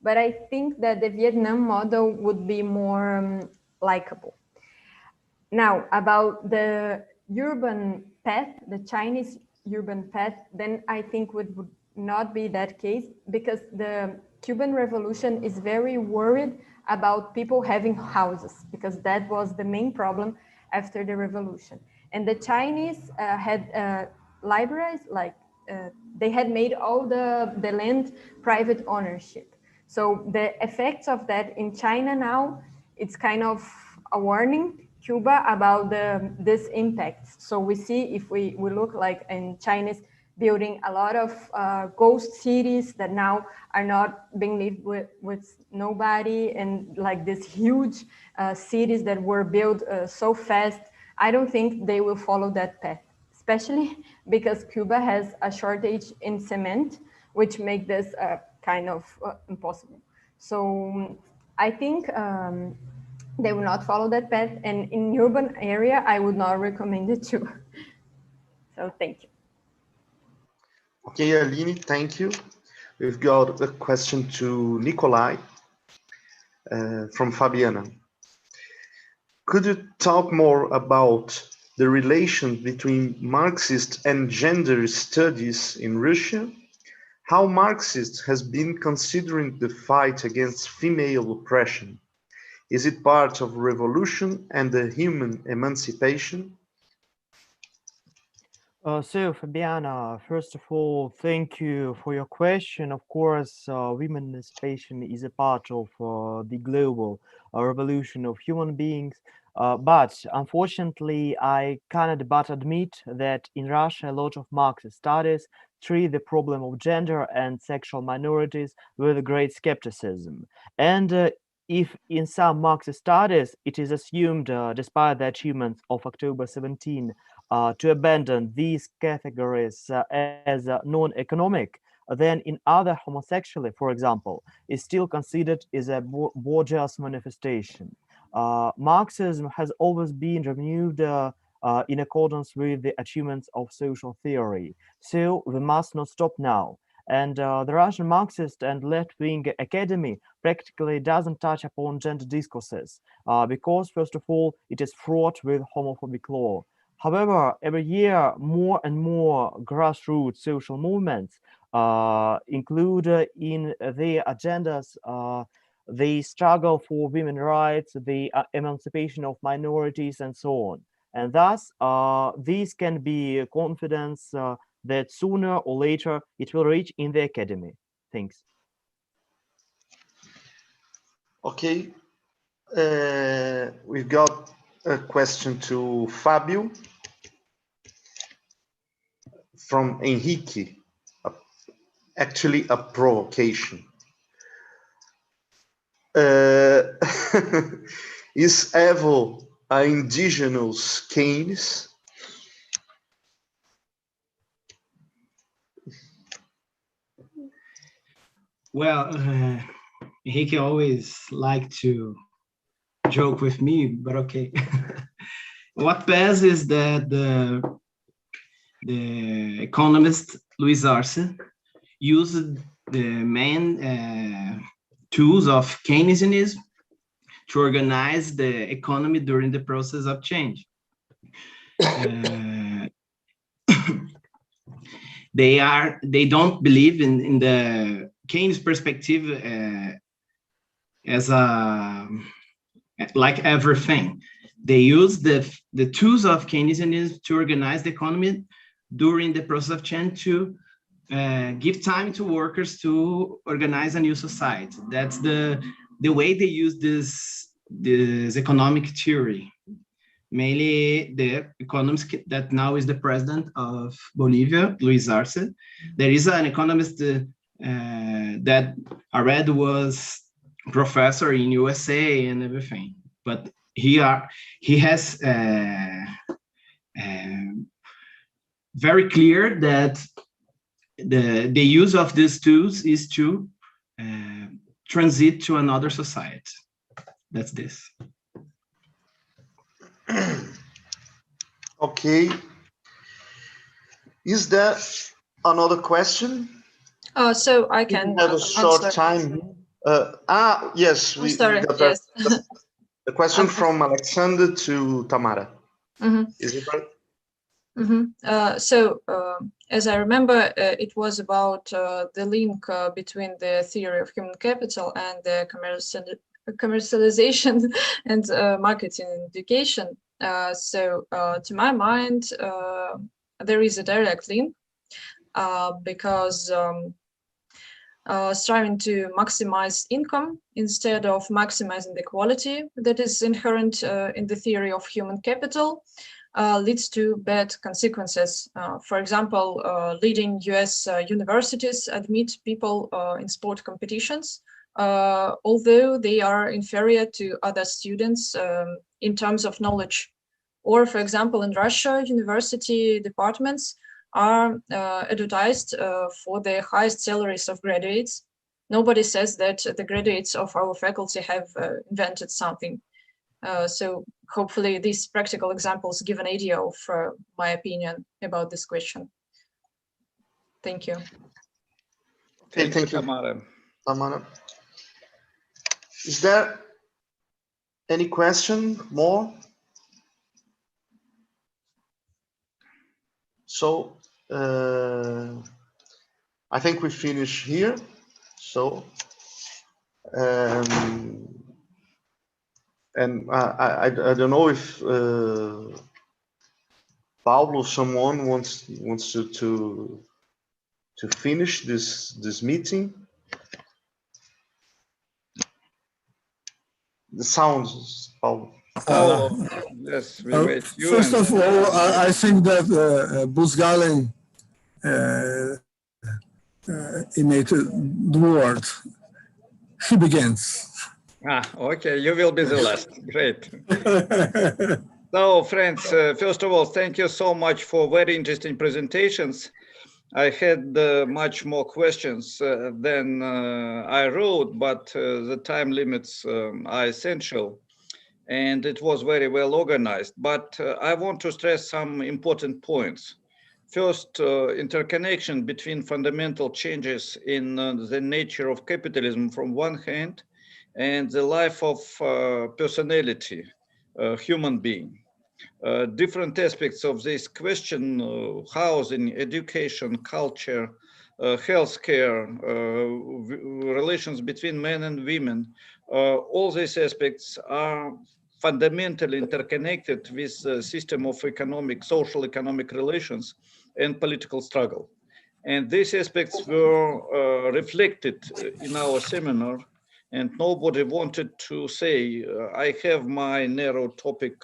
But I think that the Vietnam model would be more likable. Now, about the urban path, the Chinese urban path, then I think would not be that case, because the Cuban Revolution is very worried about people having houses, because that was the main problem after the revolution. And the Chinese had liberalized, like they had made all the land private ownership. So the effects of that in China now, it's kind of a warning Cuba about this impact. So we see, if we look like in China's building a lot of ghost cities that now are not being lived with nobody, and like these huge cities that were built so fast, I don't think they will follow that path, especially because Cuba has a shortage in cement, which make this kind of impossible. So I think they will not follow that path, and in urban area, I would not recommend it too. So thank you. Okay, Aline, thank you. We've got a question to Nicolai from Fabiana. Could you talk more about the relation between Marxist and gender studies in Russia? How Marxist has been considering the fight against female oppression? Is it part of revolution and the human emancipation? So, Fabiana, first of all, thank you for your question. Of course, women emancipation is a part of the global revolution of human beings. But unfortunately, I cannot but admit that in Russia, a lot of Marxist studies treat the problem of gender and sexual minorities with great skepticism. And if in some Marxist studies it is assumed, despite the achievements of October 17, to abandon these categories as non-economic, then in other homosexuality, for example, is still considered as a bourgeois manifestation. Marxism has always been renewed in accordance with the achievements of social theory. So we must not stop now. And the Russian Marxist and left-wing academy practically doesn't touch upon gender discourses because, first of all, it is fraught with homophobic law. However, every year, more and more grassroots social movements include in their agendas the struggle for women's rights, the emancipation of minorities, and so on. And thus, this can be confidence that sooner or later it will reach in the academy. Thanks. Okay. We've got a question to Fabio from Henrique. Actually, a provocation. Is Evo a indigenous Keynes? Well, Henrique always liked to joke with me, but okay. What passes is that the economist Luis Arce used the main tools of Keynesianism to organize the economy during the process of change. They don't believe in the Keynes perspective as a like everything. They use the tools of Keynesianism to organize the economy during the process of change to give time to workers to organize a new society. That's the way they use this economic theory. Mainly the economist that now is the president of Bolivia, Luis Arce. There is an economist that already was professor in USA and everything, but he has very clear that the use of these tools is to transit to another society. That's this. Okay. Is there another question? So I can have a short answer. time. Yes. I'm sorry. Yes. The question from Alexander to Tamara. Mm-hmm. Is it right? Mm-hmm. As I remember, it was about the link between the theory of human capital and the commercialization and marketing and education. To my mind, there is a direct link because striving to maximize income instead of maximizing the quality that is inherent in the theory of human capital leads to bad consequences. For example, leading US universities admit people in sport competitions, although they are inferior to other students in terms of knowledge. Or, for example, in Russia, university departments are advertised for the highest salaries of graduates. Nobody says that the graduates of our faculty have invented something. So hopefully these practical examples give an idea of my opinion about this question. Thank you. Okay, thank you, Tamara. Is there any question more? So I think we finish here. So and I don't know if Pablo, someone wants to finish this meeting. The sounds, Paulo. Yes, we wait. First of all, I think that Busgalen imitated the word. He begins. Okay, you will be the last. Great. So, friends, first of all, thank you so much for very interesting presentations. I had much more questions than I wrote, but the time limits are essential, and it was very well organized. But I want to stress some important points. First, interconnection between fundamental changes in the nature of capitalism from one hand, and the life of personality, human being. Different aspects of this question, housing, education, culture, healthcare, relations between men and women, all these aspects are fundamentally interconnected with the system of social economic relations and political struggle. And these aspects were reflected in our seminar, and nobody wanted to say, I have my narrow topic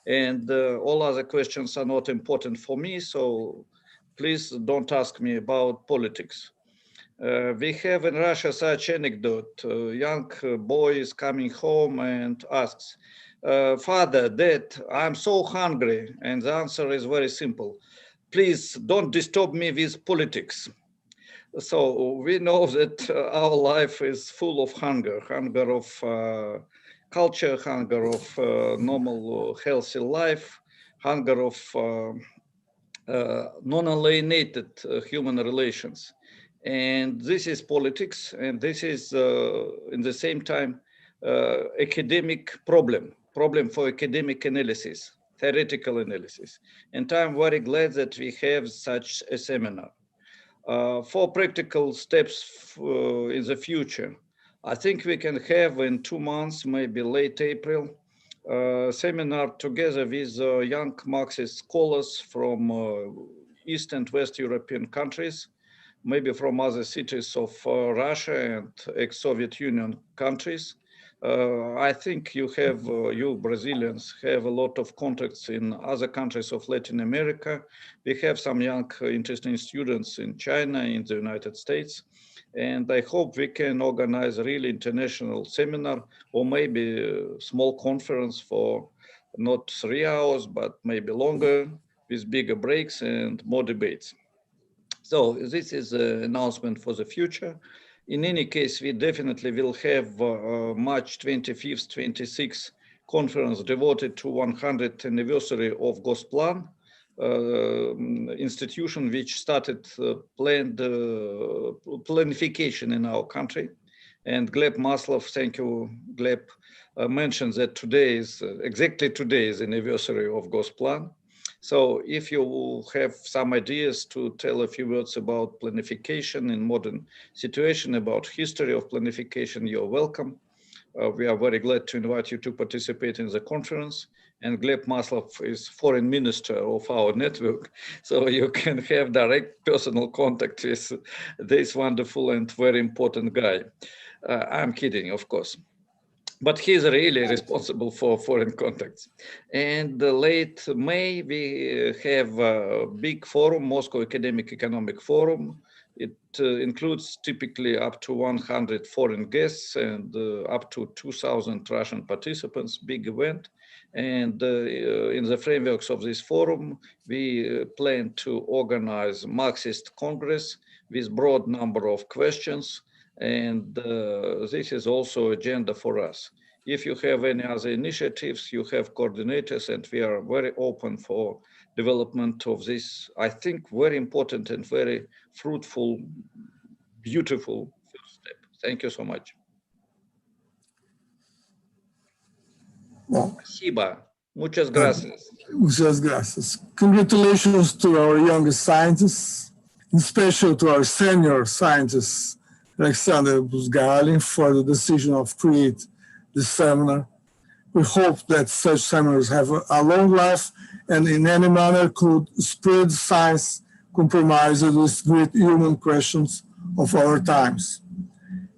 and all other questions are not important for me, so please don't ask me about politics. We have in Russia such anecdote. A young boy is coming home and asks, Father, Dad, I'm so hungry. And the answer is very simple. Please don't disturb me with politics. So we know that our life is full of hunger of culture, hunger of normal healthy life, hunger of non-alienated human relations. And this is politics, and this is in the same time academic problem for academic analysis, theoretical analysis. And I'm very glad that we have such a seminar. For practical steps in the future, I think we can have in 2 months, maybe late April, seminar together with young Marxist scholars from East and West European countries, maybe from other cities of Russia and ex-Soviet Union countries. I think you Brazilians have a lot of contacts in other countries of Latin America. We have some young interesting students in China, in the United States. And I hope we can organize a really international seminar or maybe a small conference for not 3 hours, but maybe longer with bigger breaks and more debates. So this is an announcement for the future. In any case, we definitely will have March 25th, 26th conference devoted to 100th anniversary of Gosplan, institution which started planned planification in our country. And Gleb Maslov, thank you, Gleb, mentioned that today is exactly today's anniversary of Gosplan. So if you have some ideas to tell a few words about planification in modern situation, about history of planification, you're welcome. We are very glad to invite you to participate in the conference. And Gleb Maslov is foreign minister of our network, so you can have direct personal contact with this wonderful and very important guy. I'm kidding, of course. But he's really responsible for foreign contacts. And late May, we have a big forum, Moscow Academic Economic Forum. It includes typically up to 100 foreign guests and up to 2,000 Russian participants, big event. And in the frameworks of this forum, we plan to organize Marxist Congress with broad number of questions. And this is also agenda for us. If you have any other initiatives, you have coordinators, and we are very open for development of this, I think, very important and very fruitful, beautiful first step. Thank you so much. Спасибо. Muchas gracias. Muchas gracias. Congratulations to our young scientists, in special to our senior scientists, Alexander Buzgalin, for the decision of create this seminar. We hope that such seminars have a long life and in any manner could spread science compromised with great human questions of our times.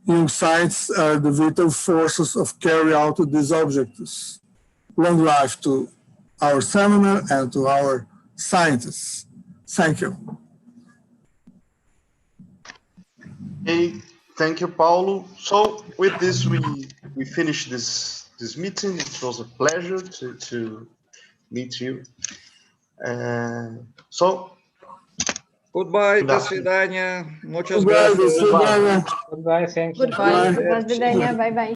Young scientists are the vital forces of carry out these objectives. Long life to our seminar and to our scientists. Thank you. Hey, thank you, Paulo. So with this, we finish this meeting. It was a pleasure to meet you. So goodbye, до свидания. Muchas gracias. Goodbye, thank you. Goodbye. До свидания. Bye bye.